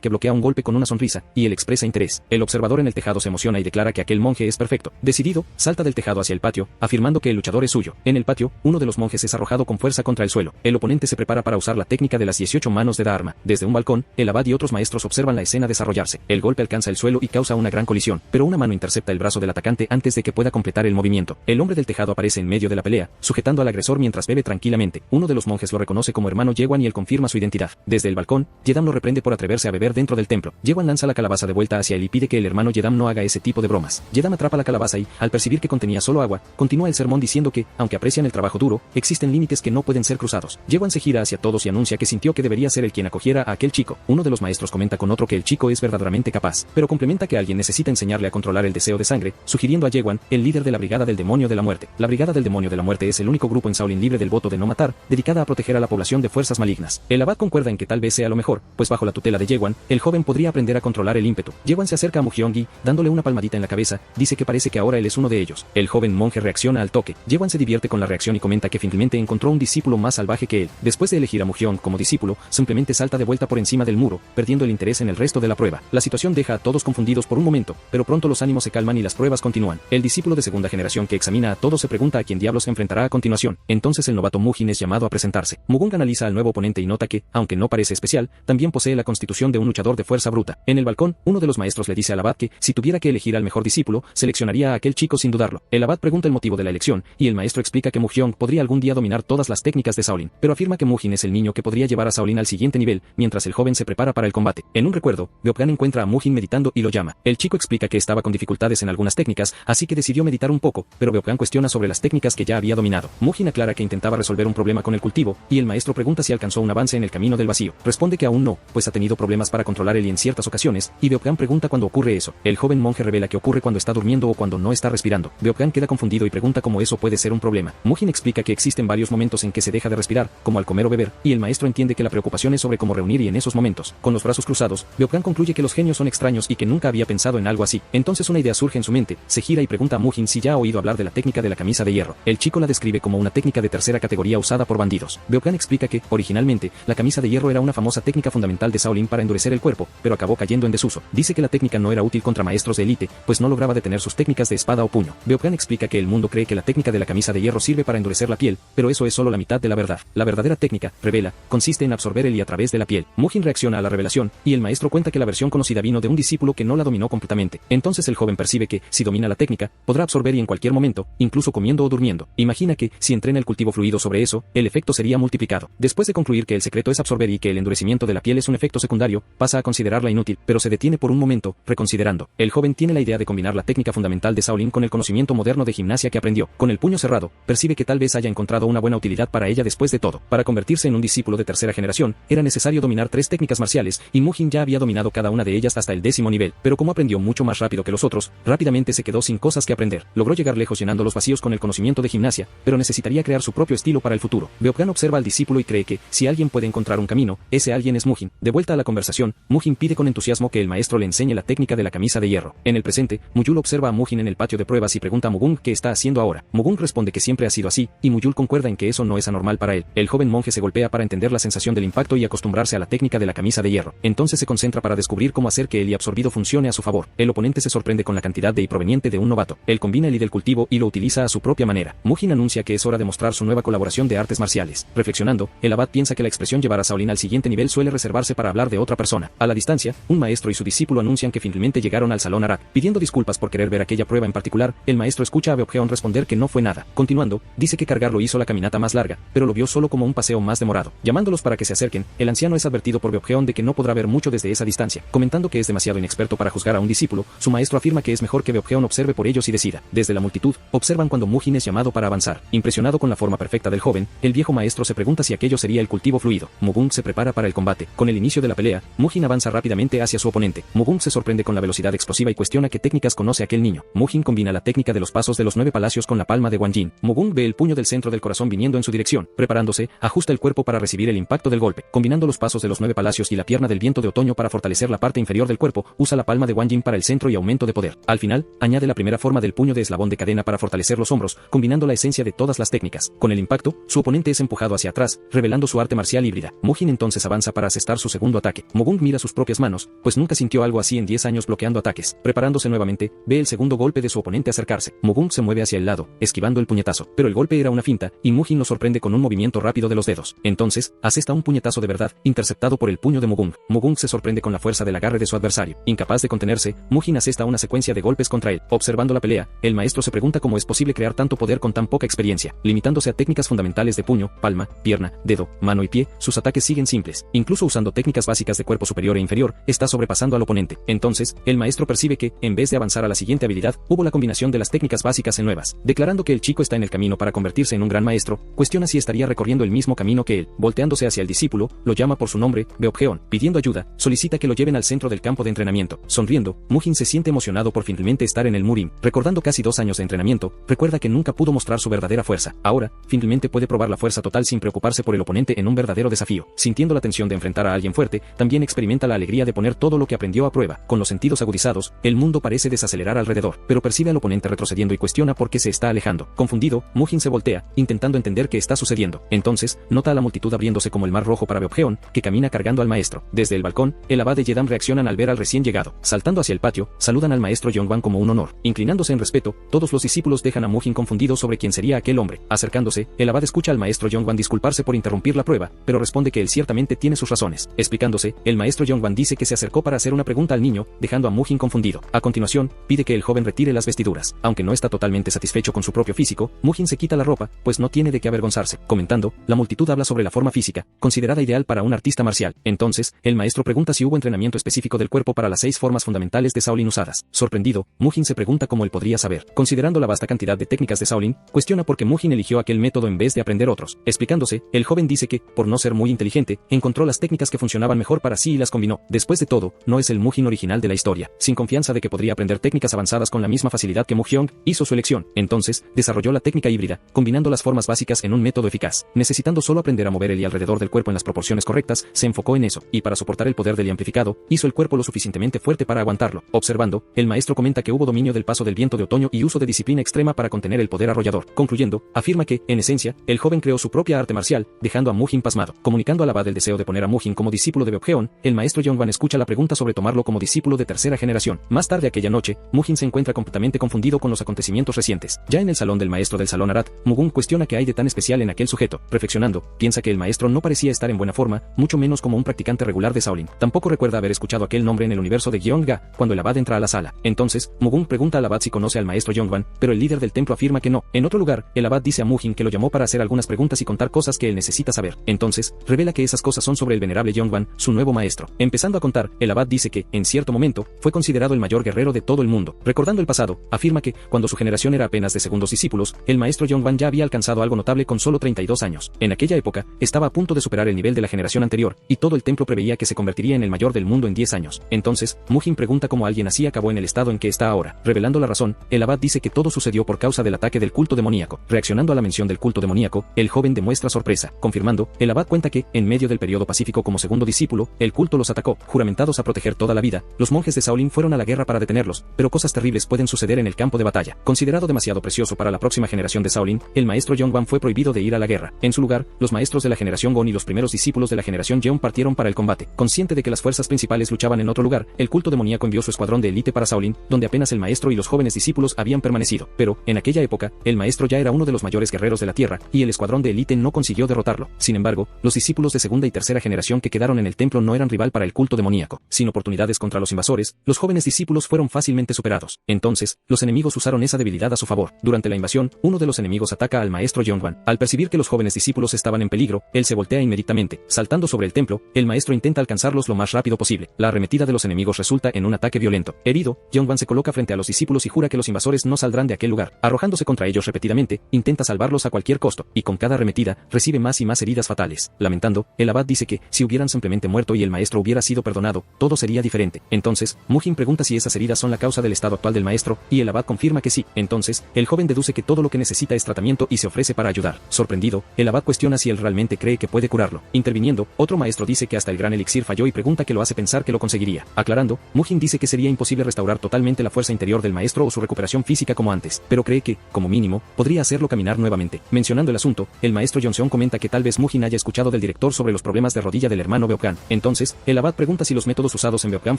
que bloquea un golpe con una sonrisa, y él expresa interés. El observador en el tejado se emociona y declara que aquel monje es perfecto. Decidido, salta del tejado hacia el patio, afirmando que el luchador es suyo. En el patio, uno de los monjes es arrojado con fuerza contra el suelo. El oponente se prepara para usar la técnica de las 18 manos de Dharma. Desde un balcón, el abad y otros maestros observan la escena desarrollarse. El golpe alcanza el suelo y causa una gran colisión, pero una mano intercepta el brazo del atacante antes de que pueda completar el movimiento. El hombre del tejado aparece en medio de la pelea, sujetando al agresor mientras bebe tranquilamente. Uno de los monjes lo reconoce como hermano Yewan y él confirma su identidad. Desde el balcón, Yedam lo reprende por atreverse a beber dentro del templo. Yewan lanza la calabaza de vuelta hacia él y pide que el hermano Yedam no haga ese tipo de bromas. Yedam atrapa la calabaza y, al percibir que contenía solo agua, continúa el sermón diciendo que, aunque aprecian el trabajo duro, existen límites que no pueden ser cruzados. Yewan se gira hacia todos y anuncia que sintió que debería ser el quien acogiera a aquel chico. Uno de los maestros comenta con otro que el chico es verdaderamente capaz, pero complementa que alguien necesita enseñarle a controlar el deseo de sangre, sugiriendo a Yewan, el líder de la Brigada del Demonio de la Muerte. La Brigada del Demonio de la Muerte es el único grupo en Shaolin libre del voto de no matar, dedicada a proteger a la población de fuerzas malignas. El abad concuerda en que tal vez sea lo mejor, pues bajo la tutela de Yewan, el joven podría aprender a controlar el ímpetu. Yewan se acerca a Mu-hyung, dándole una palmadita en la cabeza, dice que parece que ahora él es uno de ellos. El joven monje reacciona al toque. Yewan se divierte con la reacción y comenta que finalmente encontró un discípulo más salvaje que él. Después de elegir a Mu-hyung como discípulo, simplemente salta de vuelta por encima del muro, perdiendo el interés en el resto de la prueba. La situación deja a todos confundidos por un momento, pero pronto los ánimos se calman y las pruebas continúan. El discípulo de segunda generación que examina a todos se pregunta a quién diablos se enfrentará a continuación. Entonces el novato Mu-jin es llamado a presentarse. Mugung analiza al nuevo oponente y nota que, aunque no parece especial, también posee la constitución de un luchador de fuerza bruta. En el balcón, uno de los maestros le dice al abad que, si tuviera que elegir al mejor discípulo, seleccionaría a aquel chico sin dudarlo. El abad pregunta el motivo de la elección, y el maestro explica que Mu-hyung podría algún día dominar todas las técnicas de Shaolin, pero afirma que Mu-jin es el niño que podría llevar a Shaolin al siguiente nivel, mientras el joven se prepara para el combate. En un recuerdo, Beopgan encuentra a Mu-jin meditando y lo llama. El chico explica que estaba con dificultades en algunas técnicas, así que decidió meditar un poco, pero Beopgan cuestiona sobre las técnicas que ya había dominado. Mu-jin aclara que intentaba resolver un problema con el cultivo, y el maestro pregunta si alcanzó un avance en el camino del vacío. Responde que aún no, pues ha tenido problemas para controlar el y en ciertas ocasiones, y Beopgan pregunta cuándo ocurre eso. El joven monje revela que ocurre cuando está durmiendo o cuando no está respirando. Beopgan queda confundido y pregunta cómo eso puede ser un problema. Mu-jin explica que existen varios momentos en que se deja de respirar, como al comer o beber, y el maestro entiende que la preocupación es sobre cómo reunir y en esos momentos. Con los brazos cruzados, Beopgan concluye que los genios son extraños y que nunca había pensado en algo así. Entonces una idea surge en su mente, se gira y pregunta a Mu-jin si ya ha oído hablar de la técnica de la camisa de hierro. El chico la describe como una técnica de tercera categoría usada por bandidos. Beopgan explica que, originalmente, la camisa de hierro era una famosa técnica fundamental de Shaolin para endurecer el cuerpo, pero acabó cayendo en desuso. Dice que la técnica no era útil contra maestros de élite, pues no lograba detener sus técnicas de espada o puño. Beopgan explica que el mundo cree que la técnica de la camisa de hierro sirve para endurecer la piel, pero eso es solo la mitad de la verdad. La verdadera técnica, revela, consiste en absorber el y a través de la piel. Mu-jin reacciona a la revelación, y el maestro cuenta que la versión conocida vino de un discípulo que no la dominó completamente. Entonces el joven percibe que, si domina la técnica, podrá absorber y en cualquier momento, incluso comiendo o durmiendo. Imagina que, si entrena el cultivo fluido sobre eso, el efecto sería multiplicado. Después de concluir que el secreto es absorber y que el endurecimiento de la piel es un efecto secundario, pasa a considerarla inútil, pero se detiene por un momento, reconsiderando. El joven tiene la idea de combinar la técnica fundamental de Shaolin con el conocimiento moderno de gimnasia que aprendió. Con el puño cerrado, percibe que tal vez haya encontrado una buena utilidad para ella después de todo. Para convertirse en un discípulo de tercera generación, era necesario dominar 3 técnicas marciales, y Mu-jin ya había dominado cada una de ellas hasta el 10º nivel, pero como aprendió mucho más rápido que los otros, rápidamente se quedó sin cosas que aprender. Logró llegar lejos llenando los vacíos con el conocimiento de gimnasia, pero necesitaría crear su propio estilo para el futuro. Beopgan observa al discípulo y cree que, si alguien puede encontrar un camino, ese alguien es Mu-jin. De vuelta a la conversación, Mu-jin pide con entusiasmo que el maestro le enseñe la técnica de la camisa de hierro. En el presente, Mu-yul observa a Mu-jin en el patio de pruebas y pregunta a Mugung qué está haciendo ahora. Mugung responde que siempre ha sido así, y Mu-yul concuerda en que eso no es anormal para él. El joven monje se golpea para entender la sensación del impacto y acostumbrarse a la técnica de la camisa de hierro. Entonces se concentra para descubrir cómo hacer que el y absorbido funcione a su favor. El oponente se sorprende con la cantidad de y proveniente de un novato. Él combina el y del cultivo y lo utiliza a su propia manera. Mu-jin anuncia que es hora de mostrar su nueva colaboración de artes marciales. Reflexionando, el abad piensa que la expresión llevar a Shaolin al siguiente nivel suele reservarse para hablar de otra persona. A la distancia, un maestro y su discípulo anuncian que finalmente llegaron al salón Arak. Pidiendo disculpas por querer ver aquella prueba en particular, el maestro escucha a Beopgeon responder que no fue nada. Continuando, dice que cargarlo hizo la caminata más larga, pero lo vio solo como un paseo más demorado. Llamándolos para que se acerquen, el anciano es advertido por Beopgeon de que no podrá ver mucho desde esa distancia. Comentando que es demasiado inexperto para juzgar a un discípulo, su maestro afirma que es mejor que Beopgeon observe por ellos y decida. Desde la multitud, observan cuando Mu-jin es llamado para avanzar. Impresionado con la forma perfecta del joven, el viejo maestro se pregunta si aquello sería el cultivo fluido. Mugung se prepara para el combate. Con el inicio de la pelea, Mujin avanza rápidamente hacia su oponente. Mugung se sorprende con la velocidad explosiva y cuestiona qué técnicas conoce aquel niño. Mujin combina la técnica de los pasos de los 9 palacios con la palma de Wang Jin. Mugung ve el puño del centro del corazón viniendo en su dirección. Preparándose, ajusta el cuerpo para recibir el impacto del golpe. Combinando los pasos de los 9 palacios y la pierna del viento de otoño para fortalecer la parte inferior del cuerpo, usa la palma de Wang Jin para el centro y aumento de poder. Al final, añade la primera forma del puño de eslabón de cadena para fortalecer los hombros, combinando la esencia de todas las técnicas. Con el impacto, su oponente es empujado hacia atrás, revelando su arte marcial híbrida. Mujin entonces avanza para asestar su segundo ataque. Mugung mira sus propias manos, pues nunca sintió algo así en 10 años bloqueando ataques. Preparándose nuevamente, ve el segundo golpe de su oponente acercarse. Mugung se mueve hacia el lado, esquivando el puñetazo, pero el golpe era una finta, y Mujin lo sorprende con un movimiento rápido de los dedos. Entonces, asesta un puñetazo de verdad, interceptado por el puño de Mugung. Mugung se sorprende con la fuerza del agarre de su adversario. Incapaz de contenerse, Mujin asesta una secuencia de golpes contra él. Observando la pelea, el maestro se pregunta cómo es posible crear tanto poder con tan poca experiencia. Limitándose a técnicas fundamentales de puño, palma, pierna, dedo, mano y pie, sus ataques siguen simples. Incluso usando técnicas básicas de cuerpo superior e inferior, está sobrepasando al oponente. Entonces, el maestro percibe que, en vez de avanzar a la siguiente habilidad, hubo la combinación de las técnicas básicas en nuevas. Declarando que el chico está en el camino para convertirse en un gran maestro, cuestiona si estaría recorriendo el mismo camino que él. Volteándose hacia el discípulo, lo llama por su nombre, Beopjeon. Pidiendo ayuda, solicita que lo lleven al centro del campo de entrenamiento. Sonriendo, Mujin se siente emocionado por finalmente estar en el Murim. Recordando casi 2 años de entrenamiento, recuerda que nunca pudo mostrar su verdadera fuerza. Ahora, finalmente puede probar la fuerza total sin preocuparse por el oponente en un verdadero desafío. Sintiendo la tensión de enfrentar a alguien fuerte, también experimenta la alegría de poner todo lo que aprendió a prueba. Con los sentidos agudizados, el mundo parece desacelerar alrededor, pero percibe al oponente retrocediendo y cuestiona por qué se está alejando. Confundido, Mujin se voltea, intentando entender qué está sucediendo. Entonces, nota a la multitud abriéndose como el mar rojo para Beopjeon, que camina cargando al maestro. Desde el balcón, el abad de Yedam reaccionan al ver al recién llegado. Saltando hacia el patio, saludan al maestro Yongwan como un honor. Inclinándose en respeto, todos los discípulos dejan a Mujin confundido sobre quién sería aquel hombre. Acercándose, el abad escucha al maestro Yongwan disculparse por interrumpir la prueba, pero responde que él ciertamente tiene sus razones. Explicándose, el maestro Yongwan dice que se acercó para hacer una pregunta al niño, dejando a Mujin confundido. A continuación, pide que el joven retire las vestiduras. Aunque no está totalmente satisfecho con su propio físico, Mujin se quita la ropa, pues no tiene de qué avergonzarse. Comentando, la multitud habla sobre la forma física, considerada ideal para un artista marcial. Entonces, el maestro pregunta si hubo entrenamiento específico del cuerpo para las 6 formas fundamentales de Shaolin usadas. Sorprendido, Mujin se pregunta cómo él podría saber. Considerando la vasta cantidad de técnicas de Shaolin, cuestiona por qué Mujin eligió aquel método en vez de aprender otros. Explicándose, el joven dice que, por no ser muy inteligente, encontró las técnicas que funcionaban mejor para sí y las combinó. Después de todo, no es el Mujin original de la historia. Sin confianza de que podría aprender técnicas avanzadas con la misma facilidad que Mujin, hizo su elección. Entonces, desarrolló la técnica híbrida, combinando las formas básicas en un método eficaz. Necesitando solo aprender a mover el y alrededor del cuerpo en las proporciones correctas, se enfocó en eso, y para soportar el poder del y amplificado, hizo el cuerpo lo suficientemente fuerte para aguantarlo. Observando, el maestro comenta que hubo dominio del paso del viento de otoño y uso de disciplina extrema para contener el poder arrollador. Concluyendo, afirma que, en esencia, el joven creó su propia arte marcial, dejando a Mujin pasmado. Comunicando al abad el deseo de poner a Mujin como discípulo de Beopjeon, el maestro Yongwan escucha la pregunta sobre tomarlo como discípulo de tercera generación. Más tarde aquella noche, Mujin se encuentra completamente confundido con los acontecimientos recientes. Ya en el salón del maestro del salón Arat, Mugung cuestiona qué hay de tan especial en aquel sujeto. Reflexionando, piensa que el maestro no parecía estar en buena forma, mucho menos como un practicante regular de Shaolin. Tampoco recuerda haber escuchado aquel nombre en el universo de Gyeongga, cuando el abad entra a la sala. Entonces, Mugung pregunta al abad si conoce al maestro Yongwan, pero el líder del templo afirma que no. En otro lugar, el abad dice a Mujin que lo llamó para hacer algunas preguntas y contar cosas que él necesita saber. Entonces, revela que esas cosas son sobre el venerable Yongwan, su nuevo maestro. Empezando a contar, el abad dice que, en cierto momento, fue considerado el mayor guerrero de todo el mundo. Recordando el pasado, afirma que, cuando su generación era apenas de segundos discípulos, el maestro Yongwan ya había alcanzado algo notable con solo 32 años. En aquella época, estaba a punto de superar el nivel de la generación anterior, y todo el templo preveía que se convertiría en el mayor del mundo en 10 años. Entonces, Mujin pregunta cómo alguien así acabó en el estado en que está ahora. Revelando la razón, el abad dice que todo sucedió por causa del ataque del culto demoníaco. Reaccionando a la mención del culto demoníaco, el joven demuestra sorpresa. Confirmando, el abad cuenta que, en medio del periodo pacífico como segundo discípulo, el culto los atacó. Juramentados a proteger toda la vida, los monjes de Shaolin fueron a la guerra para detenerlos, pero cosas terribles pueden suceder en el campo de batalla. Considerado demasiado precioso para la próxima generación de Shaolin, el maestro Yongwan fue prohibido de ir a la guerra. En su lugar, los maestros de la generación Gon y los primeros discípulos de la generación Yeon partieron para el combate. Consciente de que las fuerzas principales luchaban en otro lugar, el culto demoníaco envió su escuadrón de élite para Shaolin, donde apenas el maestro y los jóvenes discípulos habían permanecido. Pero, en aquella época, el maestro ya era uno de los mayores guerreros de la tierra, y el escuadrón de élite no consiguió derrotarlo. Sin embargo, los discípulos de segunda y tercera generación que quedaron en el templo no eran rival para el culto demoníaco. Sin oportunidades contra los invasores, los jóvenes discípulos fueron fácilmente superados. Entonces, los enemigos usaron esa debilidad a su favor. Durante la invasión, uno de los enemigos ataca al maestro Yongwan. Al percibir que los jóvenes discípulos estaban en peligro, él se voltea inmediatamente. Saltando sobre el templo, el maestro intenta alcanzarlos lo más rápido posible. La arremetida de los enemigos resulta en un ataque violento. Herido, Yongwan se coloca frente a los discípulos y jura que los invasores no saldrán de aquel lugar. Arrojándose contra ellos repetidamente, intenta salvarlos a cualquier costo, y con cada arremetida, recibe más y más heridas fatales. Lamentando, el abad dice que, si hubieran simplemente muerto y el maestro hubiera sido perdonado, todo sería diferente. Entonces, Mujin pregunta si esas heridas son la causa del estado actual del maestro, y el abad confirma que sí. Entonces, el joven deduce que todo lo que necesita es tratamiento y se ofrece para ayudar. Sorprendido, el abad cuestiona si él realmente cree que puede curarlo. Interviniendo, otro maestro dice que hasta el gran elixir falló y pregunta qué lo hace pensar que lo conseguiría. Aclarando, Mujin dice que sería imposible restaurar totalmente la fuerza interior del maestro o su recuperación física como antes, pero cree que, como mínimo, podría hacerlo caminar nuevamente. Mencionando el asunto, el maestro Yonseon comenta que tal vez Mujin haya escuchado del director sobre los problemas de rodilla del hermano Beokan. Entonces, el abad pregunta si los métodos usados en Beokan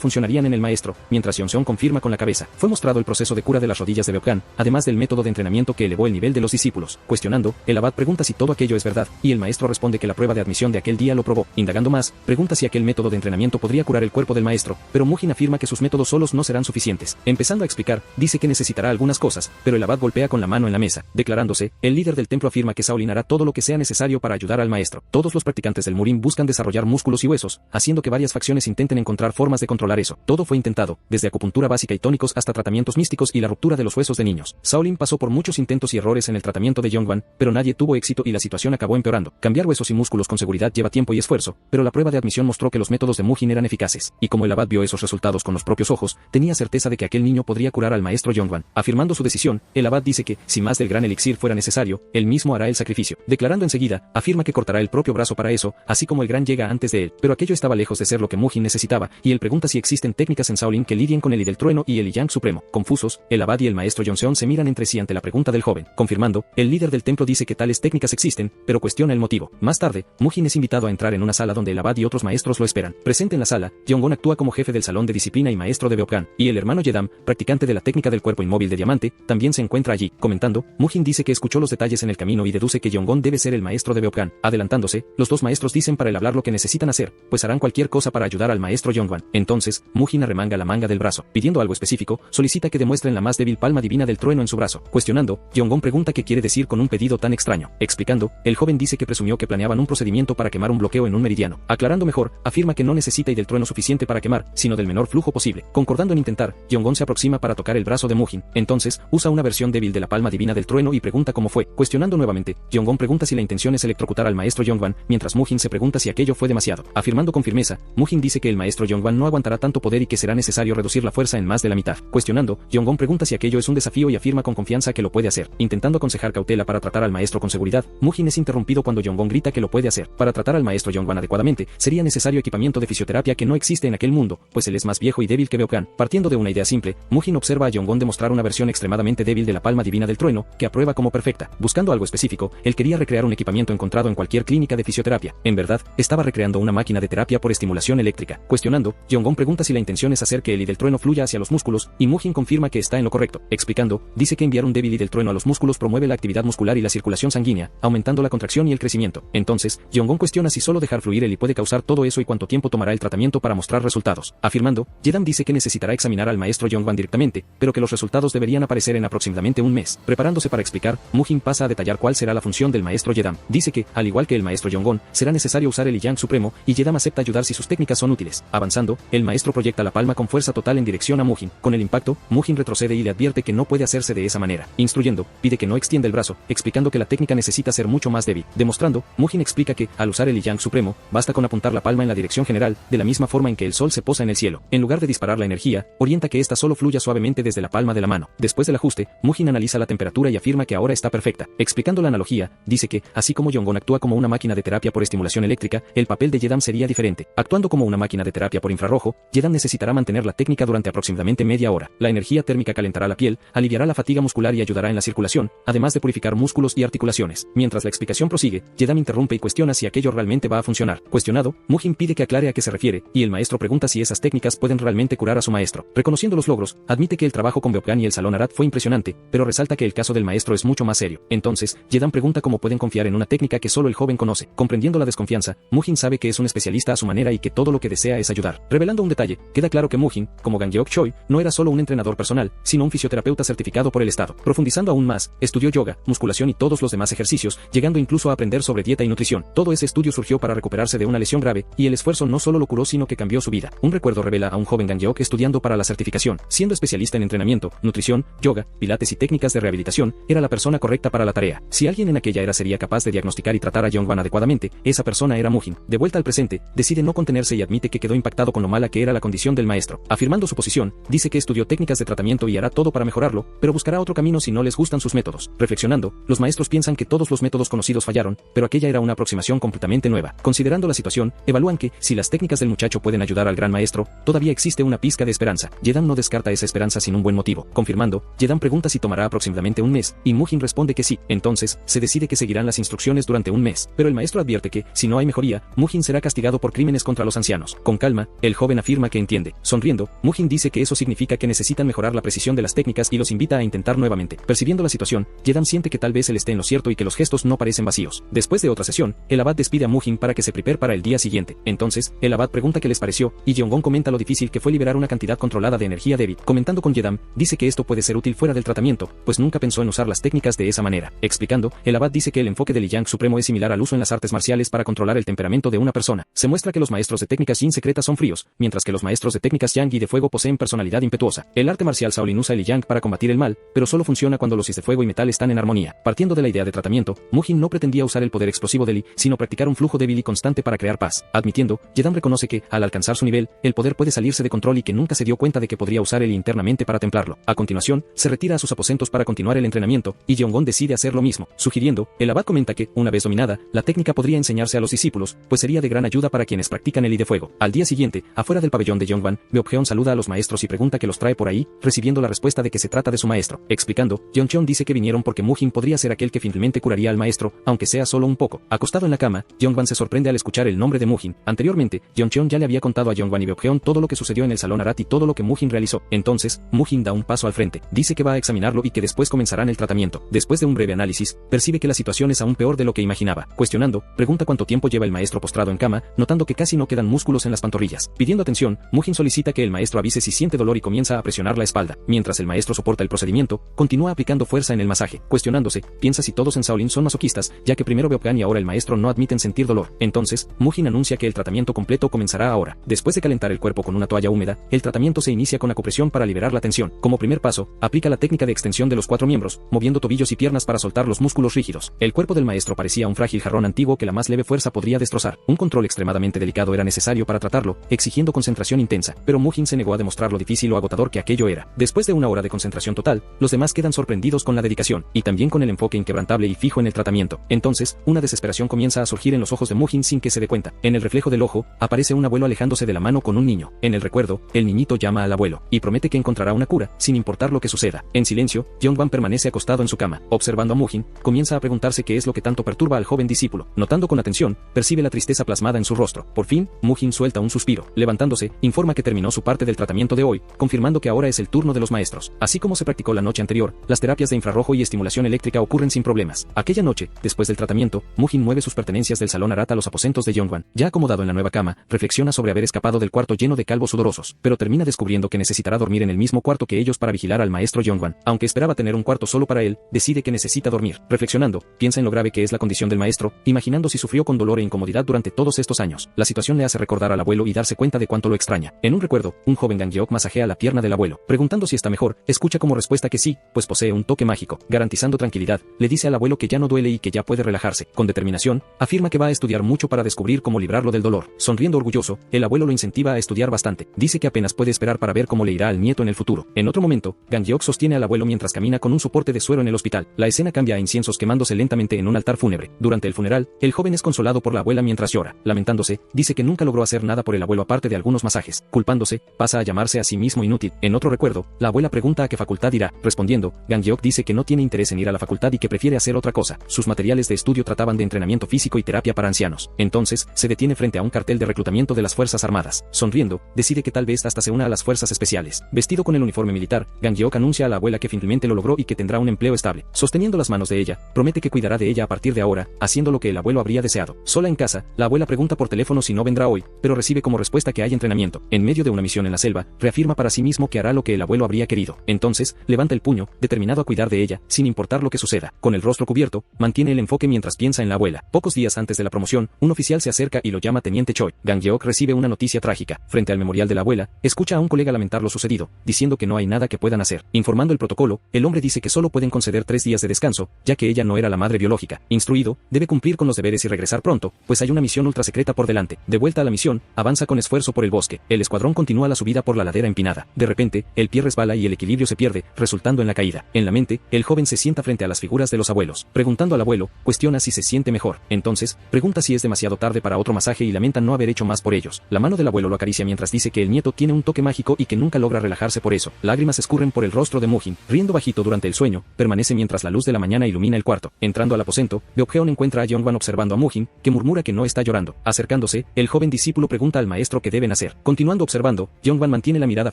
funcionarían en el maestro, mientras Yonseon confirma con la cabeza. Fue mostrado el proceso de cura de las rodillas de Beokan, además del método de entrenamiento que elevó el nivel de los discípulos. Cuestionando, el abad pregunta si todo aquello es verdad, y el maestro responde que la prueba de admisión de aquel día lo probó. Indagando más, pregunta si aquel método de entrenamiento podría curar el cuerpo del maestro, pero Mujin afirma que sus métodos solos no serán suficientes. Empezando a explicar, dice que necesitará algunas cosas, pero el abad golpea con la mano en la mesa. Declarándose, el líder del templo afirma que Shaolin hará todo lo que sea necesario para ayudar al maestro. Todos los practicantes del Murin buscan desarrollar músculos y huesos, haciendo que varias facciones intenten encontrar formas de controlar eso. Todo fue intentado, desde acupuntura básica y tónicos hasta tratamientos místicos y la ruptura de los huesos de niños. Shaolin pasó por muchos intentos y errores en el tratamiento de Yongwan, pero nadie tuvo éxito y la situación acabó empeorando. Cambiar huesos y músculos con seguridad lleva tiempo y esfuerzo, pero la prueba de admisión mostró que los métodos de Mujin eran eficaces, y como el abad vio esos resultados con los propios ojos, tenía certeza de que aquel niño podría curar al maestro Yongwan. Afirmando su decisión, el abad dice que, si más del gran elixir fuera necesario, él mismo hará el sacrificio. Declarando enseguida, afirma que cortará el propio brazo para eso, así como el gran llega antes de él, pero aquello estaba lejos de ser lo que Mujin necesitaba, y él pregunta si existen técnicas en Shaolin que lidien con el I del trueno y el Yang supremo. Confusos, el abad y el maestro Yonseon se miran entre sí ante la pregunta del joven. Confirmando, el líder del templo dice que tales técnicas existen, pero cuestiona el motivo. Más tarde, Mujin es invitado a entrar en una sala donde el abad y otros maestros lo esperan. Presente en la sala, Yongon actúa como jefe del salón de disciplina y maestro de Beokan, y el hermano Yedam, practicante de la técnica del cuerpo inmóvil de diamante, también se encuentra allí. Comentando, Mujin dice que escuchó los detalles en el camino y deduce que Yongon debe ser el maestro de Beokan. Adelantándose, los dos maestros dicen para él hablar lo que necesitan hacer, pues harán cualquier cosa para ayudar al maestro Yongwan. Entonces, Mujin arremanga la manga del brazo. Pidiendo algo específico, solicita que demuestren la más débil palma divina del trueno en su brazo. Cuestionando, Yongon pregunta qué quiere decir con un pedido tan extraño. Explicando, el joven dice que presumió que planeaban un procedimiento para quemar un bloqueo en un meridiano. Aclarando mejor, afirma que no necesita y del trueno suficiente para quemar, sino del menor flujo posible. Concordando en intentar, Yongon se aproxima para tocar el brazo de Mujin. Entonces, usa una versión débil de la palma divina del trueno y pregunta cómo fue. Cuestionando nuevamente, Yongon pregunta si la intención es electrocutar al maestro Yongwan, mientras Mujin se pregunta si aquello fue demasiado. Afirmando con firmeza, Mujin dice que el maestro Yongwan no aguantará tanto poder y que será necesario reducir la fuerza en más de la mitad. Cuestionando, Yongon pregunta si aquello es un desafío y afirma con confianza que lo puede hacer. Intentando aconsejar cautela para tratar al maestro con seguridad, Mujin es interrumpido cuando Yongon grita que lo puede hacer. Para tratar al maestro Yongwan adecuadamente, sería necesario equipamiento de fisioterapia que no existe en aquel mundo, pues él es más viejo y débil que Beokan. Partiendo de una idea simple, Mujin observa a Yongon demostrar una versión extremadamente débil de la palma divina del trueno, que aprueba como perfecta. Buscando algo específico, él quería recrear un equipamiento encontrado en cualquier clínica de fisioterapia. En verdad, estaba recreando una máquina de terapia por estimulación eléctrica. Cuestionando, Yongon pregunta si la intención es hacer que el I del trueno fluya hacia los músculos, y Mujin confirma que está en lo correcto. Explicando, dice que enviar un débil I del trueno a los músculos promueve la actividad muscular y la circulación sanguínea, aumentando la contracción y el crecimiento. Entonces, Yongon cuestiona si solo dejar fluir el I puede causar todo eso y cuánto tiempo tomará el tratamiento para mostrar resultados. Afirmando, Yedam dice que necesitará examinar al maestro Yongwan directamente, pero que los resultados deberían aparecer en aproximadamente un mes. Preparándose para explicar, Mujin pasa a detallar cuál será la función del maestro Yedam. Dice que, al igual que el maestro Yongon, será necesario usar el Yang supremo, y Yedam acepta ayudar si sus técnicas son útiles. Avanzando, el maestro proyecta la palma con fuerza total en dirección a Mujin. Con el impacto, Mujin retrocede y le advierte que no puede hacerse de esa manera. Instruyendo, pide que no extienda el brazo, explicando que la técnica necesita ser mucho más débil. Demostrando, Mujin explica que, al usar el Yang supremo, basta con apuntar la palma en la dirección general, de la misma forma en que el sol se posa en el cielo. En lugar de disparar la energía, orienta que ésta solo fluya suavemente desde la palma de la mano. Después del ajuste, Mujin analiza la temperatura y afirma que ahora está perfecta. Explicando la analogía, dice que, así como Yongon actúa como una máquina de terapia por estimulación eléctrica, el papel de Yedam sería diferente. Actuando como una máquina de terapia por infrarrojo, Yedam necesitará mantener la técnica durante aproximadamente media hora. La energía térmica calentará la piel, aliviará la fatiga muscular y ayudará en la circulación, además de purificar músculos y articulaciones. Mientras la explicación prosigue, Yedam interrumpe y cuestiona si aquello realmente va a funcionar. Cuestionado, Mujin pide que aclare a qué se refiere, y el maestro pregunta si esas técnicas pueden realmente curar a su maestro. Reconociendo los logros, admite que el trabajo con Beokan y el Salón Arad fue impresionante, pero resalta que el caso del maestro es mucho más serio. Entonces, Yedam pregunta cómo pueden confiar en una técnica que solo el joven conoce. Comprendiendo la desconfianza, Mujin sabe que es un especialista a su manera y que todo lo que desea es ayudar. Revelando un detalle, queda claro que Mujin, como Gangeok Choi, no era solo un entrenador personal, sino un fisioterapeuta certificado por el Estado. Profundizando aún más, estudió yoga, musculación y todos los demás ejercicios, llegando incluso a aprender sobre dieta y nutrición. Todo ese estudio surgió para recuperarse de una lesión grave, y el esfuerzo no solo lo curó sino que cambió su vida. Un recuerdo revela a un joven Gangeok estudiando para la certificación, siendo especialista en entrenamiento, nutrición, yoga, pilates y técnicas de rehabilitación, era la persona correcta para la tarea. Si alguien en aquella era sería capaz de diagnosticar y tratar a Yongwan adecuadamente, esa persona era Mujin. De vuelta al presente, decide no contenerse y admite que quedó impactado con lo mala que era la condición del maestro. Afirmando su posición, dice que estudió técnicas de tratamiento y hará todo para mejorarlo, pero buscará otro camino si no les gustan sus métodos. Reflexionando, los maestros piensan que todos los métodos conocidos fallaron, pero aquella era una aproximación completamente nueva. Considerando la situación, evalúan que, si las técnicas del muchacho pueden ayudar al gran maestro, todavía existe una pizca de esperanza. Yedan no descarta esa esperanza sin un buen motivo. Confirmando, Yedan pregunta si tomará aproximadamente un mes, y Mujin responde que sí. Entonces, se decide que seguirán las instrucciones durante un mes, pero el maestro advierte que, si no hay mejoría, Mujin será castigado por crímenes contra los ancianos. Con calma, el joven afirma que entiende. Sonriendo, Mujin dice que eso significa que necesitan mejorar la precisión de las técnicas y los invita a intentar nuevamente. Percibiendo la situación, Yedan siente que tal vez él esté en lo cierto y que los gestos no parecen vacíos. Después de otra sesión, el abad despide a Mujin para que se prepare para el día siguiente. Entonces, el abad pregunta qué les pareció, y Jeongwon comenta lo difícil que fue liberar una cantidad controlada de energía débil. Comentando con Yedan, dice que esto puede ser útil fuera del tratamiento, pues nunca pensó en usar las técnicas de esa manera. Explicando, el abad dice que el enfoque del Yang Supremo es similar al uso en las artes marciales para controlar el temperamento de una persona. Se muestra que los maestros de técnicas Yin secretas son fríos, mientras que los maestros de técnicas Yang y de fuego poseen personalidad impetuosa. El arte marcial Shaolin usa el Yang para combatir el mal, pero solo funciona cuando los Is de fuego y metal están en armonía. Partiendo de la idea de tratamiento, Mujin no pretendía usar el poder explosivo de Li, sino practicar un flujo débil y constante para crear paz. Admitiendo, Yedan reconoce que, al alcanzar su nivel, el poder puede salirse de control y que nunca se dio cuenta de que podría usar el internamente para templarlo. A continuación, se retira a sus aposentos para continuar el entrenamiento, y Jeongwon decide hacer lo mismo. Sugiriendo, el abad comenta que, una vez dominada, la técnica podría enseñarse a los discípulos, pues sería de gran ayuda para quienes practican el I de fuego. Al día siguiente, afuera del pabellón de Jeongwan, Beopjeon saluda a los maestros y pregunta qué los trae por ahí, recibiendo la respuesta de que se trata de su maestro. Explicando, Jeongcheon dice que vinieron porque Mujin podría ser aquel que finalmente curaría al maestro, aunque sea solo un poco. Acostado en la cama, Jeongwan se sorprende al escuchar el nombre de Mujin. Anteriormente, Jeongcheon ya le había contado a Jeongwan y Beopjeon todo lo que sucedió en el salón Arat y todo lo que Mujin realizó. Entonces, Mujin da un paso al frente, dice que va a examinarlo y que después comenzarán el tratamiento. Después de un breve análisis, percibe que la situación es aún peor de lo que imaginaba. Cuestionando, pregunta cuánto tiempo lleva el maestro postrado en cama, notando que casi no quedan músculos en las pantorrillas. Pidiendo atención, Mujin solicita que el maestro avise si siente dolor y comienza a presionar la espalda. Mientras el maestro soporta el procedimiento, continúa aplicando fuerza en el masaje. Cuestionándose, piensa si todos en Shaolin son masoquistas, ya que primero Beopgan y ahora el maestro no admiten sentir dolor. Entonces, Mujin anuncia que el tratamiento completo comenzará ahora. Después de calentar el cuerpo con una toalla húmeda, el tratamiento se inicia con acupresión para liberar la tensión. Como primer paso, aplica la técnica de extensión de los 4 miembros, moviendo tobillos y piernas para soltar los músculos rígidos. El cuerpo del maestro parecía un frágil jarrón antiguo que la más leve fuerza podría destrozar. Un control extremadamente delicado era necesario para tratarlo, exigiendo concentración intensa, pero Mujin se negó a demostrar lo difícil o agotador que aquello era. Después de una hora de concentración total, los demás quedan sorprendidos con la dedicación, y también con el enfoque inquebrantable y fijo en el tratamiento. Entonces, una desesperación comienza a surgir en los ojos de Mujin sin que se dé cuenta. En el reflejo del ojo, aparece un abuelo alejándose de la mano con un niño. En el recuerdo, el niñito llama al abuelo, y promete que encontrará una cura, sin importar lo que suceda. En silencio, Jeongwan permanece acostado en su cama. Observando a Mujin, comienza a preguntarse qué es lo que tanto perturba al joven discípulo. Notando con atención, percibe la tristeza plasmada en su rostro. Por fin, Mujin suelta un suspiro. Levantándose, informa que terminó su parte del tratamiento de hoy, confirmando que ahora es el turno de los maestros. Así como se practicó la noche anterior, las terapias de infrarrojo y estimulación eléctrica ocurren sin problemas. Aquella noche, después del tratamiento, Mujin mueve sus pertenencias del salón Arat a los aposentos de Jeongwan. Ya acomodado en la nueva cama, reflexiona sobre haber escapado del cuarto lleno de calvos sudorosos, pero termina descubriendo que necesitará dormir en el mismo cuarto que ellos para vigilar al maestro Jeongwan. Aunque esperaba tener un cuarto solo para él, decide que necesita dormir. Reflexionando, piensa en lo grave que es la condición del maestro, imaginando si sufrió con dolor e incomodidad durante todos estos años. La situación le hace recordar al abuelo y darse cuenta de cuánto lo extraña. En un recuerdo, un joven Gangyeok masajea la pierna del abuelo. Preguntando si está mejor, escucha como respuesta que sí, pues posee un toque mágico. Garantizando tranquilidad, le dice al abuelo que ya no duele y que ya puede relajarse. Con determinación, afirma que va a estudiar mucho para descubrir cómo librarlo del dolor. Sonriendo orgulloso, el abuelo lo incentiva a estudiar bastante. Dice que apenas puede esperar para ver cómo le irá al nieto en el futuro. En otro momento, Gangyeok sostiene al abuelo mientras camina con un soporte de suero en el hospital. La escena cambia a inciensos quemándose lentamente en un altar fúnebre. Durante el funeral, el joven es consolado por la abuela mientras llora. Lamentándose, dice que nunca logró hacer nada por el abuelo aparte de algunos masajes. Culpándose, pasa a llamarse a sí mismo inútil. En otro recuerdo, la abuela pregunta a qué facultad irá. Respondiendo, Gangyeok dice que no tiene interés en ir a la facultad y que prefiere hacer otra cosa. Sus materiales de estudio trataban de entrenamiento físico y terapia para ancianos. Entonces, se detiene frente a un cartel de reclutamiento de las Fuerzas Armadas. Sonriendo, decide que tal vez hasta se una a las fuerzas especiales. Vestido con el uniforme militar, Gangyeok anuncia a la abuela que finalmente lo logró y que tendrá un empleo estable. Sosteniendo las manos de ella, promete que cuidará de ella a partir de ahora, haciendo lo que el abuelo habría deseado. Sola en casa, la abuela pregunta por teléfono si no vendrá hoy, pero recibe como respuesta que hay entrenamiento. En medio de una misión en la selva, reafirma para sí mismo que hará lo que el abuelo habría querido. Entonces, levanta el puño, determinado a cuidar de ella, sin importar lo que suceda. Con el rostro cubierto, mantiene el enfoque mientras piensa en la abuela. Pocos días antes de la promoción, un oficial se acerca y lo llama Teniente Choi. Gangyeok recibe una noticia trágica. Frente al memorial de la abuela, escucha a un colega lamentar lo sucedido, diciendo que no hay nada que puedan hacer. Informando el protocolo, el hombre dice que solo pueden conceder 3 días de descanso, ya que ella no era la madre biológica. Instruido, debe cumplir con los deberes y regresar pronto, pues hay una misión ultra secreta por delante. De vuelta a la misión, avanza con esfuerzo por el bosque. El escuadrón continúa la subida por la ladera empinada. De repente, el pie resbala y el equilibrio se pierde, resultando en la caída. En la mente, el joven se sienta frente a las figuras de los abuelos. Preguntando al abuelo, cuestiona si se siente mejor. Entonces, pregunta si es demasiado tarde para otro masaje y lamenta no haber hecho más por ellos. La mano del abuelo lo acaricia mientras dice que el nieto tiene un toque mágico y que nunca logra relajarse por eso. Lágrimas escurren por el rostro de Mujin, riendo bajito durante el sueño, permanece mientras la luz de la mañana ilumina el cuarto. Entrando al aposento, Beobjeon encuentra a Yongwan observando a Mujin, que murmura que no está llorando. Acercándose, el joven discípulo pregunta al maestro qué deben hacer. Continuando observando, Yongwan mantiene la mirada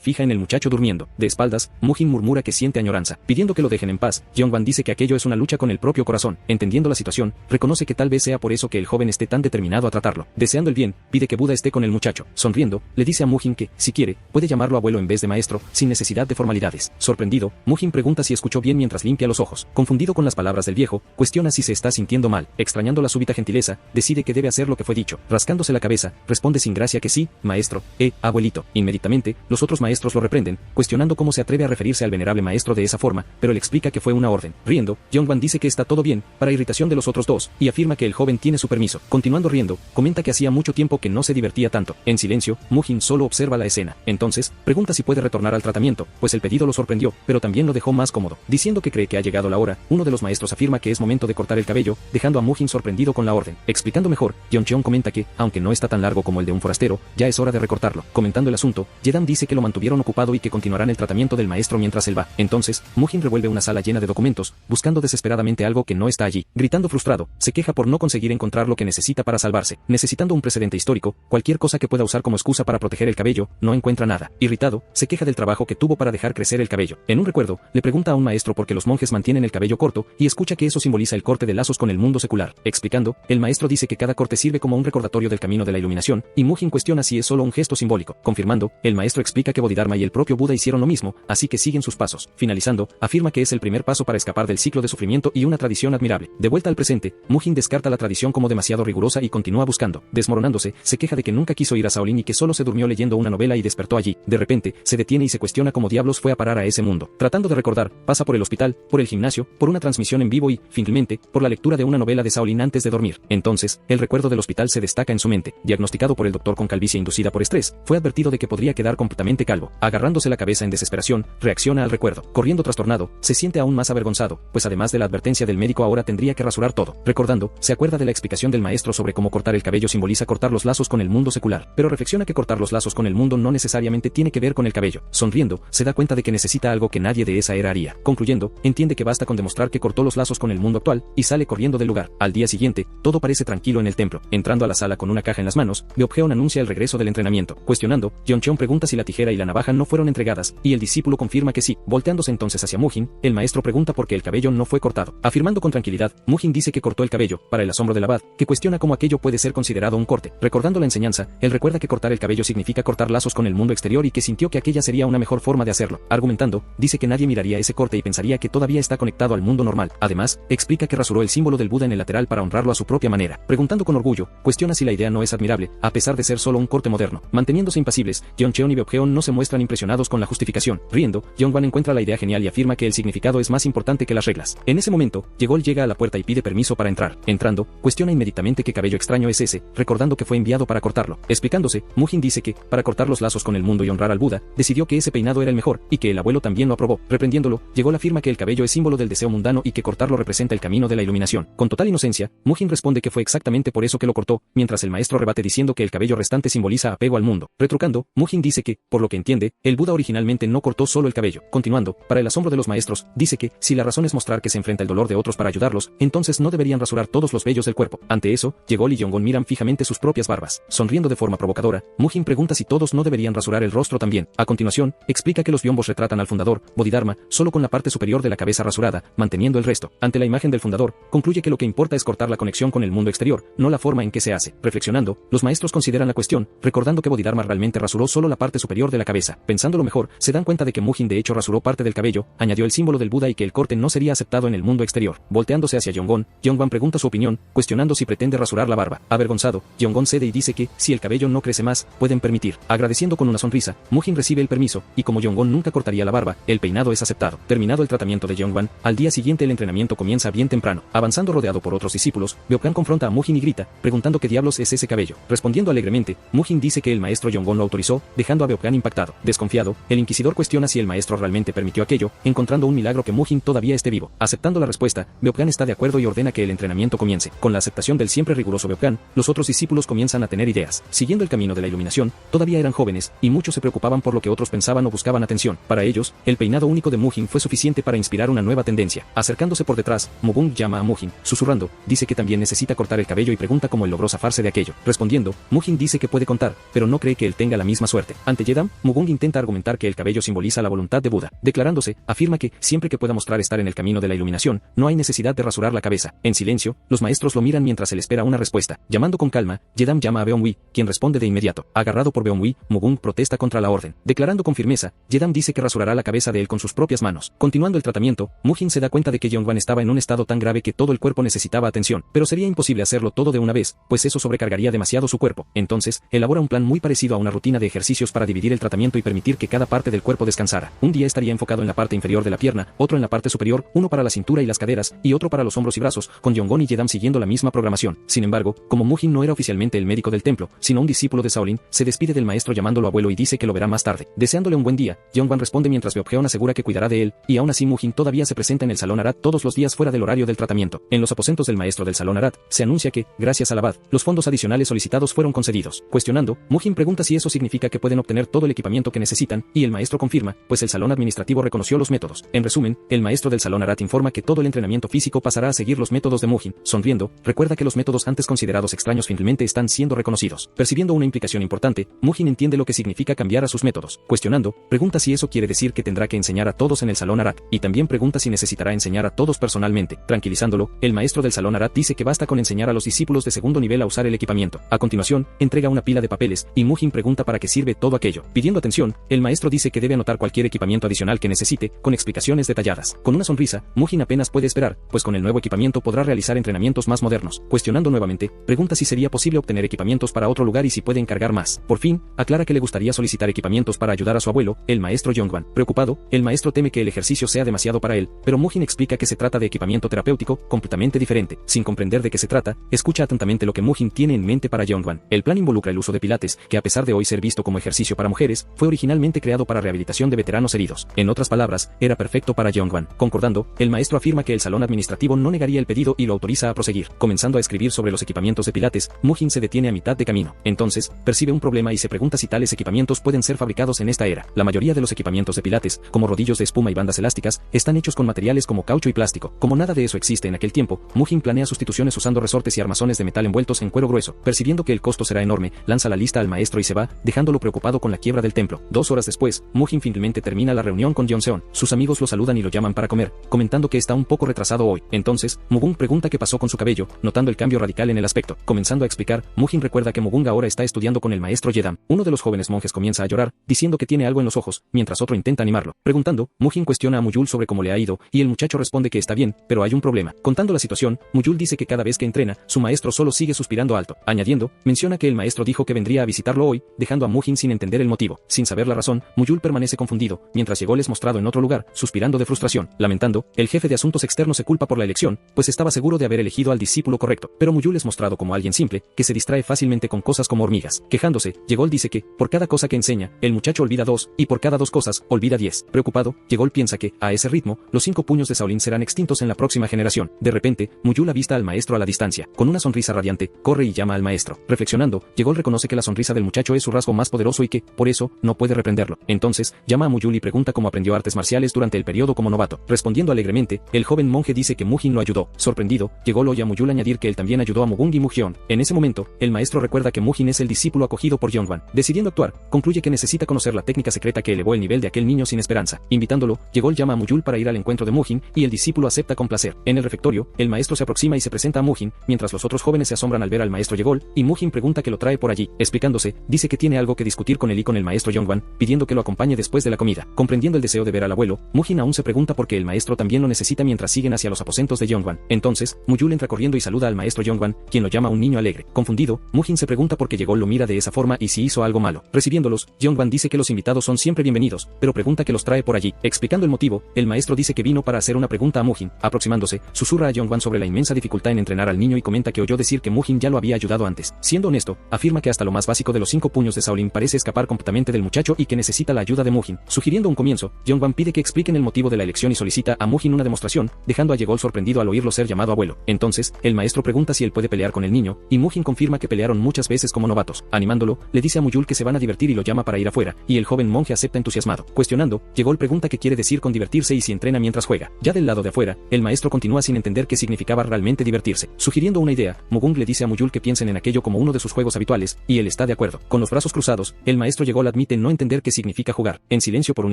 fija en el muchacho durmiendo. De espaldas, Mujin murmura que siente añoranza. Pidiendo que lo dejen en paz, Yongwan dice que aquello es una lucha con el propio corazón. Entendiendo la situación, reconoce que tal vez sea por eso que el joven esté tan determinado a tratarlo. Deseando el bien, pide que Buda esté con el muchacho. Sonriendo, le dice a Mujin que, si quiere, puede llamarlo abuelo en vez de maestro, sin necesidad de formalidades. Sorprendido, Mujin pregunta si escuchó bien mientras limpia los ojos. Confundido con las palabras del viejo, cuestiona si se está sintiendo mal. Extrañando la súbita gentileza, decide que debe hacer lo que fue dicho. Rascándose la cabeza, responde sin gracia que sí, maestro, abuelito. Inmediatamente, los otros maestros lo reprenden, cuestionando cómo se atreve a referirse al venerable maestro de esa forma, pero le explica que fue una orden. Riendo, Yongwan dice que está todo bien, para irritación de los otros dos, y afirma que el joven tiene su permiso. Continuando riendo, comenta que hacía mucho tiempo que no se divertía tanto. En silencio, Mujin solo observa la escena. Entonces, pregunta si puede retornar al tratamiento, pues el pedido lo sorprendió, pero también lo dejó más cómodo. Diciendo que cree que ha llegado la hora, uno de los maestros afirma que es momento de cortar el cabello, dejando a Mujin sorprendido con la orden. Explicando mejor, Yeoncheon comenta que, aunque no está tan largo como el de un forastero, ya es hora de recortarlo. Comentando el asunto, Yedan dice que lo mantuvieron ocupado y que continuarán el tratamiento del maestro mientras él va. Entonces, Mujin revuelve una sala llena de documentos, buscando desesperadamente algo que no está allí. Gritando frustrado, se queja por no conseguir encontrar lo que necesita para salvarse. Necesitando un precedente histórico, cualquier cosa que pueda usar como excusa para proteger el cabello, no encuentra nada. Irritado, se queja del trabajo que tuvo para dejar crecer el cabello. En un recuerdo, le pregunta a un maestro por qué los monjes mantienen el cabello corto, y escucha que eso simboliza el corte de lazos con el mundo secular. Explicando, el maestro dice que cada corte sirve como un recordatorio del camino de la iluminación, y Mujin cuestiona si es solo un gesto simbólico. Confirmando, el maestro explica que Bodhidharma y el propio Buda hicieron lo mismo, así que siguen sus pasos. Finalizando, afirma que es el primer paso para escapar del ciclo de sufrimiento y una tradición admirable. De vuelta al presente, Mujin descarta la tradición como demasiado rigurosa y continúa buscando. Desmoronándose, se queja de que nunca quiso ir a Shaolin y que solo se durmió leyendo una novela y despertó allí. De repente, se detiene y se cuestiona cómo diablos fue a parar a ese mundo. Tratando de recordar, pasa por el hospital, por el gimnasio, por una transmisión en vivo y, finalmente, por la lectura de una novela de Shaolin antes de dormir. Entonces, el recuerdo del hospital se destaca en su mente. Diagnosticado por el doctor con calvicie inducida por estrés, fue advertido de que podría quedar completamente calvo. Agarrándose la cabeza en desesperación, reacciona al recuerdo. Corriendo trastornado, se siente aún más avergonzado, pues además de la advertencia del médico ahora tendría que rasurar todo. Recordando, se acuerda de la explicación del maestro sobre cómo cortar el cabello simboliza cortar los lazos con el mundo secular, pero reflexiona que cortar los lazos con el mundo no necesariamente tiene que ver con el cabello. Sonriendo, se da cuenta de que necesita algo que nadie de esa era haría. Concluyendo, entiende que basta con demostrar que cortó los lazos con el mundo actual, y sale corriendo del lugar. Al día siguiente, todo parece tranquilo en el templo. Entrando a la sala con una caja en las manos, Beobjeon anuncia el regreso del entrenamiento. Cuestionando, Yeoncheon pregunta si la tijera y la navaja no fueron entregadas, y el discípulo confirma que sí. Volteándose entonces hacia Mujin, el maestro pregunta por qué el cabello no fue cortado. Afirmando con tranquilidad, Mujin dice que cortó el cabello, para el asombro del abad, que cuestiona cómo aquello puede ser considerado un corte. Recordando la enseñanza, él recuerda que cortar el cabello significa cortar lazos con el mundo exterior y que sintió que aquella sería una mejor forma de hacerlo. Argumentando, dice que nadie miraría ese corte y pensaría que todavía está conectado al mundo normal. Además, explica que rasuró el símbolo del Buda en el lateral para honrarlo a su propia manera. Preguntando con orgullo, cuestiona si la idea no es admirable, a pesar de ser solo un corte moderno. Manteniéndose impasibles, Yeoncheon y Beobjeon no se muestran impresionados con la justificación. Riendo, Yongwan encuentra la idea genial y afirma que el significado es más importante que las reglas. En ese momento, Yegol llega a la puerta y pide permiso para entrar. Entrando, cuestiona inmediatamente qué cabello extraño es ese, recordando que fue enviado para cortarlo. Explicándose, Mujin dice que, para cortar los lazos con el mundo y honrar al Buda, decidió que ese peinado era el mejor, y que el abuelo también lo aprobó. Reprendiéndolo, Yegol afirma que el cabello es símbolo del deseo mundano y que cortarlo representa el camino de la iluminación. Con total inocencia, Mujin responde que fue exactamente por eso que lo cortó, mientras el maestro rebate diciendo que el cabello restante simboliza apego al mundo. Retrucando, Mujin dice que, por lo que entiende, el Buda originalmente no cortó solo el cabello. Continuando, para el asombro de los maestros, dice que, si la razón es mostrar que se enfrenta el dolor de otros para ayudarlos, entonces no deberían rasurar todos los vellos del cuerpo. Ante eso, Yegol y Yongon miran fijamente sus propias barbas. Sonriendo de forma provocadora, Mujin pregunta si todos no deberían rasurar el rostro también. A continuación, explica que los biombos retratan al fundador, Bodhidharma, solo con la parte superior de la cabeza rasurada, manteniendo el resto. Ante la imagen del fundador, concluye que lo que importa es cortar la conexión con el mundo exterior, no la forma en que se hace. Reflexionando, los maestros consideran la cuestión, recordando que Bodhidharma realmente rasuró solo la parte superior de la cabeza. Pensándolo mejor, se dan cuenta de que Mujin de hecho rasuró parte del cabello, añadió el símbolo del Buda y que el corte no sería aceptado en el mundo exterior. Volteándose hacia Yonggon, Yongwan pregunta su opinión, cuestionando si pretende rasurar la barba. Avergonzado, Yonggon cede y dice que, si el cabello no crece más, pueden permitir. Agradeciendo con una sonrisa, Mujin recibe el permiso, y como Yonggon nunca cortaría la barba, el peinado es aceptado. Terminado el tratamiento de Yongwan, al día siguiente el entrenamiento comienza bien temprano. Avanzando rodeado por otros discípulos, Beokan confronta a Mujin y grita, preguntando qué diablos es ese cabello. Respondiendo alegremente, Mujin dice que el maestro Yongon lo autorizó, dejando a Beopgan impactado. Desconfiado, el inquisidor cuestiona si el maestro realmente permitió aquello, encontrando un milagro que Mujin todavía esté vivo. Aceptando la respuesta, Beopgan está de acuerdo y ordena que el entrenamiento comience. Con la aceptación del siempre riguroso Beopgan, los otros discípulos comienzan a tener ideas. Siguiendo el camino de la iluminación, todavía eran jóvenes, y muchos se preocupaban por lo que otros pensaban o buscaban atención. Para ellos, el peinado único de Mujin fue suficiente para inspirar una nueva tendencia. Acercándose por detrás, Mugung llama a Mujin, susurrando, dice que también necesita cortar el cabello y pregunta cómo él logró zafarse de aquello. Respondiendo, Mujin dice que puede contar, pero no cree que él tenga la misma suerte. Ante Yedam, Mugung intenta argumentar que el cabello simboliza la voluntad de Buda. Declarándose, afirma que, siempre que pueda mostrar estar en el camino de la iluminación, no hay necesidad de rasurar la cabeza. En silencio, los maestros lo miran mientras él espera una respuesta. Llamando con calma, Yedam llama a Beomwi, quien responde de inmediato. Agarrado por Beomwi, Mugung protesta contra la orden. Declarando con firmeza, Yedam dice que rasurará la cabeza de él con sus propias manos. Continuando el tratamiento, Mujin se da cuenta de que Yongwan estaba en un estado tan grave que todo el cuerpo necesitaba atención, pero sería imposible hacerlo todo de una vez, pues eso sobrecargaría demasiado su cuerpo. Entonces, elabora un plan muy parecido a una rutina de ejercicios para dividir el tratamiento y permitir que cada parte del cuerpo descansara. Un día estaría enfocado en la parte inferior de la pierna, otro en la parte superior, uno para la cintura y las caderas, y otro para los hombros y brazos, con Yongon y Yedam siguiendo la misma programación. Sin embargo, como Mujin no era oficialmente el médico del templo, sino un discípulo de Shaolin, se despide del maestro llamándolo abuelo y dice que lo verá más tarde. Deseándole un buen día, Yongwan responde mientras Beopgeon asegura que cuidará de él, y aún así Mujin todavía se presenta en el salón Arat todos los días fuera del horario del tratamiento. En los aposentos del maestro del salón Arat, se anuncia que, gracias al abad, los fondos adicionales solicitados fueron concedidos. Cuestionando, Mujin pregunta si eso significa que pueden obtener todo el equipamiento que necesitan, y el maestro confirma, pues el salón administrativo reconoció los métodos. En resumen, el maestro del salón Arat informa que todo el entrenamiento físico pasará a seguir los métodos de Mujin. Sonriendo, recuerda que los métodos antes considerados extraños finalmente están siendo reconocidos. Percibiendo una implicación importante, Mujin entiende lo que significa cambiar a sus métodos. Cuestionando, pregunta si eso quiere decir que tendrá que enseñar a todos en el salón Arat, y también pregunta si necesitará enseñar a todos personalmente. Tranquilizándolo, el maestro del salón Arat dice que basta con enseñar a los discípulos de segundo nivel a usar el equipamiento. A continuación, entrega una pila de papeles, y Mujin pregunta para qué sirve todo aquello. Pidiendo atención, el maestro dice que debe anotar cualquier equipamiento adicional que necesite, con explicaciones detalladas. Con una sonrisa, Mujin apenas puede esperar, pues con el nuevo equipamiento podrá realizar entrenamientos más modernos. Cuestionando nuevamente, pregunta si sería posible obtener equipamientos para otro lugar y si puede encargar más. Por fin, aclara que le gustaría solicitar equipamientos para ayudar a su abuelo, el maestro Yongwan. Preocupado, el maestro teme que el ejercicio sea demasiado para él, pero Mujin explica que se trata de equipamiento terapéutico, completamente diferente. Sin comprender de qué se trata, escucha atentamente lo que Mujin tiene en mente para Yongwan. El plan involucra el uso de pilates, que a pesar de hoy ser visto como ejercicio para mujeres, fue originalmente creado para rehabilitación de veteranos heridos. En otras palabras, era perfecto para Yongwan. Concordando, el maestro afirma que el salón administrativo no negaría el pedido y lo autoriza a proseguir. Comenzando a escribir sobre los equipamientos de pilates, Mujin se detiene a mitad de camino. Entonces, percibe un problema y se pregunta si tales equipamientos pueden ser fabricados en esta era. La mayoría de los equipamientos de pilates, como rodillos de espuma y bandas elásticas, están hechos con materiales como caucho y plástico. Como nada de eso existe en aquel tiempo, Mujin planea sustituciones usando resortes y armazones de metal envueltos en cuero grueso. Percibiendo que el costo será enorme, lanza la lista al maestro y se va, dejándolo preocupado con la quiebra del templo. 2 horas después, Mujin finalmente termina la reunión con Yeonseon. Sus amigos lo saludan y lo llaman para comer, comentando que está un poco retrasado hoy. Entonces, Mugung pregunta qué pasó con su cabello, notando el cambio radical en el aspecto. Comenzando a explicar, Mujin recuerda que Mugung ahora está estudiando con el maestro Yedam. Uno de los jóvenes monjes comienza a llorar, diciendo que tiene algo en los ojos, mientras otro intenta animarlo. Preguntando, Mujin cuestiona a Muyul sobre cómo le ha ido, y el muchacho responde que está bien, pero hay un problema. Contando la situación, Muyul dice que cada vez que entrena, su maestro solo sigue suspirando alto. Añadiendo, menciona que el maestro dijo que vendría a visitarlo hoy, dejando a Mujin sin entender el motivo. Sin saber la razón, Muyul permanece confundido, mientras Yegol es mostrado en otro lugar, suspirando de frustración. Lamentando, el jefe de asuntos externos se culpa por la elección, pues estaba seguro de haber elegido al discípulo correcto. Pero Muyul es mostrado como alguien simple, que se distrae fácilmente con cosas como hormigas. Quejándose, Yegol dice que, por cada cosa que enseña, el muchacho olvida 2, y por cada 2 cosas, olvida 10. Preocupado, Yegol piensa que, a ese ritmo, los 5 puños de Shaolin serán extintos en la próxima generación. De repente, Muyul avista al maestro a la distancia. Con una sonrisa radiante, corre y llama al maestro. Reflexionando, Yegol reconoce que la sonrisa del muchacho es su rasgo más poderoso y que, por eso, no puede reprenderlo. Entonces, llama a Muyul y pregunta cómo aprendió artes marciales durante el periodo como novato. Respondiendo alegremente, el joven monje dice que Mujin lo ayudó. Sorprendido, Yegol oye a Muyul añadir que él también ayudó a Mugung y Mugyeon. En ese momento, el maestro recuerda que Mujin es el discípulo acogido por Yongwan. Decidiendo actuar, concluye que necesita conocer la técnica secreta que elevó el nivel de aquel niño sin esperanza. Invitándolo, Yegol llama a Muyul para ir al encuentro de Mujin, y el discípulo acepta con placer. En el refectorio, el maestro se aproxima y se presenta a Mujin, mientras los otros jóvenes se asombran al ver al maestro Yegol, y Mujin pregunta que lo trae por allí. Explicándose, dice que tiene algo que discutir con él y con el maestro Yongwan, pidiendo que lo acompañe después de la comida. Comprendiendo el deseo de ver al abuelo, Mujin aún se pregunta por qué el maestro también lo necesita mientras siguen hacia los aposentos de Yongwan. Entonces, Muyul entra corriendo y saluda al maestro Yongwan, quien lo llama un niño alegre. Confundido, Mujin se pregunta por qué Yegol lo mira de esa forma y si hizo algo malo. Recibiéndolos, Yongwan dice que los invitados son siempre bienvenidos, pero pregunta que los trae por allí. Explicando el motivo, el maestro dice que vino para hacer una pregunta a Mujin. Aproximándose, susurra a Yongwan sobre la inmensa dificultad en entrenar al niño y comenta que oyó decir decir que Mujin ya lo había ayudado antes. Siendo honesto, afirma que hasta lo más básico de los 5 puños de Shaolin parece escapar completamente del muchacho y que necesita la ayuda de Mujin. Sugiriendo un comienzo, Yongwan pide que expliquen el motivo de la elección y solicita a Mujin una demostración, dejando a Yegol sorprendido al oírlo ser llamado abuelo. Entonces, el maestro pregunta si él puede pelear con el niño, y Mujin confirma que pelearon muchas veces como novatos. Animándolo, le dice a Muyul que se van a divertir y lo llama para ir afuera, y el joven monje acepta entusiasmado. Cuestionando, Yegol pregunta qué quiere decir con divertirse y si entrena mientras juega. Ya del lado de afuera, el maestro continúa sin entender qué significaba realmente divertirse. Sugiriendo una idea, Mugung le dice a Muyul que piensen en aquello como uno de sus juegos habituales, y él está de acuerdo. Con los brazos cruzados, el maestro Yegol admite no entender qué significa jugar. En silencio por un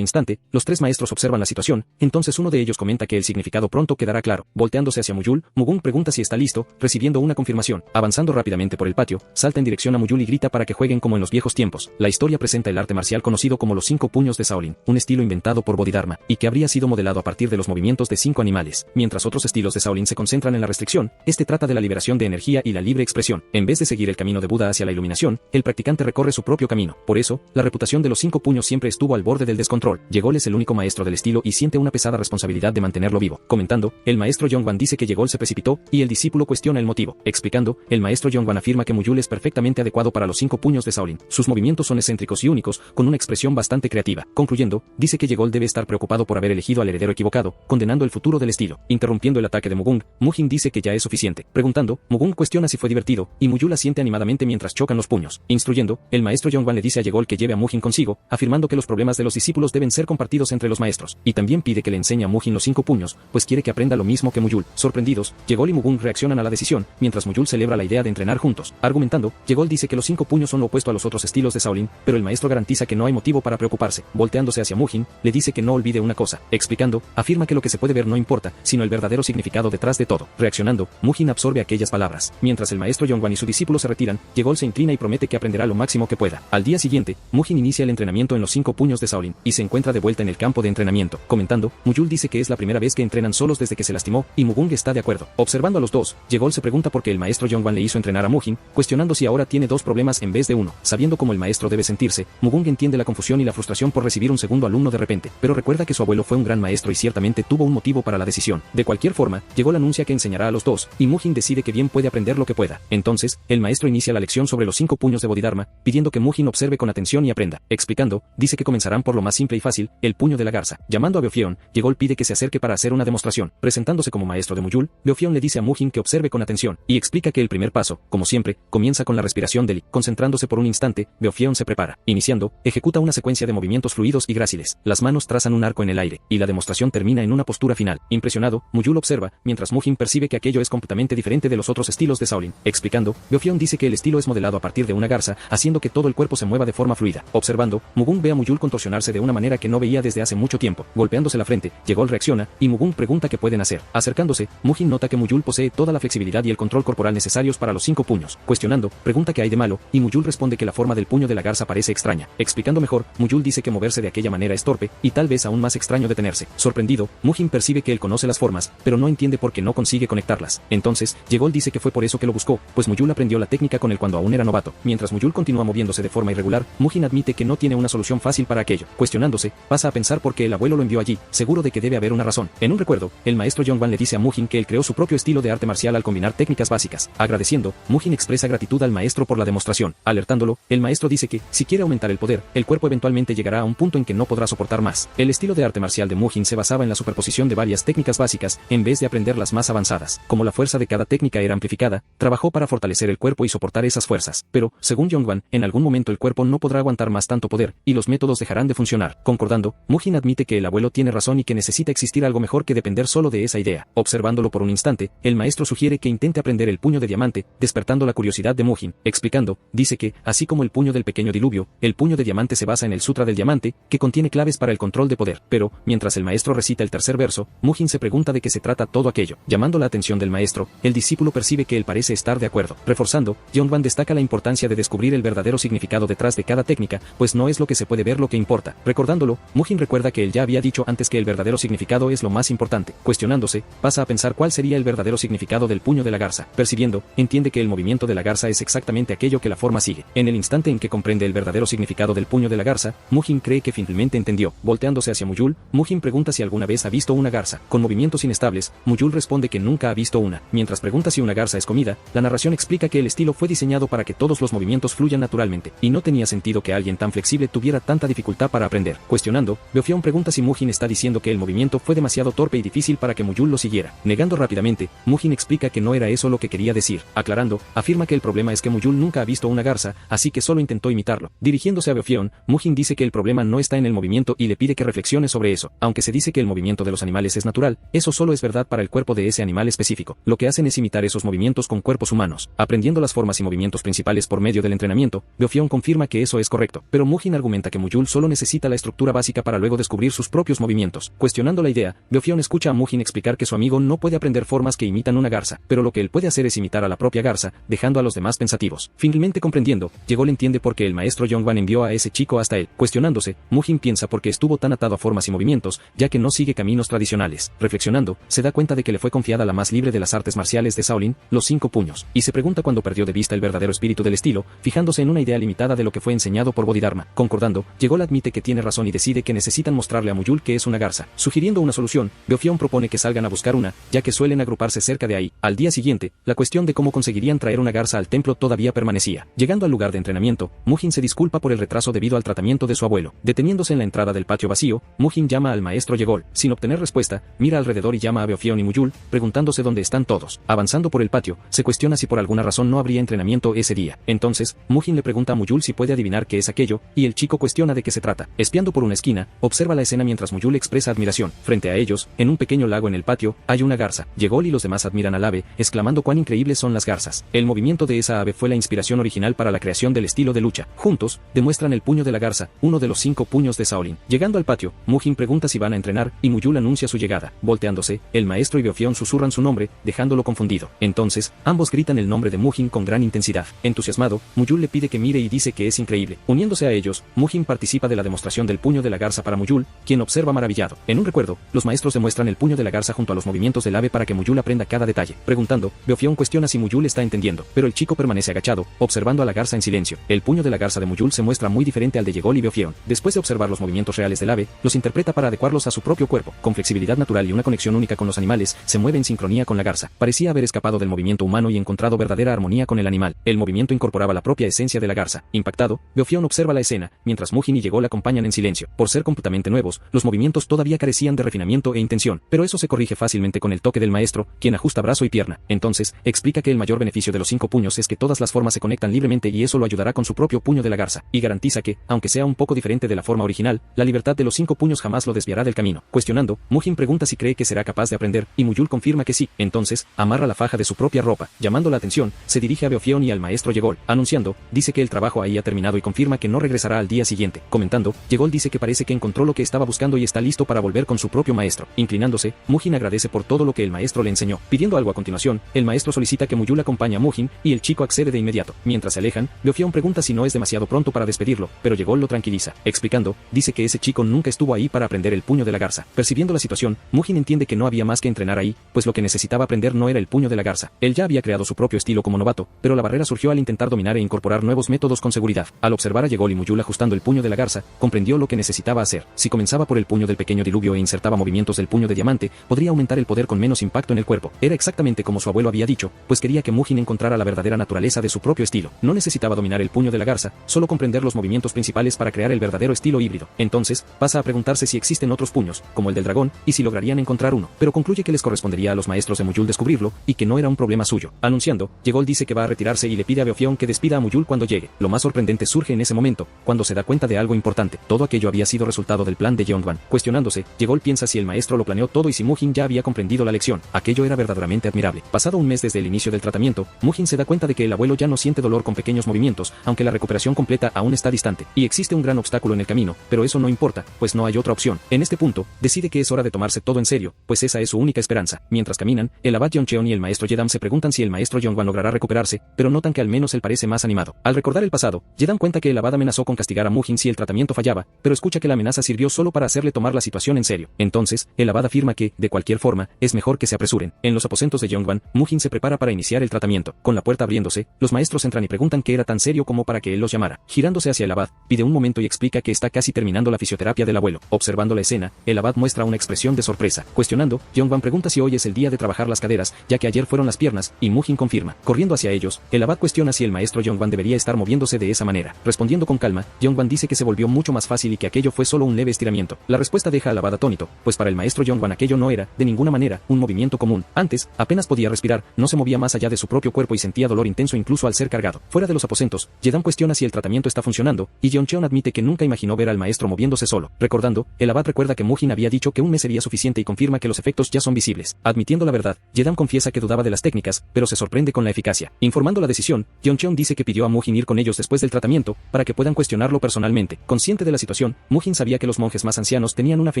instante, los tres maestros observan la situación, entonces uno de ellos comenta que el significado pronto quedará claro. Volteándose hacia Muyul, Mugung pregunta si está listo, recibiendo una confirmación. Avanzando rápidamente por el patio, salta en dirección a Muyul y grita para que jueguen como en los viejos tiempos. La historia presenta el arte marcial conocido como los 5 puños de Shaolin, un estilo inventado por Bodhidharma, y que habría sido modelado a partir de los movimientos de 5 animales. Mientras otros estilos de Shaolin se concentran en la restricción, este trata de la liberación de energía y la libre expresión. En vez de seguir el camino de Buda hacia la iluminación, el practicante recorre su propio camino. Por eso, la reputación de los 5 puños siempre estuvo al borde del descontrol. Yegol es el único maestro del estilo y siente una pesada responsabilidad de mantenerlo vivo. Comentando, el maestro Yongwan dice que Yegol se precipitó, y el discípulo cuestiona el motivo. Explicando, el maestro Yongwan afirma que Muyul es perfectamente adecuado para los 5 puños de Shaolin. Sus movimientos son excéntricos y únicos, con una expresión bastante creativa. Concluyendo, dice que Yegol debe estar preocupado por haber elegido al heredero equivocado, condenando el futuro del estilo. Interrumpiendo el ataque de Mugung, Mujin dice que ya es suficiente. Preguntando, Mugung cuestiona si fue divertido, y Muyul asiente animadamente mientras chocan los puños. Instruyendo, el maestro Yongwan le dice a Yegol que lleve a Mujin consigo, afirmando que los problemas de los discípulos deben ser compartidos entre los maestros, y también pide que le enseñe a Mujin los 5 puños, pues quiere que aprenda lo mismo que Muyul. Sorprendidos, Yegol y Mugung reaccionan a la decisión, mientras Muyul celebra la idea de entrenar juntos. Argumentando, Yegol dice que los 5 puños son lo opuesto a los otros estilos de Shaolin, pero el maestro garantiza que no hay motivo para preocuparse. Volteándose hacia Mujin, le dice que no olvide una cosa. Explicando, afirma que lo que se puede ver no importa, sino el verdadero significado detrás de todo. Reaccionando, Mujin absorbe aquellas palabras. Mientras el maestro Yongwan y su discípulo se retiran, Yegol se inclina y promete que aprenderá lo máximo que pueda. Al día siguiente, Mujin inicia el entrenamiento en los 5 puños de Shaolin, y se encuentra de vuelta en el campo de entrenamiento. Comentando, Muyul dice que es la primera vez que entrenan solos desde que se lastimó, y Mugung está de acuerdo. Observando a los dos, Yegol se pregunta por qué el maestro Yongwan le hizo entrenar a Mujin, cuestionando si ahora tiene 2 problemas en vez de uno. Sabiendo cómo el maestro debe sentirse, Mugung entiende la confusión y la frustración por recibir un segundo alumno de repente, pero recuerda que su abuelo fue un gran maestro y ciertamente tuvo un motivo para la decisión. De cualquier forma, Yegol anuncia que enseñará a los dos, y Mujin decide que bien puede aprender lo que pueda. Entonces, el maestro inicia la lección sobre los 5 puños de Bodhidharma, pidiendo que Mujin observe con atención y aprenda. Explicando, dice que comenzarán por lo más simple y fácil, el puño de la garza. Llamando a Beofion, Yegol pide que se acerque para hacer una demostración. Presentándose como maestro de Muyul, Beofion le dice a Mujin que observe con atención, y explica que el primer paso, como siempre, comienza con la respiración de Li. Concentrándose por un instante, Beofion se prepara. Iniciando, ejecuta una secuencia de movimientos fluidos y gráciles. Las manos trazan un arco en el aire, y la demostración termina en una postura final. Impresionado, Muyul observa, mientras Mujin percibe que aquello es completamente diferente de los otros estilos de Shaolin. Explicando, Beofion dice que el estilo es modelado a partir de una garza, haciendo que todo el cuerpo se mueva de forma fluida. Observando, Mugung ve a Muyul contorsionarse de una manera que no veía desde hace mucho tiempo. Golpeándose la frente, Yegol reacciona, y Mugung pregunta qué pueden hacer. Acercándose, Mujin nota que Muyul posee toda la flexibilidad y el control corporal necesarios para los 5 puños. Cuestionando, pregunta qué hay de malo, y Muyul responde que la forma del puño de la garza parece extraña. Explicando mejor, Muyul dice que moverse de aquella manera es torpe, y tal vez aún más extraño detenerse. Sorprendido, Mujin percibe que él conoce las formas, pero no entiende por qué no consigue conectarlas. Entonces, Yegol dice que fue por eso que lo buscó, pues Muyul aprendió la técnica con él cuando aún era novato. Mientras Muyul continúa moviéndose de forma irregular, Mujin admite que no tiene una solución fácil para aquello. Cuestionándose, pasa a pensar por qué el abuelo lo envió allí, seguro de que debe haber una razón. En un recuerdo, el maestro Yongwan le dice a Mujin que él creó su propio estilo de arte marcial al combinar técnicas básicas. Agradeciendo, Mujin expresa gratitud al maestro por la demostración. Alertándolo, el maestro dice que, si quiere aumentar el poder, el cuerpo eventualmente llegará a un punto en que no podrá soportar más. El estilo de arte marcial de Mujin se basaba en la superposición de varias técnicas básicas, en vez de aprender las más avanzadas. Como la fuerza de cada técnica era amplificada, trabajó para fortalecer el cuerpo y soportar esas fuerzas. Pero, según Yongwan, en algún momento el cuerpo no podrá aguantar más tanto poder, y los métodos dejarán de funcionar. Concordando, Mujin admite que el abuelo tiene razón y que necesita existir algo mejor que depender solo de esa idea. Observándolo por un instante, el maestro sugiere que intente aprender el puño de diamante, despertando la curiosidad de Mujin. Explicando, dice que, así como el puño del pequeño diluvio, el puño de diamante se basa en el Sutra del Diamante, que contiene claves para el control de poder. Pero, mientras el maestro recita el tercer verso, Mujin se pregunta de qué se trata todo aquello. Llamando la atención del maestro, el discípulo percibe que él parece estar de acuerdo. Reforzando, Yongwan destaca la importancia de descubrir el verdadero significado detrás de cada técnica, pues no es lo que se puede ver lo que importa. Recordándolo, Mujin recuerda que él ya había dicho antes que el verdadero significado es lo más importante. Cuestionándose, pasa a pensar cuál sería el verdadero significado del puño de la garza. Percibiendo, entiende que el movimiento de la garza es exactamente aquello que la forma sigue. En el instante en que comprende el verdadero significado del puño de la garza, Mujin cree que finalmente entendió. Volteándose hacia Muyul, Mujin pregunta si alguna vez ha visto una garza. Con movimientos inestables, Muyul responde que nunca ha visto una. Mientras pregunta si una garza es comida, la narración explica que el estilo fue diseñado para que todos los movimientos fluyan naturalmente, y no tenía sentido que alguien tan flexible tuviera tanta dificultad para aprender. Cuestionando, Beofeon pregunta si Mujin está diciendo que el movimiento fue demasiado torpe y difícil para que Muyul lo siguiera. Negando rápidamente, Mujin explica que no era eso lo que quería decir. Aclarando, afirma que el problema es que Muyul nunca ha visto una garza, así que solo intentó imitarlo. Dirigiéndose a Beofeon, Mujin dice que el problema no está en el movimiento y le pide que reflexione sobre eso. Aunque se dice que el movimiento de los animales es natural, eso solo es verdad para el cuerpo de ese animal específico. Lo que hacen es imitar esos movimientos con cuerpos humanos. Aprendiendo las formas y movimientos principales por medio del entrenamiento, Beofeon confirma que eso es correcto, pero Mujin argumenta que Muyul solo necesita la estructura básica para luego descubrir sus propios movimientos. Cuestionando la idea, Beofeon escucha a Mujin explicar que su amigo no puede aprender formas que imitan una garza, pero lo que él puede hacer es imitar a la propia garza, dejando a los demás pensativos. Finalmente comprendiendo, Yegol entiende por qué el maestro Yongwan envió a ese chico hasta él. Cuestionándose, Mujin piensa por qué estuvo tan atado a formas y movimientos, ya que no sigue caminos tradicionales. Reflexionando, se da cuenta de que le fue confiada la más libre de las artes marciales de Shaolin, los 5 puños, y se pregunta cuándo perdió de vista el verdadero espíritu del estilo, fijándose en una idea limitada de lo que fue enseñado por Bodhidharma. Concordando, Yegol admite que tiene razón y decide que necesitan mostrarle a Muyul que es una garza. Sugiriendo una solución, Beofeon propone que salgan a buscar una, ya que suelen agruparse cerca de ahí. Al día siguiente, la cuestión de cómo conseguirían traer una garza al templo todavía permanecía. Llegando al lugar de entrenamiento, Mujin se disculpa por el retraso debido al tratamiento de su abuelo. Deteniéndose en la entrada del patio vacío, Mujin llama al maestro Yegol. Sin obtener respuesta, mira alrededor y llama a Beofeon y Muyul, preguntándose dónde están todos. Avanzando por el patio, se cuestiona si por alguna razón no habría entrenamiento ese día. Entonces, Mujin le pregunta a Muyul si puede adivinar qué es aquello, y el chico cuestiona de qué se trata. Espiando por una esquina, observa la escena mientras Muyul expresa admiración. Frente a ellos, en un pequeño lago en el patio, hay una garza. Yegol y los demás admiran al ave, exclamando cuán increíbles son las garzas. El movimiento de esa ave fue la inspiración original para la creación del estilo de lucha. Juntos, demuestran el puño de la garza, uno de los 5 puños de Shaolin. Llegando al patio, Mujin pregunta si van a entrenar, y Muyul anuncia su llegada. Volteándose, el maestro y Beofeon susurran su nombre, dejándolo confundido. Entonces, ambos gritan el nombre de Mujin con gran intensidad. Entusiasmado, Muyul le pide que mire y dice que es increíble. Uniéndose a ellos, Mujin participa de la demostración del puño de la garza para Muyul, quien observa maravillado. En un recuerdo, los maestros demuestran el puño de la garza junto a los movimientos del ave para que Muyul aprenda cada detalle. Preguntando, Beofeon cuestiona si Muyul está entendiendo, pero el chico permanece agachado, observando a la garza en silencio. El puño de la garza de Muyul se muestra muy diferente al de Yegol y Beofeon. Después de observar los movimientos reales del ave, los interpreta para adecuarlos a su propio cuerpo. Con flexibilidad natural y una conexión única con los animales, se mueve en sincronía con la garza. Parecía haber escapado del movimiento humano y encontrado verdadera armonía con el animal. El movimiento incorporaba la propia esencia de la garza. Impactado, Beofeon observa la escena, mientras Mujin y Yegol acompañan en silencio. Por ser completamente nuevos, los movimientos todavía carecían de refinamiento e intención, pero eso se corrige fácilmente con el toque del maestro, quien ajusta brazo y pierna. Entonces, explica que el mayor beneficio de los 5 puños es que todas las formas se conectan libremente y eso lo ayudará con su propio puño de la garza, y garantiza que, aunque sea un poco diferente de la forma original, la libertad de los 5 puños jamás lo desviará del camino. Cuestionando, Mujin pregunta si cree que será capaz de aprender, y Muyul confirma que sí. Entonces, amarra la faja de su propia ropa. Llamando la atención, se dirige a Beofeon y al maestro Yegol. Anunciando, dice que el trabajo ahí ha terminado y confirma que no regresará al día siguiente. Comentando, Yegol dice que parece que encontró lo que estaba buscando y está listo para volver con su propio maestro. Inclinándose, Mujin agradece por todo lo que el maestro le enseñó. Pidiendo algo a continuación, el maestro solicita que Muyul acompañe a Mujin, y el chico accede de inmediato. Mientras se alejan, Beofeon pregunta si no es demasiado pronto para despedirlo, pero Yegol lo tranquiliza. Explicando, dice que ese chico nunca estuvo ahí para aprender el puño de la garza. Percibiendo la situación, Mujin entiende que no había más que entrenar ahí, pues lo que necesitaba aprender no era el puño de la garza. Él ya había creado su propio estilo como novato, pero la barrera surgió al intentar dominar e incorporar nuevos métodos con seguridad. Al observar a Yegol y Muyul ajustando el puño de la garza, comprendió lo que necesitaba hacer. Si comenzaba por el puño del pequeño diluvio e insertaba movimientos del puño de diamante, podría aumentar el poder con menos impacto en el cuerpo. Era exactamente como su abuelo había dicho, pues quería que Mujin encontrara la verdadera naturaleza de su propio estilo. No necesitaba dominar el puño de la garza, solo comprender los movimientos principales para crear el verdadero estilo híbrido. Entonces, pasa a preguntarse si existen otros puños, como el del dragón, y si lograrían encontrar uno, pero concluye que les correspondería a los maestros de Muyul descubrirlo, y que no era un problema suyo. Anunciando, Yegol dice que va a retirarse y le pide a Beofeon que despida a Muyul cuando llegue. Lo más sorprendente surge en ese momento, cuando se da cuenta de algo importante. Todo aquello había sido resultado del plan de Yongwan. Cuestionándose, Yegol piensa si el maestro lo planeó todo y si Mujin ya había comprendido la lección. Aquello era verdaderamente admirable. Pasado un mes desde el inicio del tratamiento, Mujin se da cuenta de que el abuelo ya no siente dolor con pequeños movimientos, aunque la recuperación completa aún está distante, y existe un gran obstáculo en el camino, pero eso no importa, pues no hay otra opción. En este punto, decide que es hora de tomarse todo en serio, pues esa es su única esperanza. Mientras caminan, el abad Yeoncheon y el maestro Yedam se preguntan si el maestro Yongwan logrará recuperarse, pero notan que al menos él parece más animado. Al recordar el pasado, Yedam cuenta que el abad amenazó con castigar a Mujin si el tratamiento fallaba, pero escucha que la amenaza sirvió solo para hacerle tomar la situación en serio. Entonces, el abad afirma que, de cualquier forma, es mejor que se apresuren. En los aposentos de Yongwan, Mujin se prepara para iniciar el tratamiento. Con la puerta abriéndose, los maestros entran y preguntan qué era tan serio como para que él los llamara. Girándose hacia el abad, pide un momento y explica que está casi terminando la fisioterapia del abuelo. Observando la escena, el abad muestra una expresión de sorpresa. Cuestionando, Yongwan pregunta si hoy es el día de trabajar las caderas, ya que ayer fueron las piernas piernas, y Mujin confirma. Corriendo hacia ellos, el abad cuestiona si el maestro Yongwan debería estar moviéndose de esa manera. Respondiendo con calma, Yongwan dice que se volvió mucho más fácil y que aquello fue solo un leve estiramiento. La respuesta deja al abad atónito, pues para el maestro Yongwan aquello no era, de ninguna manera, un movimiento común. Antes, apenas podía respirar, no se movía más allá de su propio cuerpo y sentía dolor intenso incluso al ser cargado. Fuera de los aposentos, Yedan cuestiona si el tratamiento está funcionando, y Yeoncheon admite que nunca imaginó ver al maestro moviéndose solo. Recordando, el abad recuerda que Mujin había dicho que un mes sería suficiente y confirma que los efectos ya son visibles. Admitiendo la verdad, Yedan confiesa que dudaba de las técnicas, pero se sorprende con la eficacia. Informando la decisión, Yeoncheon dice que pidió a Mujin ir con ellos después del tratamiento, para que puedan cuestionarlo personalmente. Consciente de la situación, Mujin sabía que los monjes más ancianos tenían una fe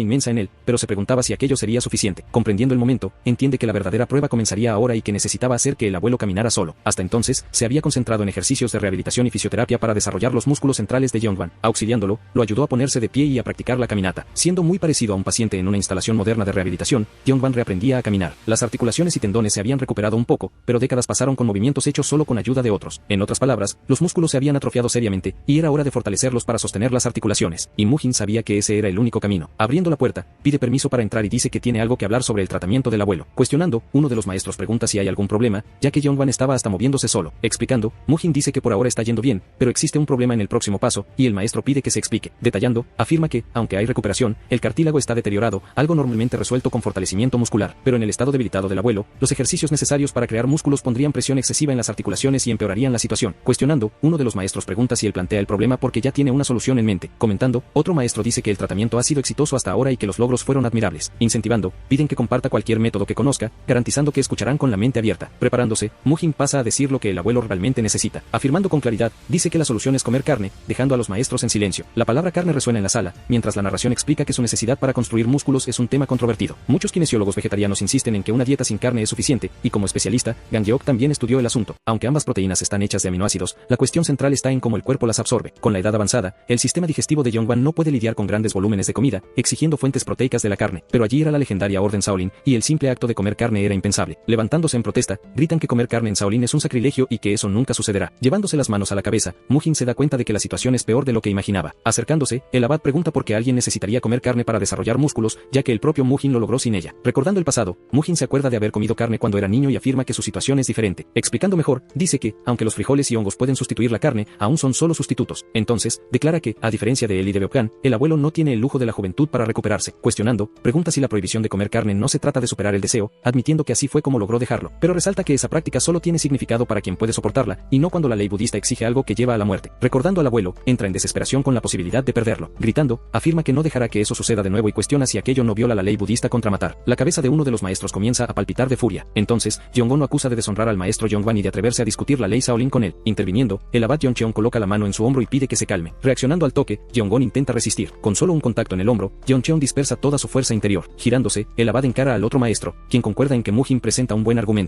inmensa en él, pero se preguntaba si aquello sería suficiente. Comprendiendo el momento, entiende que la verdadera prueba comenzaría ahora y que necesitaba hacer que el abuelo caminara solo. Hasta entonces, se había concentrado en ejercicios de rehabilitación y fisioterapia para desarrollar los músculos centrales de Yongwan. Auxiliándolo, lo ayudó a ponerse de pie y a practicar la caminata. Siendo muy parecido a un paciente en una instalación moderna de rehabilitación, Yongwan reaprendía a caminar. Las articulaciones y tendones se habían recuperado un poco, pero décadas pasaron con movimientos hechos solo con ayuda de otros. En otras palabras, los músculos se habían atrofiado seriamente, y era hora de fortalecerlos para sostener las articulaciones. Y Mujin sabía que ese era el único camino. Abriendo la puerta, pide permiso para entrar y dice que tiene algo que hablar sobre el tratamiento del abuelo. Cuestionando, uno de los maestros pregunta si hay algún problema, ya que Yongwan estaba hasta moviéndose solo. Explicando, Mujin dice que por ahora está yendo bien, pero existe un problema en el próximo paso, y el maestro pide que se explique. Detallando, afirma que, aunque hay recuperación, el cartílago está deteriorado, algo normalmente resuelto con fortalecimiento muscular, pero en el estado debilitado del abuelo, los ejercicios necesarios para crear músculos pondrían presión excesiva en las articulaciones y empeorarían la situación. Cuestionando, uno de los maestros pregunta si él plantea el problema porque ya tiene una solución en mente. Comentando, otro maestro dice que el tratamiento ha sido exitoso hasta ahora y que los logros fueron admirables. Incentivando, piden que comparta cualquier método que conozca, garantizando que escucharán con la mente abierta. Preparándose, Mujin pasa a decir lo que el abuelo realmente necesita. Afirmando con claridad, dice que la solución es comer carne, dejando a los maestros en silencio. La palabra carne resuena en la sala, mientras la narración explica que su necesidad para construir músculos es un tema controvertido. Muchos kinesiólogos vegetarianos insisten en que una dieta sin carne es suficiente, y como especialista, Gang Yeok también estudió el asunto. Aunque ambas proteínas están hechas de aminoácidos, la cuestión central está en cómo el cuerpo las absorbe. Con la edad avanzada, el sistema digestivo de Yongwan no puede lidiar con grandes volúmenes de comida, exigiendo fuentes proteicas de la carne, pero allí era la legendaria Orden Shaolin, y el simple acto de comer carne era impensable. Levantándose en protesta, gritan que comer carne en Shaolin es un sacrilegio y que eso nunca sucederá. Llevándose las manos a la cabeza, Mujin se da cuenta de que la situación es peor de lo que imaginaba. Acercándose, el abad pregunta por qué alguien necesitaría comer carne para desarrollar músculos, ya que el propio Mujin lo logró sin ella. Recordando el pasado, Mujin se acuerda de haber comido carne cuando era niño y afirma que su situación es diferente. Explicando mejor, dice que, aunque los frijoles y hongos pueden sustituir la carne, aún son solo sustitutos. Entonces, declara que, a diferencia de él y de Beokan, el abuelo no tiene el lujo de la juventud para recuperarse. Cuestionando, pregunta si la prohibición de comer carne no se trata de superar el deseo, admitiendo que así fue como logró dejarlo, pero resalta que esa práctica solo tiene significado para quien puede soportarla, y no cuando la ley budista exige algo que lleva a la muerte. Recordando al abuelo, entra en desesperación con la posibilidad de perderlo. Gritando, afirma que no dejará que eso suceda de nuevo y cuestiona si aquello no viola la ley budista contra matar. La cabeza de uno de los maestros comienza a palpitar de furia. Entonces, Yonggon lo acusa de deshonrar al maestro Yongwan y de atreverse a discutir la ley Shaolin con él. Interviniendo, el abad Yeoncheon coloca la mano en su hombro y pide que se calme. Reaccionando al toque, Yonggon intenta resistir. Con solo un contacto en el hombro, Yeoncheon dispersa toda su fuerza interior. Girándose, el abad encara al otro maestro, quien concuerda en que Mujin presenta un buen argumento.